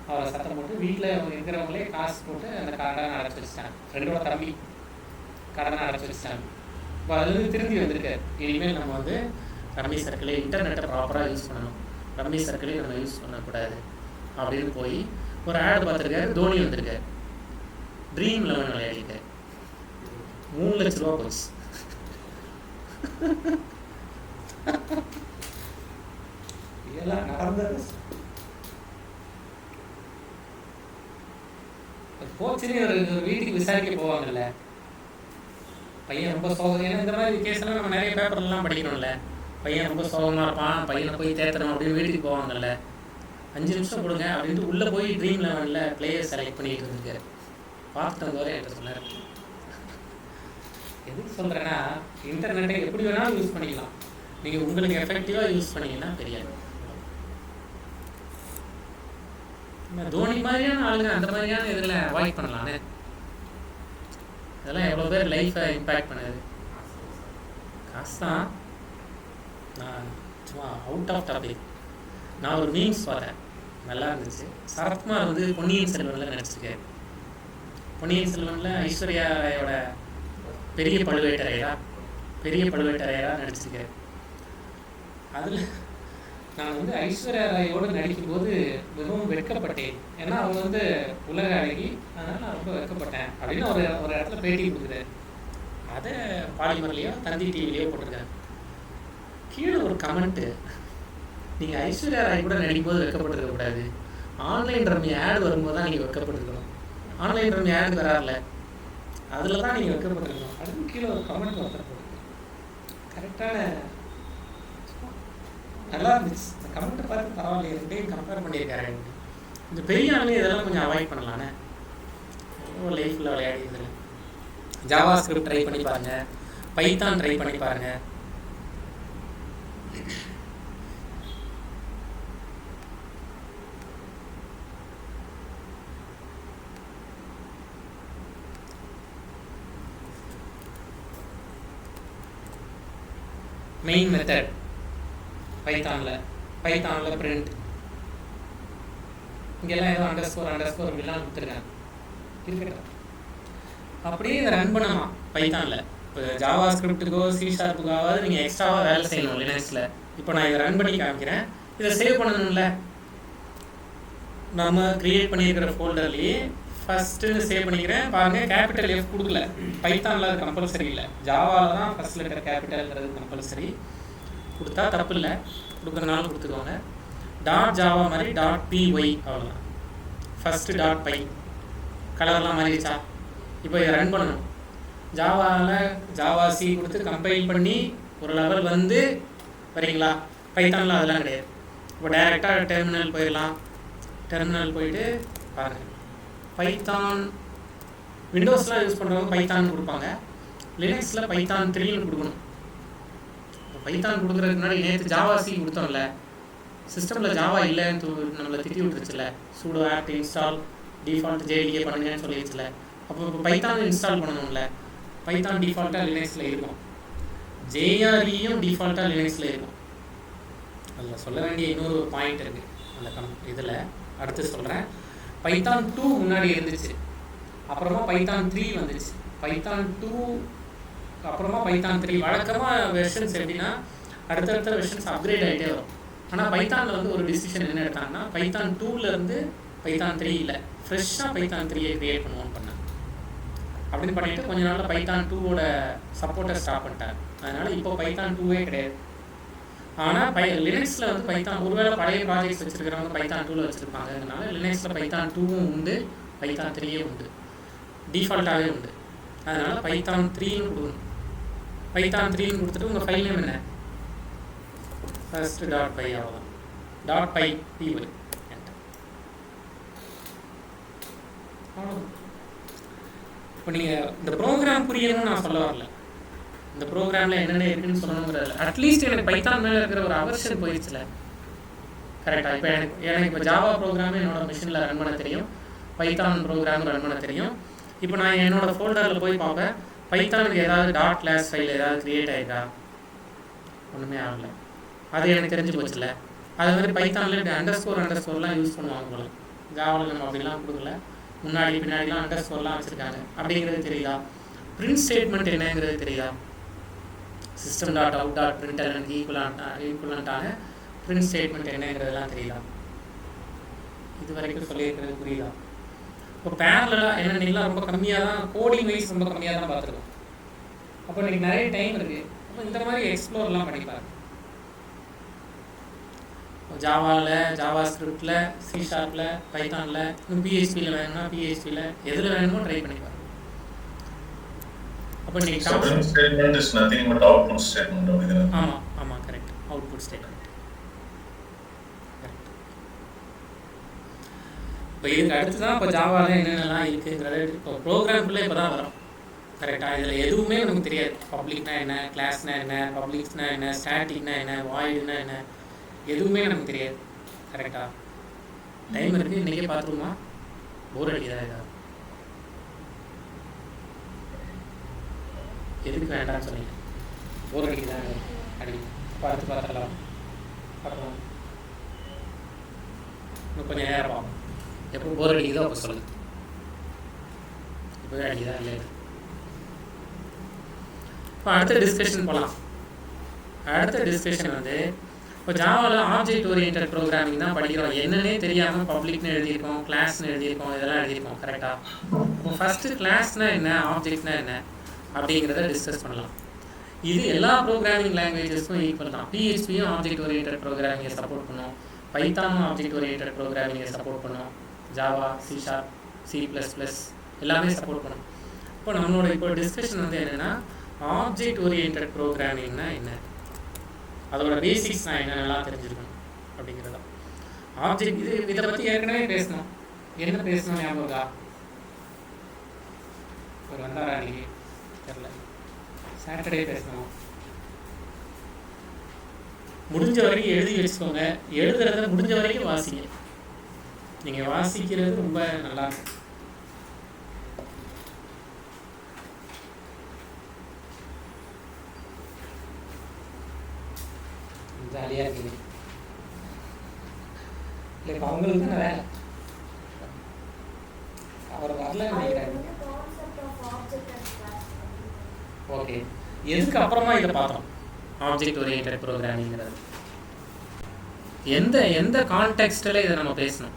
அவரை சத்தம் போட்டு வீட்டில் இருக்கிறவங்களே காசு போட்டு அந்த கடனை அடைச்சி வச்சுட்டாங்க. ஃப்ரெண்டோட தம்பி கடனை அடைச்சி வச்சுட்டாங்க. இப்போ அதுலேருந்து திரும்பி வந்திருக்காரு. இனிமேல் நம்ம வந்து ரம்மி சர்க்கிளே இன்டர்நெட்டை ப்ராப்பராக யூஸ் பண்ணணும், ரம்மி சர்க்கிளே நம்ம யூஸ் பண்ணக்கூடாது அப்படின்னு போய் ஒரு ஆட் பார்த்துருக்காரு. தோனி வந்திருக்காரு, ட்ரீம் 11 விளையாடிருக்காரு, 3 லட்ச ரூபா போச்சு. இதெல்லாம் நடந்தது போச்சுன்னு ஒரு வீட்டுக்கு விசாரிக்க போவாங்கல்ல, பையன் ரொம்ப சோகம். ஏன்னா இந்த மாதிரி கேஸ்லாம் நம்ம நிறைய பேப்பர்லாம் படிக்கணும்ல. பையன் ரொம்ப சோகமாக இருப்பான், பையனை போய் தேத்தணும் அப்படின்னு வீட்டுக்கு போவாங்கல்ல. 5 நிமிஷம் கொடுங்க அப்படின்ட்டு உள்ளே போய் ட்ரீம் 11ல் பிளேயர் செலக்ட் பண்ணிட்டு இருந்திருக்காரு. பார்த்துட்டு வந்தவரை என்கிட்ட சொன்னார். எதுக்கு சொல்கிறேன்னா, இன்டர்நெட்டை எப்படி வேணாலும் யூஸ் பண்ணிக்கலாம், நீங்கள் உங்களுக்கு எஃபெக்டிவாக யூஸ் பண்ணிங்கன்னா தெரியாது. தோனி மாதிரியான ஆளுங்க அந்த மாதிரியான இதில் அவாய்ட் பண்ணலான்னு, இதெல்லாம் எவ்வளோ பேர் லைஃப்பை இம்பேக்ட் பண்ணுது. காசு தான். நான் சும்மா அவுட் ஆஃப் டாபிக், நான் ஒரு மீம்ஸ் பார்த்தேன், நல்லா இருந்துச்சு. சரத்குமார் வந்து பொன்னியின் செல்வனில் நடிச்சிருக்காரு. பொன்னியின் செல்வனில் ஐஸ்வர்யா ராயோட பெரிய பழுவேட்டரையராக நடிச்சிருக்காரு. அதில் நான் வந்து ஐஸ்வர்யா ராயோடு நடிக்கும்போது மிகவும் வெட்கப்பட்டேன். ஏன்னா அவங்க வந்து உலக அழகி, அதனால் நான் ரொம்ப வெட்கப்பட்டேன் அப்படின்னு ஒரு இடத்துல பேட்டி கொடுக்குறாரு. அதை பாலிமர்லேயோ தந்தி டிவிலையோ போட்டிருக்காரு. கீழே ஒரு கமெண்ட்டு, நீங்கள் ஐஸ்வர்யா ராய் கூட நடிக்கும்போது வெட்கப்பட்டிருக்கக்கூடாது, ஆன்லைன் ரம்மி ஆட் வரும்போது தான் நீங்கள் வெட்கப்பட்டிருக்கணும். ஆன்லைன் ரம்மி ஆட் வராதுல, அதில் தான் நீங்கள் வெட்கப்பட்டிருக்கணும் அப்படின்னு கீழே ஒரு கமெண்ட் ஒருத்தர் போட்டுருக்கோம். கரெக்டான நல்லா இருந்துச்சு. இந்த கமெண்ட்டை பார்த்து பரவாயில்ல, ரெண்டையும் கம்பேர் பண்ணியிருக்காரு. இந்த பெரிய ஆளுமே இதெல்லாம் கொஞ்சம் அவாய்ட் பண்ணலானே. லைஃப்பில் விளையாடி இதில் ஜாவா ஸ்கிரிப்ட் ட்ரை பண்ணி பாருங்கள், பைத்தான் ட்ரை பண்ணி பாருங்கள். மெயின் மெத்தட் பைத்தானில் பிரிண்ட், இங்கெல்லாம் ஏதோ அண்டர்ஸ்கோர் இப்படிலாம் கொடுத்துருக்காங்க. இருக்கட்டும், அப்படியே இதை ரன் பண்ணமா பைத்தானில். இப்போ ஜாவா ஸ்கிரிப்டுக்கோ C#க்காவது நீங்கள் எக்ஸ்ட்ராவாக வேலை செய்யணும் லினக்ஸில். இப்போ நான் இதை ரன் பண்ணி காமிக்கிறேன். இதை சேவ் பண்ணணும்ல, நம்ம க்ரியேட் பண்ணியிருக்கிற ஃபோல்டர்லேயே ஃபஸ்ட்டு சேவ் பண்ணிக்கிறேன். பாருங்கள், கேபிட்டல் F கொடுக்கல. பைத்தானில் அது கம்பல்சரி இல்லை, ஜாவாவில் தான் ஃபஸ்ட் லெட்டர் கேபிட்டல்ங்கிறது கம்பல்சரி. கொடுத்தா தப்பு இல்லை, கொடுக்குறதுனால கொடுத்துக்குவாங்க. .java மாதிரி .py அவ்வளோதான். ஃபஸ்ட்டு .py கலர்லாம் மாறிடுச்சா? இப்போ இதை ரன் பண்ணணும். ஜாவா C கொடுத்து கம்பைல் பண்ணி ஒரு லெவல் வந்து வரீங்களா? பைத்தானில் அதெல்லாம் கிடையாது. இப்போ டைரெக்டாக டெர்மினல் போயிடலாம். டெர்மினல் போயிட்டு பாருங்கள், பைத்தான் விண்டோஸ்லாம் யூஸ் பண்ணுறவங்க பைத்தான் கொடுப்பாங்க. லினக்ஸில் பைத்தான் 3 கொடுக்கணும். பைத்தான் கொடுக்குறதுக்கு முன்னாடி நேற்று ஜாவா C கொடுத்தோம்ல, சிஸ்டமில் ஜாவா இல்லைன்னு நம்மளை திட்டி விட்டுருச்சுல, sudo apt install default JDK பண்ணுங்கன்னு சொல்லிடுச்சுல. அப்போ இப்போ பைத்தான் இன்ஸ்டால் பண்ணணும்ல, பைத்தான் டிஃபால்ட்டாக லினக்ஸில் இருக்கும், JREயும் டிஃபால்ட்டாக லினக்ஸில் இருக்கும். அதில் சொல்ல வேண்டிய இன்னொரு பாயிண்ட் இருக்குது அந்த இதில், அடுத்து சொல்கிறேன். பைத்தான் 2 முன்னாடி இருந்துச்சு, அப்புறமா பைத்தான் 3 வந்துச்சு. பைத்தான் 2 அப்புறமா பைத்தான் 3. வழக்கமாக வெர்ஷன்ஸ் எப்படின்னா அடுத்தடுத்த வெர்ஷன்ஸ் அப்கிரேட் ஆகிட்டே வரும். ஆனால் பைத்தானில் வந்து ஒரு டிசிஷன் என்ன எடுத்தாங்கன்னா, பைத்தான் 2லேருந்து பைத்தான் 3 இல்லை, ஃப்ரெஷ்ஷாக பைத்தான் 3 க்ரியேட் பண்ணுவோன்னு பண்ணேன். அப்படின்னு பண்ணிவிட்டு கொஞ்ச நாளில் பைத்தான் 2ஓட சப்போர்ட்டை ஸ்டாப் பண்ணிட்டாங்க. அதனால் இப்போ பைத்தான் 2 கிடையாது. ஆனால் லினக்ஸில் வந்து பைத்தான், ஒருவேளை பழைய ப்ராஜெக்ட்ஸ் வச்சுருக்கிறவங்க பைத்தான் 2 வச்சுருப்பாங்க. அதனால லினக்ஸில் பைத்தான் 2வும் உண்டு, பைத்தான் 3யும் உண்டு, டிஃபால்ட்டாகவே உண்டு. அதனால் பைத்தான் 3ன்னு கொடுக்கணும். பைத்தான் 3ன்னு கொடுத்துட்டு உங்கள் ஃபைல் நேம் என்ன, ஃபர்ஸ்ட் .py அவ்வளோதான், .py இப்போ நீங்கள் இந்த ப்ரோக்ராம் புரியணும்னு நான் சொல்ல வரல, இந்த ப்ரோக்ராமில் என்னென்ன இருக்குன்னு சொல்லணுங்கிறதில்ல. அட்லீஸ்ட் எனக்கு பைத்தான் மேலே இருக்கிற ஒரு அவர்ஷன் போயிடுச்சுல. கரெக்டாக இப்போ எனக்கு இப்போ ஜாவா ப்ரோக்ராம் என்னோட மிஷினில் ரன் பண்ண தெரியும், பைத்தான் ப்ரோக்ராம் ரன் பண்ண தெரியும். இப்போ நான் என்னோடய ஃபோல்டரில் போய் பார்ப்பேன், பைத்தானுக்கு ஏதாவது .class ஃபைல் ஏதாவது க்ரியேட் ஆகிருக்கா? ஒன்றுமே ஆகலை. அது எனக்கு தெரிஞ்சு போச்சுல. அது மாதிரி பைத்தானில் இப்படி அண்டர்ஸ்கோர்லாம் யூஸ் பண்ணுவாங்க போல. ஜாவாவில் நம்ம அப்படிலாம் கொடுக்கல, முன்னாடி பின்னாடிலாம் அண்டர்ஸ்கோர்லாம் வச்சுருக்காங்க. அப்படிங்கிறது தெரியுதா? பிரிண்ட் ஸ்டேட்மெண்ட் என்னங்கிறது தெரியுதா? system.out.println ஈக்குவலண்ட்டான பிரிண்ட் ஸ்டேட்மெண்ட் என்னங்கிறதெல்லாம் தெரியுதா? இது வரைக்கும் சொல்லியிருக்கிறது புரியுதா? இப்போ பேரலாக என்னென்னலாம் ரொம்ப கம்மியாக தான், கோடிங் வைஸ் ரொம்ப கம்மியாக தான் பார்த்துருக்கோம். அப்போ இன்றைக்கி நிறைய டைம் இருக்குது. அப்போ இந்த மாதிரி எக்ஸ்ப்ளோர்லாம் பண்ணிப்பாரு. ஜாவாவில், ஜாவா ஸ்கிரிப்டில், C#, பைத்தானில், இன்னும் PHPயில் வேணும்னா PHPயில், எதில் வேணுமோ ட்ரை பண்ணிப்பாரு. அப்போ நீங்கள் ஆமாம் கரெக்ட், அவுட்புட் ஸ்டேட்மெண்ட். இப்போ இதுக்கு அடுத்து தான் இப்போ ஜாவாவில் என்னென்னலாம் இருக்குங்கிறத இப்போ ப்ரோக்ராம்குள்ளே இப்போ தான் வரும். கரெக்டாக இதில் எதுவுமே நமக்கு தெரியாது. பப்ளிக்னா என்ன, கிளாஸ்னா என்ன, பப்ளிக்ஸ்னா என்ன, ஸ்டாட்டிக்னா என்ன, வாய்டுனா என்ன, எதுவுமே நமக்கு தெரியாது. கரெக்டாக டைம் இருக்குது, இன்றைக்கே பார்த்துருமா? போர் அடிக்குதா? ஏதாவது எதுக்கு வேண்டாம்னு சொன்னீங்க? போர் அடிக்குதா? அடி பார்த்துக்கலாம். இன்னும் கொஞ்சம் நேரம் பார்ப்போம். எப்போ போர் அடிக்குதோ அப்போ சொல்லுங்கள். போய் அடிக்குதா இல்லை. இப்போ அடுத்த டிஸ்கஷன் போகலாம். அடுத்த டிஸ்கஷன் வந்து இப்போ ஜாவாவில் ஆப்ஜெக்ட் ஓரியன்டட் ப்ரோக்ராமிங் தான் படிக்கிறோம். என்னன்னே தெரியாமல் பப்ளிக்னு எழுதியிருக்கோம், கிளாஸ்னு எழுதியிருக்கோம், இதெல்லாம் எழுதியிருக்கோம். கரெக்டாக? இப்போ ஃபஸ்ட்டு கிளாஸ்னால் என்ன, ஆப்ஜெக்ட்னா என்ன அப்படிங்கிறத டிஸ்கஸ் பண்ணலாம். இது எல்லா ப்ரோக்ராமிங் லாங்குவேஜஸ்க்கும் ஈக்குவல் தான். பிஹெச்பியும் ஆப்ஜெக்ட் ஓரியன்டட் ப்ரோக்ராமிங்கை சப்போர்ட் பண்ணும், பைத்தானும் ஆப்ஜெக்ட் ஓரியன்டட் ப்ரோக்ராமிங்கை சப்போர்ட் பண்ணும், ஜாவா, C#, C++ எல்லாமே சப்போர்ட் பண்ணும். இப்போ நம்மளோட இப்போ டிஸ்கஷன் வந்து என்னென்னா, ஆப்ஜெக்ட் ஓரியன்டட் ப்ரோக்ராமிங்னா என்ன, அதோட பேசிக்ஸ் நான் என்னென்னலாம் தெரிஞ்சிருக்கணும் அப்படிங்கிறதா. ஆப்ஜெக்ட் இதை பற்றி ஏற்கனவே பேசணும். என்ன பேசணும் ஞாபகம் இருக்கா? ஒரு வந்தாரா அன்றைக்கி தெரில, சாட்டர்டே பேசணும். முடிஞ்ச வரைக்கும் எழுதி வச்சுக்கோங்க. எழுதுறத முடிஞ்ச வரைக்கும் வாசிங்க. நீங்கள் வாசிக்கிறது ரொம்ப நல்லா இருக்கும். ஜாலியாக இருக்கீங்க. இல்லை இப்போ அவங்களுக்கு தானே வேலை. அவர் வரல நினைக்கிறாங்க. ஓகே, எதுக்கு அப்புறமா இதை பார்த்தோம் ஆப்ஜெக்ட் ஓரியன்டட் ப்ரோக்ராமிங்கிறது? எந்த கான்டெக்ஸ்டில் இதை நம்ம பேசணும்?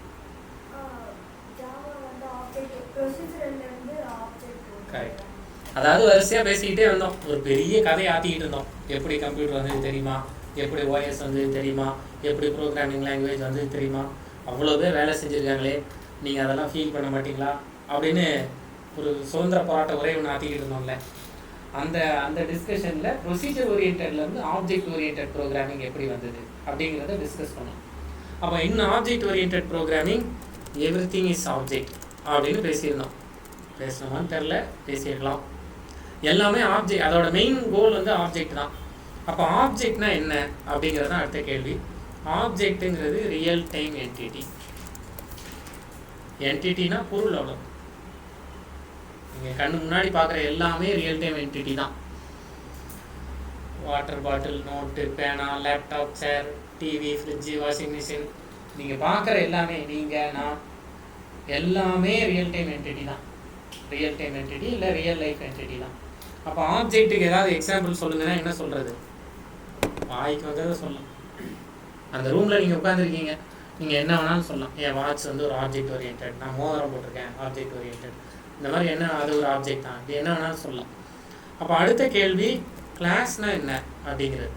கரெக்ட். அதாவது வரிசையாக பேசிக்கிட்டே வந்தோம். ஒரு பெரிய கதையை ஆற்றிக்கிட்டு இருந்தோம். எப்படி கம்ப்யூட்டர் வந்து தெரியுமா, எப்படி ஓஎஸ் வந்து தெரியுமா, எப்படி ப்ரோக்ராமிங் லாங்குவேஜ் வந்து தெரியுமா, அவ்வளோ பேர் வேலை செஞ்சுருக்காங்களே, நீங்கள் அதெல்லாம் ஃபீல் பண்ண மாட்டிங்களா அப்படின்னு ஒரு சுதந்திர போராட்ட உரை ஒன்று ஆற்றிக்கிட்டு இருந்தோம்ல. அந்த டிஸ்கஷனில் ப்ரொசீஜர் ஓரியன்டட்லேருந்து ஆப்ஜெக்ட் ஓரியன்டட் ப்ரோக்ராமிங் எப்படி வந்தது அப்படிங்கிறத டிஸ்கஸ் பண்ணோம். அப்போ இன்னும் object oriented programming everything is object அப்படின்னு பேசியிருந்தோம். பேசணுமான்னு தெரில, பேசியிருக்கலாம். எல்லாமே ஆப்ஜெக்ட், அதோட மெயின் கோல் வந்து ஆப்ஜெக்ட் தான். அப்போ ஆப்ஜெக்ட்னா என்ன அப்படிங்கிறது தான் அடுத்த கேள்வி. ஆப்ஜெக்ட்டுங்கிறது ரியல் டைம் என்டிட்டி. என்டிட்டினா பொருள், அவ்வளோ. நீங்கள் கண்ணு முன்னாடி பார்க்குற எல்லாமே ரியல் டைம் என்டிட்டி தான். வாட்டர் பாட்டில், நோட்டு, பேனா, லேப்டாப், சேர், டிவி, ஃப்ரிட்ஜு, வாஷிங் மிஷின், நீங்கள் பார்க்குற எல்லாமே, நீங்கள், நான், எல்லாமே ரியல் டைம் என்டிட்டி தான். ரியல் டைம் என்டிட்டி இல்லை ரியல் லைஃப் என்டிட்டி தான். அப்போ ஆப்ஜெக்ட்டுக்கு ஏதாவது எக்ஸாம்பிள் சொல்லுங்கன்னா என்ன சொல்கிறது? வாய்க்கு வந்ததை சொல்லலாம். அந்த ரூமில் நீங்கள் உட்காந்துருக்கீங்க, நீங்கள் என்ன வேணாலும் சொல்லலாம். என் வாட்ச் வந்து ஒரு ஆப்ஜெக்ட் ஓரியன்டட், நான் மோதிரம் போட்டிருக்கேன் ஆப்ஜெக்ட் ஓரியன்டட், இந்த மாதிரி என்ன, அது ஒரு ஆப்ஜெக்ட் தான், இப்படி என்ன வேணாலும் சொல்லலாம். அப்போ அடுத்த கேள்வி, கிளாஸ்னால் என்ன அப்படிங்கிறது.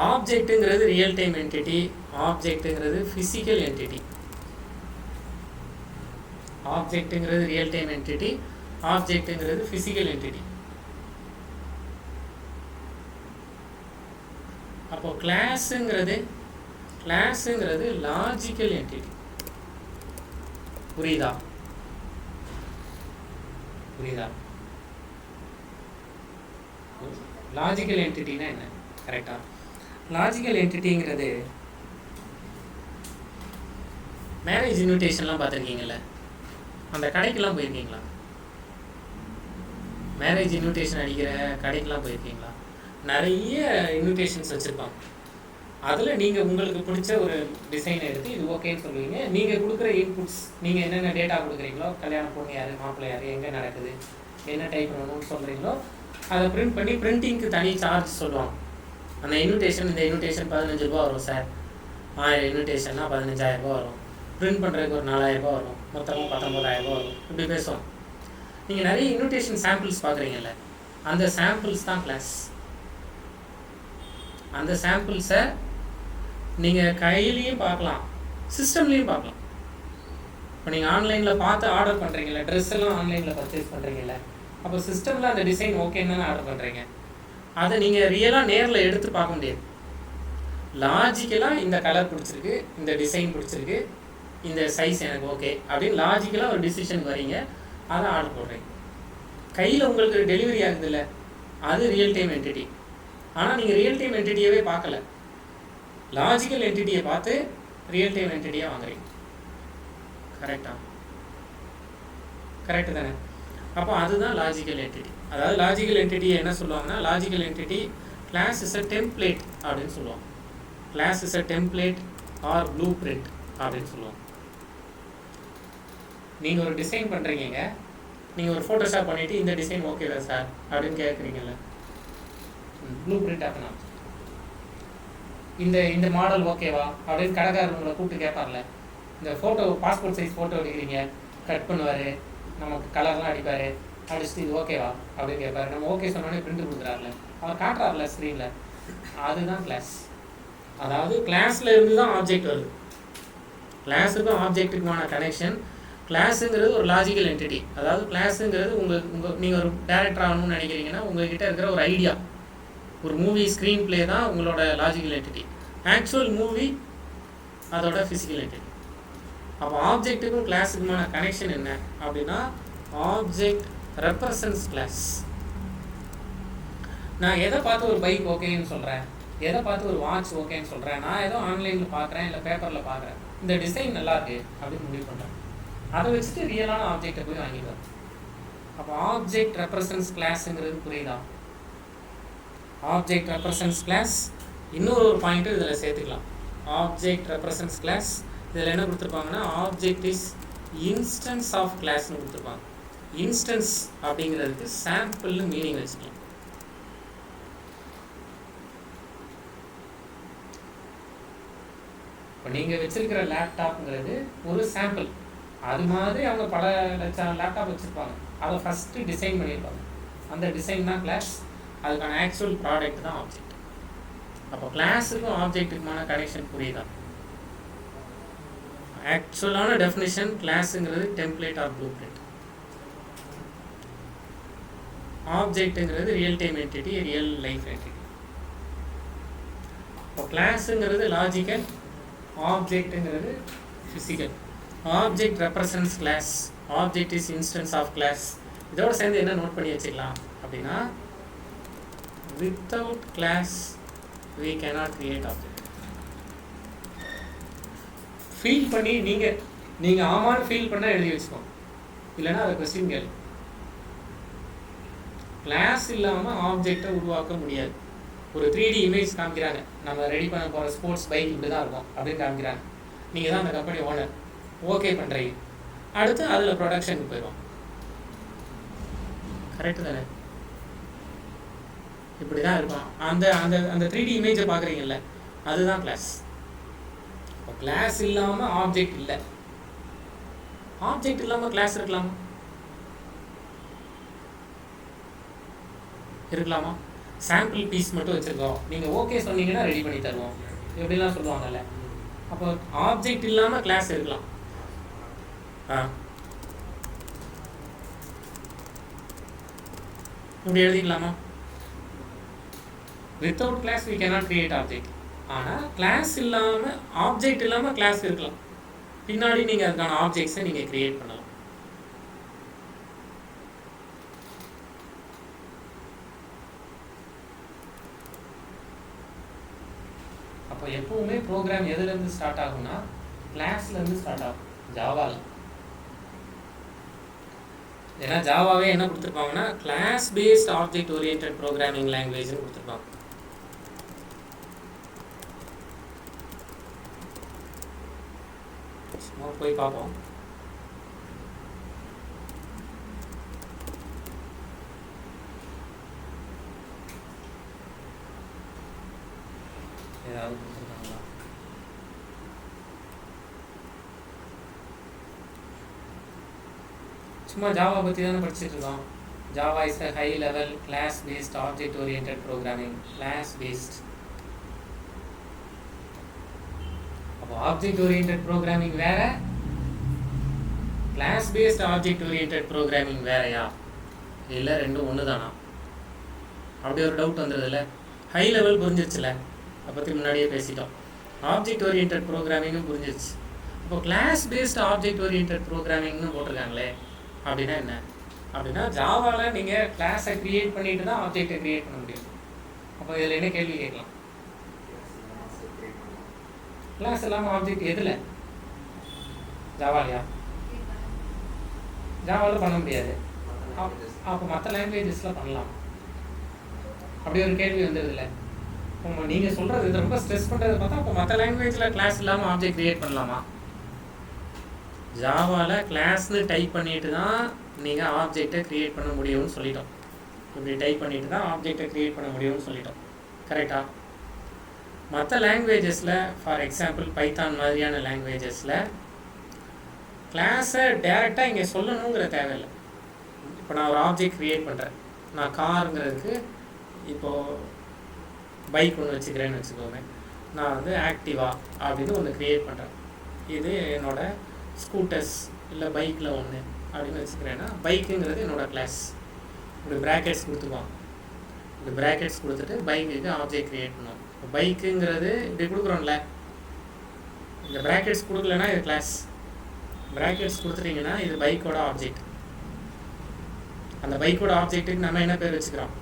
ஆப்ஜெக்ட்டுங்கிறது ரியல் டைம் என்டிட்டி, ஆப்ஜெக்ட்டுங்கிறது ஃபிசிக்கல் என்டிட்டி. ஆப்ஜெக்ட்டுங்கிறது ரியல் டைம் என்டிட்டி, ஆப்ஜெக்ட்டுங்கிறது ஃபிசிக்கல் என்டிட்டி. அப்போ கிளாஸுங்கிறது லாஜிக்கல் என்டிட்டி. புரியுதா? லாஜிக்கல் என்டிட்டினா என்ன? கரெக்டா? லாஜிக்கல் என்டிட்டிங்கிறது மேரேஜ் இன்விடேஷன்லாம் பார்த்துருக்கீங்கல்ல, அந்த கடைக்கெல்லாம் போயிருக்கீங்களா? மேரேஜ் இன்விடேஷன் அடிக்கிற கடைக்கெல்லாம் போயிருக்கீங்களா? நிறைய இன்விடேஷன்ஸ் வச்சுருப்பாங்க. அதில் நீங்கள் உங்களுக்கு பிடிச்ச ஒரு டிசைனை எடுத்து இது ஓகேன்னு சொல்லுவீங்க. நீங்கள் கொடுக்குற இன்புட்ஸ், நீங்கள் என்னென்ன டேட்டா கொடுக்குறீங்களோ, கல்யாணம் பொண்ணு யார், மாப்பிள்ளை யார், எங்கே நடக்குது, என்ன டைப் பண்ணணும்னு சொல்கிறீங்களோ அதை பிரிண்ட் பண்ணி, பிரிண்டிங்க்கு தனி சார்ஜ் சொல்லுவாங்க. அந்த இன்விடேஷன், இந்த இன்விடேஷன் 15 ரூபா வரும் சார், 1000 இன்விடேஷன்னா 15,000 ரூபா வரும், பிரிண்ட் பண்ணுறதுக்கு ஒரு 4,000 ரூபா வரும், மொத்தமாக 19,000 ரூபா வரும், இப்படி பேசுவோம். நீங்கள் நிறைய இன்விடேஷன் சாம்பிள்ஸ் பார்க்குறீங்கல்ல, அந்த சாம்பிள்ஸ் தான் கிளாஸ். அந்த சாம்பிள்ஸை நீங்கள் கையிலையும் பார்க்கலாம், சிஸ்டம்லேயும் பார்க்கலாம். இப்போ நீங்கள் ஆன்லைனில் பார்த்து ஆர்டர் பண்ணுறீங்கள, ட்ரெஸ் எல்லாம் ஆன்லைனில் பர்ச்சேஸ் பண்ணுறீங்கள, அப்போ சிஸ்டமில் அந்த டிசைன் ஓகேன்னு ஆர்டர் பண்ணுறீங்க. அதை நீங்கள் ரியலாக நேரில் எடுத்து பார்க்க முடியாது. லாஜிக்கலாக இந்த கலர் பிடிச்சிருக்கு, இந்த டிசைன் பிடிச்சிருக்கு, இந்த சைஸ் எனக்கு ஓகே அப்படின்னு லாஜிக்கலாக ஒரு டிசிஷன் வரீங்க, அதை ஆர்டர் போடுறீங்க. கையில் உங்களுக்கு டெலிவரி ஆகுது இல்லை, அது ரியல் டைம் என்டிட்டி. ஆனால் நீங்கள் ரியல் டைம் என்டிட்டியவே பார்க்கல, லாஜிக்கல் என்டிட்டியை பார்த்து ரியல் டைம் என்டிட்டியாக வாங்குறீங்க. கரெக்டு தானே? அப்போ அதுதான் லாஜிக்கல் என்டிட்டி. அதாவது லாஜிக்கல் என்டிட்டியை என்ன சொல்லுவாங்கன்னா, logical entity class is a template அப்படின்னு சொல்லுவாங்க. Class is a template or blueprint அப்படின்னு சொல்லுவாங்க. நீங்கள் ஒரு டிசைன் பண்ணுறீங்க, நீங்கள் ஒரு ஃபோட்டோஷாப் பண்ணிவிட்டு இந்த டிசைன் ஓகேவா சார் அப்படின்னு கேட்குறீங்கல்ல, ப்ளூ பிரிண்ட் ஆஃப் ஆப்ஜெக்ட். இந்த மாடல் ஓகேவா அப்படின்னு கடைக்காரர் உங்களை கூப்பிட்டு கேட்பார்ல. இந்த ஃபோட்டோ பாஸ்போர்ட் சைஸ் ஃபோட்டோ எடுக்கிறீங்க, கட் பண்ணுவார், நமக்கு கலர்லாம் அடிப்பார், அடிச்சுட்டு இது ஓகேவா அப்படின்னு கேட்பாரு. நம்ம ஓகே சொன்னோடனே பிரிண்ட் கொடுக்குறாருல, அவர் காட்டுறாருல ஸ்க்ரீனில், அதுதான் கிளாஸ். அதாவது கிளாஸில் இருந்து தான் ஆப்ஜெக்ட் வருது. கிளாஸுக்கும் ஆப்ஜெக்ட்டுக்குமான கனெக்ஷன். கிளாஸுங்கிறது ஒரு லாஜிக்கல் என்டிட்டி. அதாவது கிளாஸுங்கிறது நீங்கள் ஒரு டேரக்டர் ஆகணும்னு நினைக்கிறீங்கன்னா உங்கள்கிட்ட இருக்கிற ஒரு ஐடியா, ஒரு மூவி ஸ்க்ரீன் பிளே தான் உங்களோட லாஜிக்கல் என்டிட்டி. ஆக்சுவல் மூவி அதோட ஃபிசிக்கல் என்டிட்டி. அப்போ ஆப்ஜெக்ட்டுக்கும் கிளாஸுக்குமான கனெக்ஷன் என்ன அப்படின்னா, ஆப்ஜெக்ட் ரெப்ரசன்ஸ் கிளாஸ். நான் எதை பார்த்து ஒரு பைக் ஓகேன்னு சொல்கிறேன், எதை பார்த்து ஒரு வாட்ச் ஓகேன்னு சொல்கிறேன், நான் ஏதோ ஆன்லைனில் பார்க்குறேன் இல்லை பேப்பரில் பார்க்குறேன், இந்த டிசைன் நல்லா இருக்கு அப்படின்னு முடிவு பண்ணுறேன். அதை வச்சுட்டு ரியலான ஆப்ஜெக்டை போய் வாங்கிடுவேன். அப்போ ஆப்ஜெக்ட் ரெப்ரசன்ஸ் கிளாஸுங்கிறது புரியுதா? Object represents class. இன்னொரு ஒரு பாயிண்ட்டு இதில் சேர்த்துக்கலாம். ஆப்ஜெக்ட் ரெப்ரசன்ஸ் கிளாஸ் இதில் என்ன கொடுத்துருப்பாங்கன்னா, ஆப்ஜெக்ட் இஸ் இன்ஸ்டன்ஸ் ஆஃப் கிளாஸ்னு கொடுத்துருப்பாங்க. இன்ஸ்டன்ஸ் அப்படிங்கிறதுக்கு சாம்பிள்னு மீனிங் வச்சுக்கலாம். இப்போ நீங்கள் வச்சிருக்கிற லேப்டாப்ங்கிறது ஒரு சாம்பிள். அது மாதிரி அவங்க பல லட்சம் லேப்டாப் வச்சுருப்பாங்க. அதை ஃபஸ்ட்டு டிசைன் பண்ணியிருப்பாங்க. அந்த டிசைன் தான் கிளாஸ். அதுக்கான ஆக்சுவல் ப்ராடக்ட் தான் ஆப்ஜெக்ட். அப்போ கிளாஸுக்கும் ஆப்ஜெக்ட்டுக்குமான கனெக்ஷன் புரியுதா? ஆக்சுவலான டெஃபினிஷன், கிளாஸுங்கிறது டெம்ப்ளேட் ஆர் ப்ளூ பிரிண்ட். ஆப்ஜெக்ட்டுங்கிறது real time entity, real life entity. இப்போ கிளாஸுங்கிறது லாஜிக்கல், ஆப்ஜெக்ட்டுங்கிறது physical. Object represents class, object is instance of class. இதோட சேர்ந்து என்ன நோட் பண்ணி வச்சுக்கலாம் அப்படின்னா, without class we cannot create object. Feel பண்ணி நீங்கள் ஆமான்னு ஃபீல் பண்ணால் எழுதி வச்சுக்கோங்க, இல்லைன்னா அதை கொஸ்டின் கேள்வி. கிளாஸ் இல்லாமல் ஆப்ஜெக்டை உருவாக்க முடியாது. ஒரு 3D இமேஜ் காமிக்கிறாங்க, நம்ம ரெடி பண்ண போகிற ஸ்போர்ட்ஸ் பைக் இப்படி தான் இருக்கும் அப்படின்னு காமிக்கிறாங்க. நீங்கள் தான் அந்த கம்பெனி ஓனர், ஓகே பண்ணுறீங்க. அடுத்து அதில் ப்ரொடக்ஷனுக்கு போயிடுவோம். கரெக்டு தானே? இப்படி தான் இருக்கும். அந்த அந்த அந்த 3D இமேஜை பார்க்குறீங்கல்ல, அதுதான் கிளாஸ். இப்போ கிளாஸ் இல்லாமல் ஆப்ஜெக்ட் இல்லை. ஆப்ஜெக்ட் இல்லாமல் கிளாஸ் இருக்கலாமா? இருக்கலாமா? சாம்பிள் பீஸ் மட்டும் வச்சுருக்கோம், நீங்கள் ஓகே சொன்னீங்கன்னா ரெடி பண்ணி தருவோம், எப்படிலாம் சொல்லுவாங்கல்ல. அப்போ ஆப்ஜெக்ட் இல்லாமல் கிளாஸ் இருக்கலாம். இப்படி எழுதிக்கலாமா? Without class we cannot create object. ஆனால் கிளாஸ் இல்லாமல், ஆப்ஜெக்ட் இல்லாமல் கிளாஸ் இருக்கலாம். பின்னாடி நீங்கள் அதுக்கான ஆப்ஜெக்ட்ஸை நீங்கள் கிரியேட் பண்ணலாம். அப்போ எப்பவுமே ப்ரோக்ராம் எதுலேருந்து ஸ்டார்ட் ஆகும்னா, கிளாஸ்லேருந்து ஸ்டார்ட் ஆகும். ஜாவாவில். ஏன்னா ஜாவாவே என்ன கொடுத்துருப்பாங்கன்னா, class based object oriented programming லாங்குவேஜ்னு கொடுத்துருப்பாங்க. போய் பார்ப்போம். ஏதாவது கொடுத்துருக்காங்களா? சும்மா ஜாவா பற்றி தானே படிச்சுட்டு இருக்கோம். Java is a high level class based object oriented programming. class based. அப்போ ஆப்ஜெக்ட் ஓரியன்டட் ப்ரோக்ராமிங் வேற, class based object oriented programming வேறையா? இல்லை ரெண்டும் ஒன்று தானா? அப்படி ஒரு டவுட் வந்துடுதுல்ல. ஹை லெவல் புரிஞ்சிருச்சுல, அதை பற்றி முன்னாடியே பேசிட்டோம். ஆப்ஜெக்ட் ஓரியன்டட் ப்ரோக்ராமிங்கும் புரிஞ்சிருச்சு. இப்போ கிளாஸ் பேஸ்ட் ஆப்ஜெக்ட் ஓரியன்டட் ப்ரோக்ராமிங்னு போட்டிருக்காங்களே, அப்படின்னா என்ன? அப்படின்னா ஜாவாவில் நீங்கள் கிளாஸை க்ரியேட் பண்ணிட்டு தான் ஆப்ஜெக்டை க்ரியேட் பண்ண முடியும். அப்போ இதில் என்ன கேள்வி கேட்கலாம்? கிளாஸ் இல்லாமல் ஆப்ஜெக்ட் எதில்? ஜாவாலையா? ஜாவாவில் பண்ண முடியாது. அப்போ மற்ற லாங்குவேஜஸில் பண்ணலாம். அப்படி ஒரு கேள்வி வந்துடுதுல்ல. நீங்கள் சொல்கிறது இது ரொம்ப ஸ்ட்ரெஸ் பண்ணுறது பார்த்தா, அப்போ மற்ற லாங்குவேஜில் கிளாஸ் இல்லாமல் ஆப்ஜெக்ட் க்ரியேட் பண்ணலாமா? ஜாவாவில் கிளாஸ்னு டைப் பண்ணிட்டு தான் நீங்கள் ஆப்ஜெக்டை க்ரியேட் பண்ண முடியும்னு சொல்லிட்டோம். இப்படி டைப் பண்ணிட்டு தான் ஆப்ஜெக்டை க்ரியேட் பண்ண முடியும்னு சொல்லிட்டோம். கரெக்டாக? மற்ற லாங்குவேஜஸில் ஃபார் எக்ஸாம்பிள் பைத்தான் மாதிரியான லாங்குவேஜஸில் கிளாஸை டேரெக்டாக இங்கே சொல்லணுங்கிற தேவையில்லை. இப்போ நான் ஒரு ஆப்ஜெக்ட் க்ரியேட் பண்ணுறேன். நான் காருங்கிறதுக்கு இப்போது பைக் ஒன்று வச்சுக்கிறேன்னு வச்சுக்கோங்க. நான் வந்து ஆக்டிவா அப்படின்னு ஒன்று க்ரியேட் பண்ணுறேன். இது என்னோடய ஸ்கூட்டர்ஸ் இல்லை பைக்கில் ஒன்று அப்படின்னு வச்சுக்கிறேன்னா பைக்குங்கிறது என்னோடய கிளாஸ். இப்படி ப்ராக்கெட்ஸ் கொடுத்துக்குவோம். இப்படி ப்ராக்கெட்ஸ் கொடுத்துட்டு பைக்குக்கு ஆப்ஜெக்ட் க்ரியேட் பண்ணுவோம். இப்போ பைக்குங்கிறது இப்படி கொடுக்குறோம்ல, இந்த ப்ராக்கெட்ஸ் கொடுக்கலன்னா இது கிளாஸ். ப்ராக்கெட்ஸ் கொடுத்துட்டிங்கன்னா இது பைக்கோட ஆப்ஜெக்ட். அந்த பைக்கோட ஆப்ஜெக்ட்டுக்கு நம்ம என்ன பேர் வச்சுக்கிறோம்?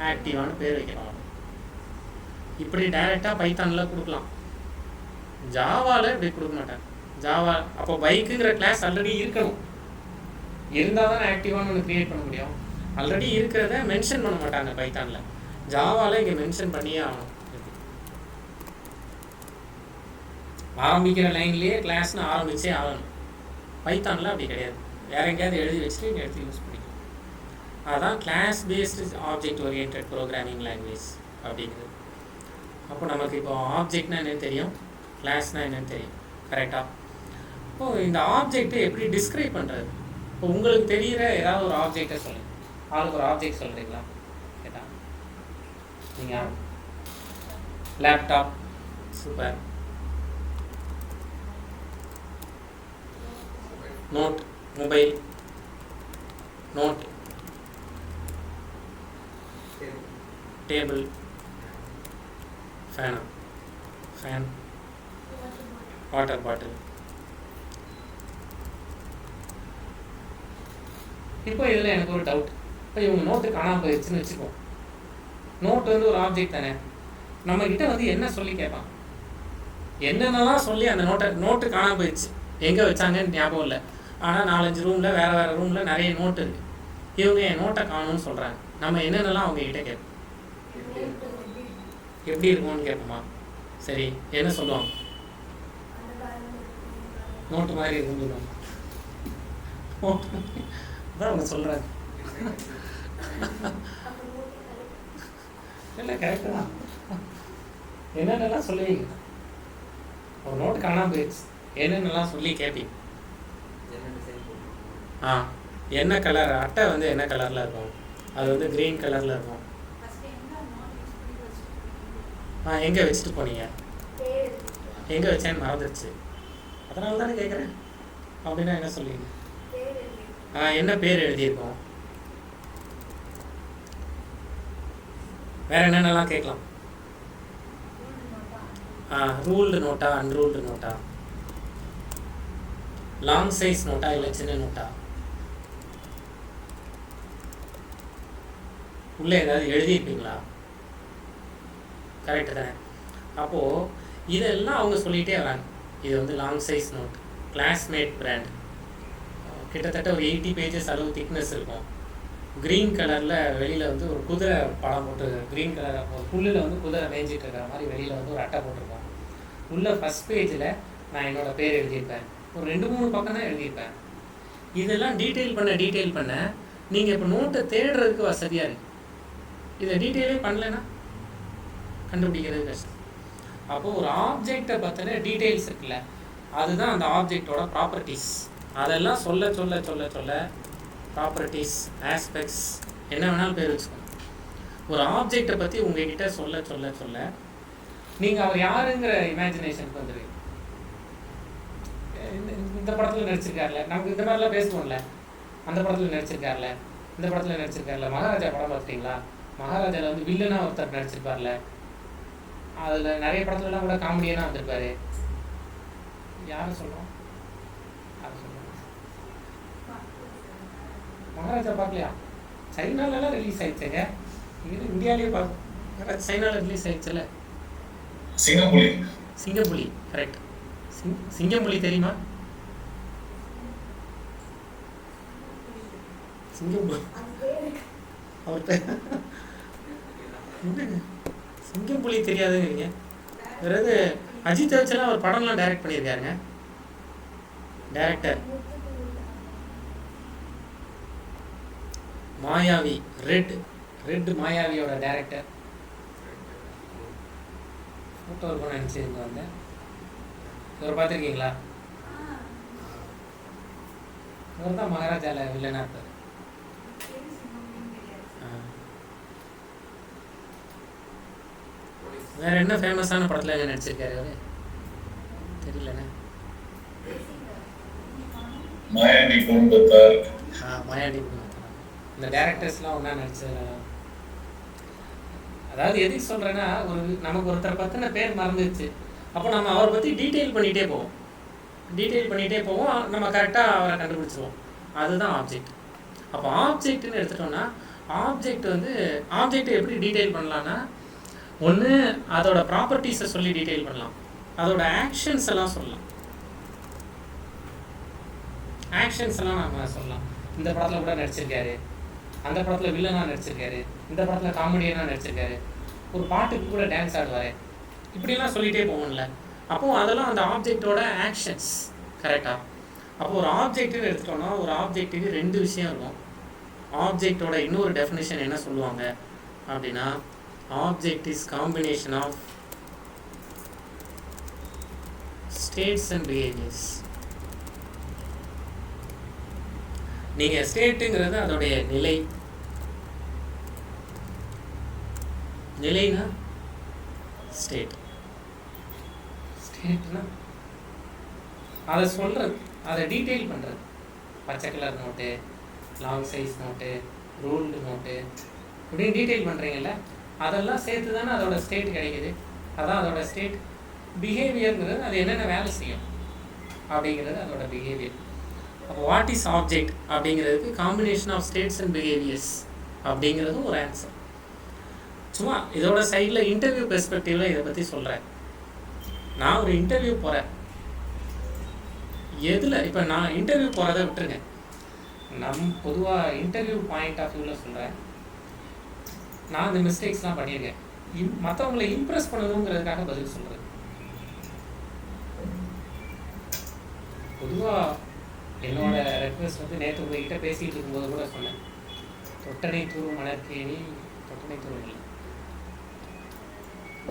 ஆக்டிவான்னு பேர் வைக்கிறோம். இப்படி டைரெக்டாக பைத்தானில் கொடுக்கலாம். ஜாவாவில் இப்படி கொடுக்க மாட்டேன். ஜாவா அப்போ பைக்குங்கிற கிளாஸ் ஆல்ரெடி இருக்கணும். இருந்தால் தான் ஆக்டிவான்னு ஒன்று க்ரியேட் பண்ண முடியும். ஆல்ரெடி இருக்கிறத மென்ஷன் பண்ண மாட்டாங்க பைத்தானில். ஜாவாவில் இங்கே மென்ஷன் பண்ணியே ஆகணும். ஆரம்பிக்கிற லைன்லேயே கிளாஸ்னு ஆரம்பிச்சே ஆகணும். பைத்தானில் அப்படி கிடையாது. வேறு எங்கேயாவது எழுதி வச்சுட்டு இங்கே எடுத்து யூஸ் பண்ணிக்கலாம். அதுதான் class based object orient programming language அப்படிங்கிறது. அப்போ நமக்கு இப்போ ஆப்ஜெக்ட்னா என்னென்னு தெரியும், கிளாஸ்னால் என்னென்னு தெரியும். கரெக்டாக? இப்போது இந்த ஆப்ஜெக்டை எப்படி டிஸ்கிரைப் பண்ணுறது? இப்போ உங்களுக்கு தெரிகிற ஏதாவது ஒரு ஆப்ஜெக்டை சொல்லுங்கள். ஆளுக்கு ஒரு ஆப்ஜெக்ட் சொல்கிறீங்களா? கேட்டா நீங்கள் laptop. Super. Note, mobile, note, table, fan, water bottle. இப்போ இதில் எனக்கு ஒரு டவுட். இப்போ இவங்க நோட்டு காணாமல் போயிடுச்சுன்னு வச்சுக்கோம். நோட் வந்து ஒரு ஆப்ஜெக்ட் தானே. நம்மக்கிட்ட வந்து என்ன சொல்லி கேட்பான்? என்னென்னலாம் சொல்லி அந்த நோட்டு காணாமல் போயிடுச்சு, எங்கே வச்சாங்கன்னு ஞாபகம் இல்லை. ஆனால் 4-5 ரூமில் வேறு ரூமில் நிறைய நோட்டு இருக்குது. இவங்க என் நோட்டை காணும்னு சொல்கிறாங்க. நம்ம என்னென்னலாம் அவங்ககிட்ட கேட்போம்? எப்படி இருக்கும்னு கேட்போமா? சரி, என்ன சொல்லுவாங்க? நோட்டு மாதிரி இருக்குன்னு சொல்லுவாங்க. அதான் அவங்க சொல்கிறாங்க. இல்லை, கரெக்டு தான். என்னென்னலாம் சொல்லுவீங்க? ஒரு நோட்டு காணாமல் போயிடுச்சு, என்னென்னலாம் சொல்லி கேட்பீங்க? என்ன கலர் அட்டை வந்து என்ன கலரில் இருக்கும்? அது வந்து க்ரீன் கலரில் இருக்கும். எங்கே வச்சுட்டு போனீங்க? எங்கே வச்சேன்னு மறந்துடுச்சு, அதனால தானே கேட்குறேன். அப்படின்னா என்ன சொல்லுவீங்க? என்ன பேர் எழுதியிருக்கோம்? வேறு என்னென்னலாம் கேட்கலாம்? Ruled NOTA, unruled NOTA, long size NOTA இல்லை சின்ன நோட்டா, உள்ளே ஏதாவது எழுதியிருப்பீங்களா? கரெக்டு தானே? அப்போது இதெல்லாம் அவங்க சொல்லிகிட்டே வராங்க. இது வந்து long size note, Classmate brand, கிட்டத்தட்ட ஒரு 80 பேஜஸ் அளவு திக்னஸ் இருக்கும். க்ரீன் கலரில் வெளியில் வந்து ஒரு குதிரை படம் போட்டு, க்ரீன் கலர் ஒரு புல்லில் வந்து குதிரை மேய்ஞ்சிட்டு இருக்கிற மாதிரி வெளியில் வந்து ஒரு அட்டை போட்டிருக்கோம். உள்ள ஃபஸ்ட் பேஜில் நான் என்னோடய பேர் எழுதியிருப்பேன். ஒரு 2-3 பக்கம் தான் எழுதியிருப்பேன். இதெல்லாம் டீட்டெயில் பண்ண நீங்கள் இப்போ நோட்டை தேடுறதுக்கு வசதியாக இருக்குது. இதை டீட்டெயிலே பண்ணலைன்னா கண்டுபிடிக்கிறது கஷ்டம். அப்போது ஒரு ஆப்ஜெக்டை பற்றின டீட்டெயில்ஸ் இருக்குல்ல, அதுதான் அந்த ஆப்ஜெக்டோட ப்ராப்பர்ட்டிஸ். அதெல்லாம் சொல்ல ப்ராப்பர்ட்டிஸ், ஆஸ்பெக்ட்ஸ், என்ன வேணாலும் பேர் வச்சுக்கோங்க. ஒரு ஆப்ஜெக்டை பற்றி உங்ககிட்ட சொல்ல நீங்கள் அவர் யாருங்கிற இமேஜினேஷனுக்கு வந்துடுவீங்க. இந்த படத்தில் நடிச்சிருக்காருல, நமக்கு இந்த மாதிரிலாம் பேசுவோம்ல, அந்த படத்தில் நடிச்சிருக்காருல, இந்த படத்தில் நடிச்சிருக்காருல. மகாராஜா படம் பார்த்துட்டிங்களா? மகாராஜாவில் வந்து வில்லனாக ஒருத்தர் நடிச்சிருப்பார்ல, அதில் நிறைய படத்துலலாம் கூட காமெடியனாக வந்திருப்பாரு. யாரை சொல்கிறோம்? மகாராஜா பார்க்கலையா? சைனாலலாம் ரிலீஸ் ஆயிடுச்சுங்க. இது இந்தியாவிலேயே பார்க்க, சைனாவில் ரிலீஸ் ஆயிடுச்சுல்ல. சிங்கப்புலி, கரெக்ட். சிங்கப்புலி தெரியுமா? சிங்கப்புலி அவர் என்னங்க சிங்கப்புலி தெரியாதுங்கிறீங்க? வேறு அஜித் வச்செல்லாம் ஒரு படம்லாம் டைரக்ட் பண்ணியிருக்காருங்க. டைரக்டர் மாயாவி, ரெட் மாயாவியோட டைரக்டர். ஃபோட்டோ இருக்கும்னு நினச்சிருந்து வந்தேன். இவர் பார்த்துருக்கீங்களா? இவர் தான் மகாராஜாவில் வில்லனாக இருப்பார். வேற என்ன ஃபேமஸான படத்தில் எங்கே நடிச்சிருக்காரு அவரு? தெரியலண்ணே. மாயாண்டி குடும்பத்தார். மாயாண்டி குடும்பத்தார். இந்த டேரக்டர்ஸ்லாம் ஒன்றா நடிச்சது. அதாவது எதுக்கு சொல்கிறேன்னா, நமக்கு ஒருத்தரை பற்றின பேர் மறந்துடுச்சு. அப்போ நம்ம அவரை பற்றி டீட்டெயில் பண்ணிகிட்டே போவோம். நம்ம கரெக்டாக அவரை கண்டுபிடிச்சிருவோம். அதுதான் ஆப்ஜெக்ட். அப்போ ஆப்ஜெக்ட்னு எடுத்துட்டோம்னா, ஆப்ஜெக்ட் எப்படி டீட்டெயில் பண்ணலான்னா, ஒன்று அதோட ப்ராப்பர்ட்டிஸை சொல்லி டீட்டெயில் பண்ணலாம், அதோட ஆக்ஷன்ஸ் எல்லாம் சொல்லலாம். நம்ம சொல்லலாம். இந்த படத்தில் கூட நடிச்சிருக்காரு, அந்த படத்தில் வில்லனாக நடிச்சிருக்காரு, இந்த படத்தில் காமெடியனாக நடிச்சிருக்காரு, ஒரு பாட்டுக்கு கூட டான்ஸ் ஆடுவார், இப்படிலாம் சொல்லிகிட்டே போவோம்ல. அப்போது அதெல்லாம் அந்த ஆப்ஜெக்டோட ஆக்ஷன்ஸ். கரெக்டாக? அப்போது ஒரு ஆப்ஜெக்ட்னு எடுத்துட்டோம்னா, ஒரு ஆப்ஜெக்ட்டுக்கு 2 விஷயம் இருக்கும். ஆப்ஜெக்டோட இன்னொரு டெஃபினேஷன் என்ன சொல்லுவாங்க அப்படின்னா, object is combination of states and behaviours. நீங்கள் ஸ்டேட்டுங்கிறது அதோடைய நிலைனா ஸ்டேட்னா அதை சொல்கிறது, அதை டீட்டெயில் பண்ணுறது. பச்சை colour note, long size note, ruled note, இப்படின்னு டீட்டெயில் பண்ணுறீங்கல்ல, அதெல்லாம் சேர்த்து தானே அதோட ஸ்டேட் கிடைக்குது. அதான் அதோட ஸ்டேட். பிஹேவியர்ங்கிறது அது என்னென்ன வேலை செய்யும் அப்படிங்கிறது அதோட பிஹேவியர். அப்போ வாட் இஸ் ஆப்ஜெக்ட் அப்படிங்கிறதுக்கு combination of states and behaviours அப்படிங்கிறதும் ஒரு ஆன்சர். சும்மா இதோட சைடில் இன்டர்வியூ பெர்ஸ்பெக்டிவில் இதை பற்றி சொல்கிறேன். நான் ஒரு இன்டர்வியூ போகிறேன். இப்போ நான் இன்டர்வியூ போகிறத விட்டுருங்க, பொதுவாக இன்டர்வியூ பாயிண்ட் ஆஃப் வியூவில் சொல்கிறேன். நான் இந்த மிஸ்டேக்ஸ்லாம் பண்ணியிருக்கேன். மற்றவங்களை இம்ப்ரெஸ் பண்ணணுங்கிறதுக்காக பதில் சொல்கிறேன். பொதுவாக என்னோட ரெக்வெஸ்ட் நேற்று உங்ககிட்ட பேசிகிட்டு இருக்கும்போது கூட சொன்னேன், தொட்டனை தூரும் மலர்கேணி, தொட்டனை தூரும் இல்லை,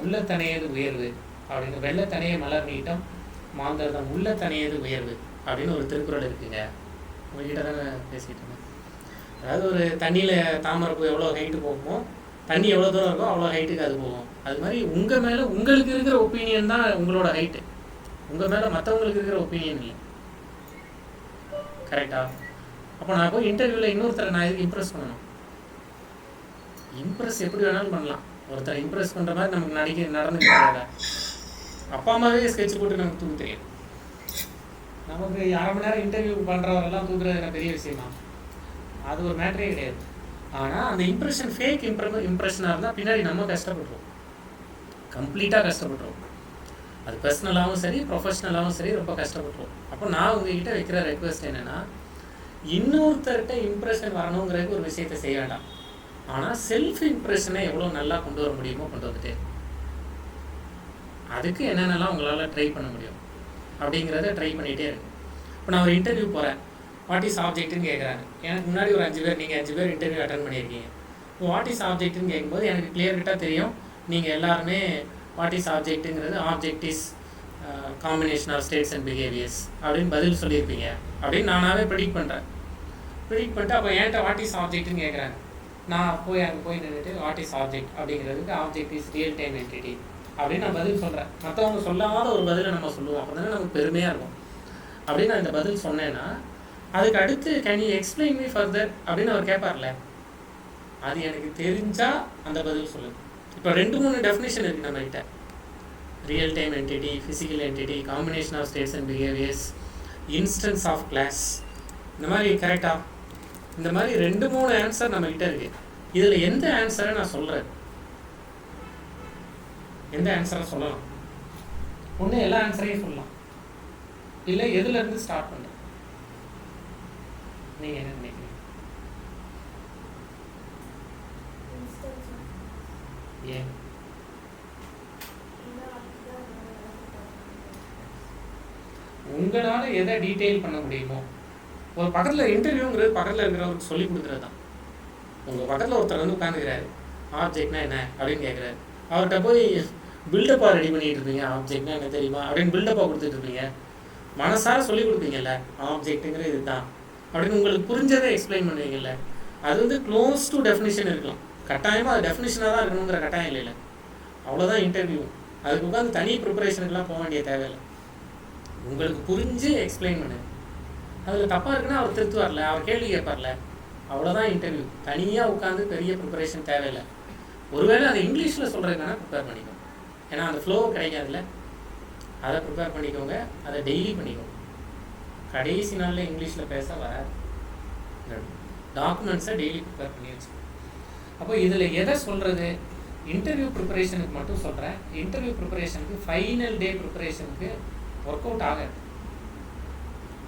உள்ளத்தனையது உயர்வு அப்படின்னு, வெள்ளத்தனைய மலர் நீட்டம் மாந்தர்தம் உள்ளத்தனையது உயர்வு அப்படின்னு ஒரு திருக்குறள் இருக்குங்க. உங்ககிட்ட தானே பேசிகிட்டு இருந்தேன். அதாவது ஒரு தண்ணியில் தாமரைப்பூ எவ்வளோ ஹைட்டு போகுமோ, தண்ணி எவ்வளோ தூரம் இருக்கோ அவ்வளோ ஹைட்டுக்கு அது போகும். அது மாதிரி உங்கள் மேலே உங்களுக்கு இருக்கிற ஒப்பீனியன் தான் உங்களோட ஹைட்டு. உங்கள் மேலே மற்றவங்களுக்கு இருக்கிற ஒப்பீனியன் இல்லை. கரெக்டாக? அப்போ நான் போய் இன்டர்வியூவில் இன்னொருத்தரை நான் எதுக்கு இம்ப்ரெஸ் பண்ணணும்? இம்ப்ரெஸ் எப்படி வேணாலும் பண்ணலாம். ஒருத்தரை இம்ப்ரெஸ் பண்ணுற மாதிரி நமக்கு நடந்துக்கிட்டாங்க. அப்பா அம்மாவே ஸ்கெட்ச் போட்டு நமக்கு தூக்க தெரியும். நமக்கு 1/2 மணி நேரம் இன்டர்வியூ பண்ணுறவரெல்லாம் தூக்குறது என்ன பெரிய விஷயமா? அது ஒரு மேட்டரே கிடையாது. ஆனால் அந்த இம்ப்ரெஷன் ஃபேக் இம்ப்ரெஷனாக இருந்தால் பின்னாடி நம்ம கஷ்டப்பட்டுருவோம், கம்ப்ளீட்டாக கஷ்டப்பட்டுருவோம். அது பர்சனலாகவும் சரி ப்ரொஃபஷ்னலாகவும் சரி ரொம்ப கஷ்டப்பட்டுருவோம். அப்போ நான் உங்ககிட்ட வைக்கிற ரெக்வெஸ்ட் என்னென்னா, இன்னொருத்தர்கிட்ட இம்ப்ரெஷன் வரணுங்கிறதுக்கு ஒரு விஷயத்தை செய்ய வேண்டாம். ஆனால் செல்ஃப் இம்ப்ரெஷனை எவ்வளோ நல்லா கொண்டு வர முடியுமோ கொண்டு வந்துட்டு, அதுக்கு என்னென்னலாம் உங்களால் ட்ரை பண்ண முடியும் அப்படிங்கிறத ட்ரை பண்ணிகிட்டே இருக்கு. இப்போ நான் ஒரு இன்டர்வியூ போகிறேன், வாட் இஸ் ஆப்ஜெக்ட்னு கேட்குறாங்க. எனக்கு முன்னாடி ஒரு 5 பேர், நீங்கள் 5 பேர் இன்டர்வியூ அட்டன் பண்ணியிருக்கீங்க. இப்போ வாட் இஸ் ஆப்ஜெக்ட்னு கேட்கும்போது எனக்கு கிளியர் கட்டாக தெரியும், நீங்கள் எல்லாருமே வாட் இஸ் ஆப்ஜெக்ட்டுங்கிறது object is combination of states and behaviours அப்படின்னு பதில் சொல்லியிருப்பீங்க அப்படின்னு நானாகவே ப்ரெடிக்ட் பண்ணிட்டு அப்போ என்கிட்ட வாட் இஸ் ஆப்ஜெக்ட்னு கேட்குறாங்க. நான் அங்கே போய் நின்றுட்டு வாட் இஸ் ஆப்ஜெக்ட் அப்படிங்கிறதுக்கு object is real time entity அப்படின்னு நான் பதில் சொல்கிறேன். மற்றவங்க சொல்லாத ஒரு பதிலை நம்ம சொல்லுவோம், அப்போ தானே நமக்கு பெருமையாக இருக்கும். அப்படின்னு நான் இந்த பதில் சொன்னேன்னா, அதுக்கு அடுத்து can you explain me further அப்படின்னு அவர் கேட்பார்ல, அது எனக்கு தெரிஞ்சால் அந்த பதில் சொல்லுங்கள். இப்போ 2-3 டெஃபினேஷன் இருக்குது நம்மகிட்ட. Real time entity, physical entity, combination of states and behaviours, instance of class, இந்த மாதிரி. கரெக்டாக? இந்த மாதிரி 2-3 ஆன்சர் நம்மகிட்ட இருக்குது. இதில் எந்த ஆன்சரை நான் சொல்கிறேன்? எந்த ஆன்சரை சொல்லலாம்? ஒன்று எல்லா ஆன்சரையும் சொல்லலாம், இல்லை எதுலேருந்து ஸ்டார்ட் பண்ணுறேன்? நீங்கள் என்ன நினைக்கிறீங்க? ஏன் உங்களால் எதை டீட்டெயில் பண்ண முடியுமோ, ஒரு பக்கத்தில் இன்டர்வியூங்கிறது பக்கத்தில் இருக்கிறவருக்கு சொல்லி கொடுக்குறது தான். உங்கள் பக்கத்தில் ஒருத்தர் வந்து உட்காந்துக்கிறாரு, ஆப்ஜெக்ட்னா என்ன அப்படின்னு கேட்குறாரு. அவர்கிட்ட போய் பில்டப்பாக ரெடி பண்ணிகிட்டு இருப்பீங்க, ஆப்ஜெக்ட்னா என்ன தெரியுமா அப்படின்னு பில்டப்பாக கொடுத்துட்டு இருப்பீங்க. மனசார சொல்லி கொடுப்பீங்கல்ல, ஆப்ஜெக்ட்டுங்கிற இது தான் அப்படின்னு உங்களுக்கு புரிஞ்சதை எக்ஸ்பிளைன் பண்ணுவீங்கல்ல. அது வந்து க்ளோஸ் டு டெஃபினிஷன் இருக்கலாம், கட்டாயமாக அது டெஃபினிஷனாக தான் இருக்கணுங்கிற கட்டாயம் இல்லைல்ல. அவ்வளோதான் இன்டர்வியூ. அதுக்கு உட்காந்து தனி ப்ரிப்பரேஷனுக்குலாம் போக வேண்டிய தேவையில்லை. உங்களுக்கு புரிஞ்சு எக்ஸ்பிளைன் பண்ணு. அதில் தப்பாக இருக்குன்னா அவர் திருத்துவார்ல, அவர் கேள்வி கேட்பார்ல, அவ்வளோதான் இன்டர்வியூ. தனியாக உட்காந்து பெரிய ப்ரிப்பரேஷன் தேவையில்லை. ஒருவேளை அதை இங்கிலீஷில் சொல்கிறதுக்கான ப்ரிப்பேர் பண்ணிக்கோங்க, ஏன்னா அந்த ஃப்ளோ கிடைக்காதுல்ல. அதை ப்ரிப்பேர் பண்ணிக்கோங்க, அதை டெய்லி பண்ணிக்கோங்க. கடைசி நாளில் இங்கிலீஷில் பேச வராது. டாக்குமெண்ட்ஸை டெய்லி ப்ரிப்பேர் பண்ணி வச்சுக்கோங்க. அப்போ இதில் எதை சொல்கிறது, இன்டர்வியூ ப்ரிப்பரேஷனுக்கு மட்டும் சொல்கிறேன். இன்டர்வியூ ப்ரிப்பரேஷனுக்கு ஃபைனல் டே ப்ரிப்பரேஷனுக்கு ஒர்க் அவுட் ஆகாது.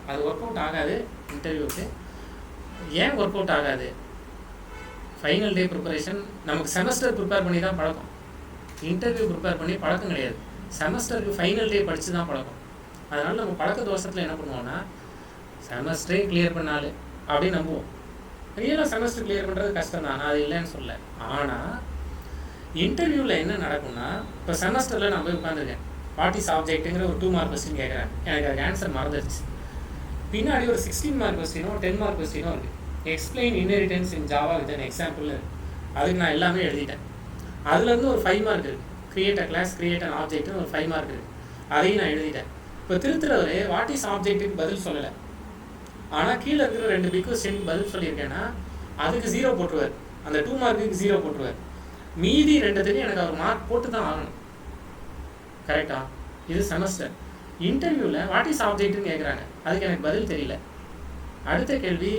அது ஒர்க் அவுட் ஆகாது இன்டர்வியூக்கு. ஏன் ஒர்க் அவுட் ஆகாது? ஃபைனல் டே ப்ரிப்பரேஷன் நமக்கு செமஸ்டர் ப்ரிப்பேர் பண்ணி தான் பழக்கம். இன்டர்வியூ ப்ரிப்பேர் பண்ணி பழக்கம் கிடையாது. செமஸ்டருக்கு ஃபைனல் டே படித்து தான் பழக்கம். அதனால் நம்ம பழக்க தோஷத்தில் என்ன பண்ணுவோம்னா, செமஸ்டரே கிளியர் பண்ணாலு அப்படின்னு நம்புவோம். ரியலாக செமஸ்டர் கிளியர் பண்ணுறது கஷ்டம் தான், நான் அது இல்லைன்னு சொல்ல. ஆனால் இன்டர்வியூவில் என்ன நடக்கும்னா, இப்போ செமஸ்டரில் நான் போய் உட்காந்துருக்கேன், வாட் இஸ் ஆப்ஜெக்ட்டுங்கிற ஒரு 2 மார்க் கொஸ்டின் கேட்குறேன். எனக்கு அதுக்கு ஆன்சர் மறந்துடுச்சு. பின்னாடி ஒரு 16 மார்க் கொஸ்டினோ 10 மார்க் கொஸ்டினோ இருக்குது. Explain inheritance in Java with an example. அதுக்கு நான் எல்லாமே எழுதிட்டேன். அதுலேருந்து ஒரு 5 மார்க் இருக்குது. Create a class, create an ஆப்ஜெக்ட்னு ஒரு 5 மார்க் இருக்குது. அதையும் நான் எழுதிட்டேன். இப்போ திருத்துறவர் வாட் இஸ் ஆப்ஜெக்ட்டுக்கு பதில் சொல்லலை, ஆனால் கீழே இருக்கிற 2 பிக் கொஸ்டினுக்கு பதில் சொல்லியிருக்கேன்னா அதுக்கு 0 போட்டுருவார். அந்த 2 மார்க்குக்கு 0 போட்டுருவார். மீதி 2த்துக்கு எனக்கு அவர் மார்க் போட்டு தான் ஆகணும். கரெக்டா? இது செமஸ்டர். இன்டர்வியூவில் வாட் இஸ் ஆப்ஜெக்ட்னு கேட்குறாங்க, அதுக்கு எனக்கு பதில் தெரியல. அடுத்த கேள்வி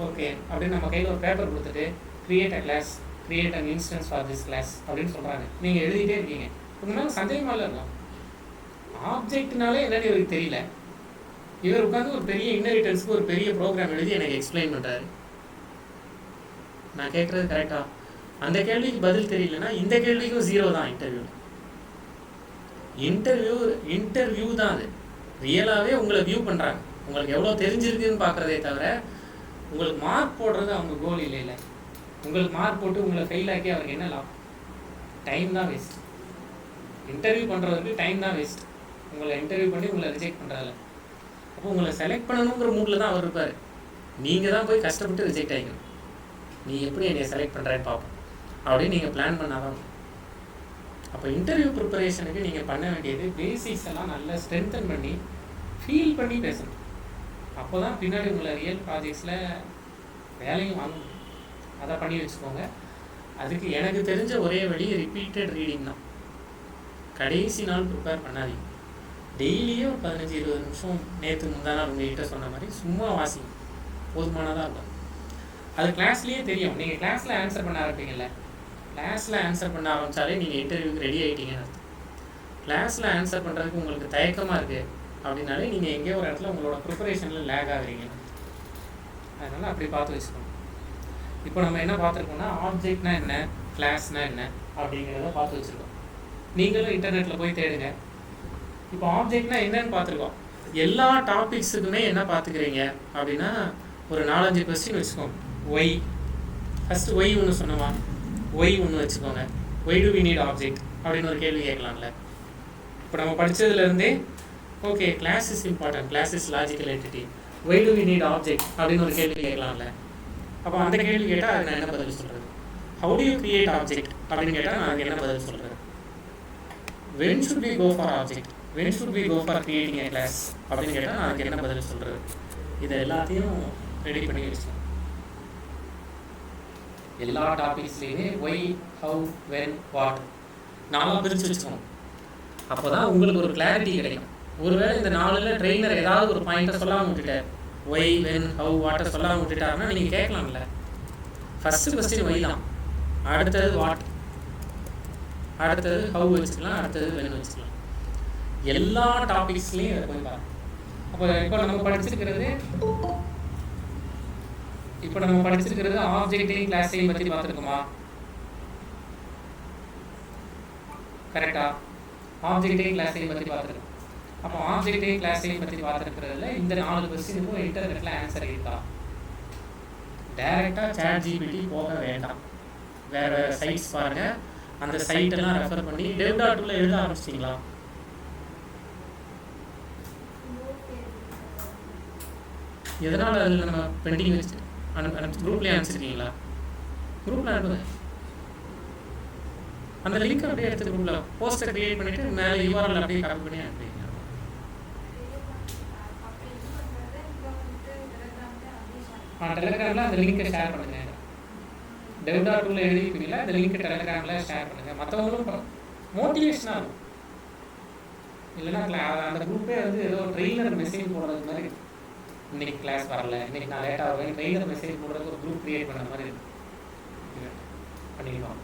ஓகே அப்படின்னு நம்ம கையில் ஒரு பேப்பர் கொடுத்துட்டு create a class, create an instance for this class அப்படின்னு சொல்கிறாங்க. நீங்கள் எழுதிட்டே இருக்கீங்க. உங்களால் சந்தேகமாக இருக்கும், ஆப்ஜெக்ட்னாலே என்னன்னு இவருக்கு தெரியல. இவர் உட்காந்து ஒரு பெரிய இன்ஹெரிட்டன்ஸுக்கு ஒரு பெரிய ப்ரோக்ராம் எழுதி எனக்கு எக்ஸ்பிளைன் பண்ணுறாரு. நான் கேட்குறது கரெக்டா? அந்த கேள்விக்கு பதில் தெரியலன்னா இந்த கேள்விக்கும் 0 தான். இன்டர்வியூ தான் அது. ரியலாகவே உங்களை வியூ பண்ணுறாங்க, உங்களுக்கு எவ்வளோ தெரிஞ்சிருக்குன்னு பார்க்குறதே தவிர உங்களுக்கு மார்க் போடுறது அவங்க கோல் இல்லை. உங்களுக்கு மார்க் போட்டு உங்களை ஃபெயில் ஆக்கி அவருக்கு என்ன லாபம்? டைம் தான் வேஸ்ட். இன்டர்வியூ பண்ணுறதுக்கு டைம் தான் வேஸ்ட். உங்களை இன்டர்வியூ பண்ணி உங்களை ரிஜெக்ட் பண்ணுறதில்ல. அப்போ உங்களை செலக்ட் பண்ணணுங்கிற மூடில் தான் அவர் இருப்பார். நீங்கள் தான் போய் கஷ்டப்பட்டு ரிஜெக்ட் ஆகிக்கணும். நீ எப்படி என்னை செலக்ட் பண்ணுறேன்னு பார்ப்போம் அப்படின்னு நீங்கள் பிளான் பண்ணாதான். அப்போ இன்டர்வியூ ப்ரிப்பரேஷனுக்கு நீங்கள் பண்ண வேண்டியது பேசிக்ஸ் எல்லாம் நல்லா ஸ்ட்ரென்தன் பண்ணி ஃபீல் பண்ணி பேசணும். அப்போ தான் பின்னாடி உங்களை ரியல் ப்ராஜெக்ட்ஸில் வேலையும் வாங்கணும். அதை பண்ணி வச்சுக்கோங்க. அதுக்கு எனக்கு தெரிஞ்ச ஒரே வழி ரிப்பீட்டட் ரீடிங் தான். கடைசி நாள் ப்ரிப்பேர் பண்ணாதீங்க. டெய்லியும் ஒரு 15-20 நிமிஷம் நேற்று முந்தானா உங்கள்கிட்ட சொன்ன மாதிரி சும்மா வாசிங்க, போதுமானதாக இருக்கும். அது கிளாஸ்லேயே தெரியும். நீங்கள் கிளாஸில் ஆன்சர் பண்ண ஆரம்பிப்பீங்கல்ல, கிளாஸில் ஆன்சர் பண்ண ஆரம்பித்தாலே நீங்கள் இன்டர்வியூக்கு ரெடி ஆகிட்டீங்கன்னு அர்த்தம். கிளாஸில் ஆன்சர் பண்ணுறதுக்கு உங்களுக்கு தயக்கமாக இருக்குது அப்படின்னாலே நீங்கள் எங்கேயோ ஒரு இடத்துல உங்களோட ப்ரிப்பரேஷனில் லேக் ஆகுறீங்க. அதனால் அப்படி பார்த்து வச்சுக்கணும். இப்போ நம்ம என்ன பார்த்துருக்கோம்னா, ஆப்ஜெக்ட்னா என்ன, கிளாஸ்னா என்ன அப்படிங்கிறத பார்த்து வச்சுருக்கோம். நீங்களும் இன்டர்நெட்டில் போய் தேடுங்க. இப்போ ஆப்ஜெக்ட்னா என்னன்னு பார்த்துருக்கோம். எல்லா டாபிக்ஸுக்குமே என்ன பார்த்துக்கிறீங்க அப்படின்னா ஒரு 4-5 கொஸ்டின் வச்சுக்கோங்க. ஒய் ஃபஸ்ட்டு ஒய் ஒன்று சொன்னோமா, ஒய் ஒன்று வச்சுக்கோங்க. Why do we need object அப்படின்னு ஒரு கேள்வி கேட்கலாம்ல. இப்போ நம்ம படித்ததுலேருந்தே okay class is important, class is logical entity, why do we need object அப்படின்னு ஒரு கேள்வி கேட்கலாம்ல. அப்போ அந்த கேள்வி கேட்டால் அது நான் என்ன பதில் சொல்கிறது? How to you create object அப்படின்னு கேட்டால் நான் அதுக்கு என்ன பதில் சொல்கிறது? when should we go for object, when should we go for creating a class அப்படின்னு கேட்டால் நான் அதுக்கு என்ன பதில் சொல்கிறது? இதை எல்லாத்தையும் ரெடி பண்ணி வச்சுக்கோங்க. எல்லா டாபிக்ஸ்லேயுமே ஒய், ஹவு, வென், வாட் நாளாக பிரித்து வச்சுக்கோங்க. அப்போ தான் உங்களுக்கு ஒரு கிளாரிட்டி கிடைக்கும். ஒருவேளை இந்த 4ல் ட்ரெயினர் ஏதாவது ஒரு பாயிண்ட்டை சொல்லாமல் விட்டுட்டார், ஒய், வென், ஹவு, வாட்டை சொல்லாமல் விட்டுட்டாருன்னா நீங்கள் கேட்கலாம்ல. ஃபஸ்ட்டு கொஸ்டின் ஒய் தான், அடுத்தது வாட், அடுத்தது ஹவு வச்சுக்கலாம், அடுத்தது வென் வச்சுக்கலாம். எல்லா டாபிக்ஸ்லேயும் அதை போய் பாருங்க. அப்போ இப்போ நம்ம படிச்சிருக்கிறது ஆப்ஜெக்டையும் கிளாஸையும் பற்றி பார்த்துருக்கோமா? கரெக்டா? ஆப்ஜெக்டையும் கிளாஸையும் பற்றி பார்த்துருக்கோம். அப்போ ஆப்ஜெக்டையும் கிளாஸையும் பற்றி பார்த்துருக்கிறதுல இந்த 4 கொஸ்டினுக்கும் இன்டர்நெட்டில் ஆன்சர் இருக்கா? டைரெக்டாக ChatGPT போக வேண்டாம். வேறு சைட்ஸ் பாருங்கள், அந்த சைட்டெல்லாம் ரெஃபர் பண்ணி dev.toல எழுத ஆரம்பிச்சிட்டிங்களா? எதனால் அதில் நம்ம பெண்டிங் வச்சு குரூப்லேயே அனுப்பிச்சிருக்கீங்களா? குரூப்பில் அனுப்புங்க. அந்த லிங்க் அப்படியே எடுத்து குரூப்பில் போஸ்டர் க்ரியேட் பண்ணிவிட்டு மேலே URL அப்படியே காப்பி பண்ணி அனுப்பிங்க. டெலிகிராமில் அந்த லிங்க்கை ஷேர் பண்ணுங்கள். dev.toல எழுதிப்பீங்களா, அந்த லிங்க்கை டெலிகிராமில் ஷேர் பண்ணுங்கள். மற்றவங்களும் மோட்டிவேஷனாக இருக்கும். இல்லைன்னா அந்த குரூப்பே வந்து ஏதோ ட்ரெயினர் மெசேஜ் போடுறது மாதிரி இருக்கும். இன்றைக்கி கிளாஸ் வரல, இன்றைக்கி நான் லேட்டாக வருவேன், ட்ரெயினர் மெசேஜ் போடுறதுக்கு ஒரு குரூப் க்ரியேட் பண்ண மாதிரி இருக்கும். பண்ணிக்கலாம்.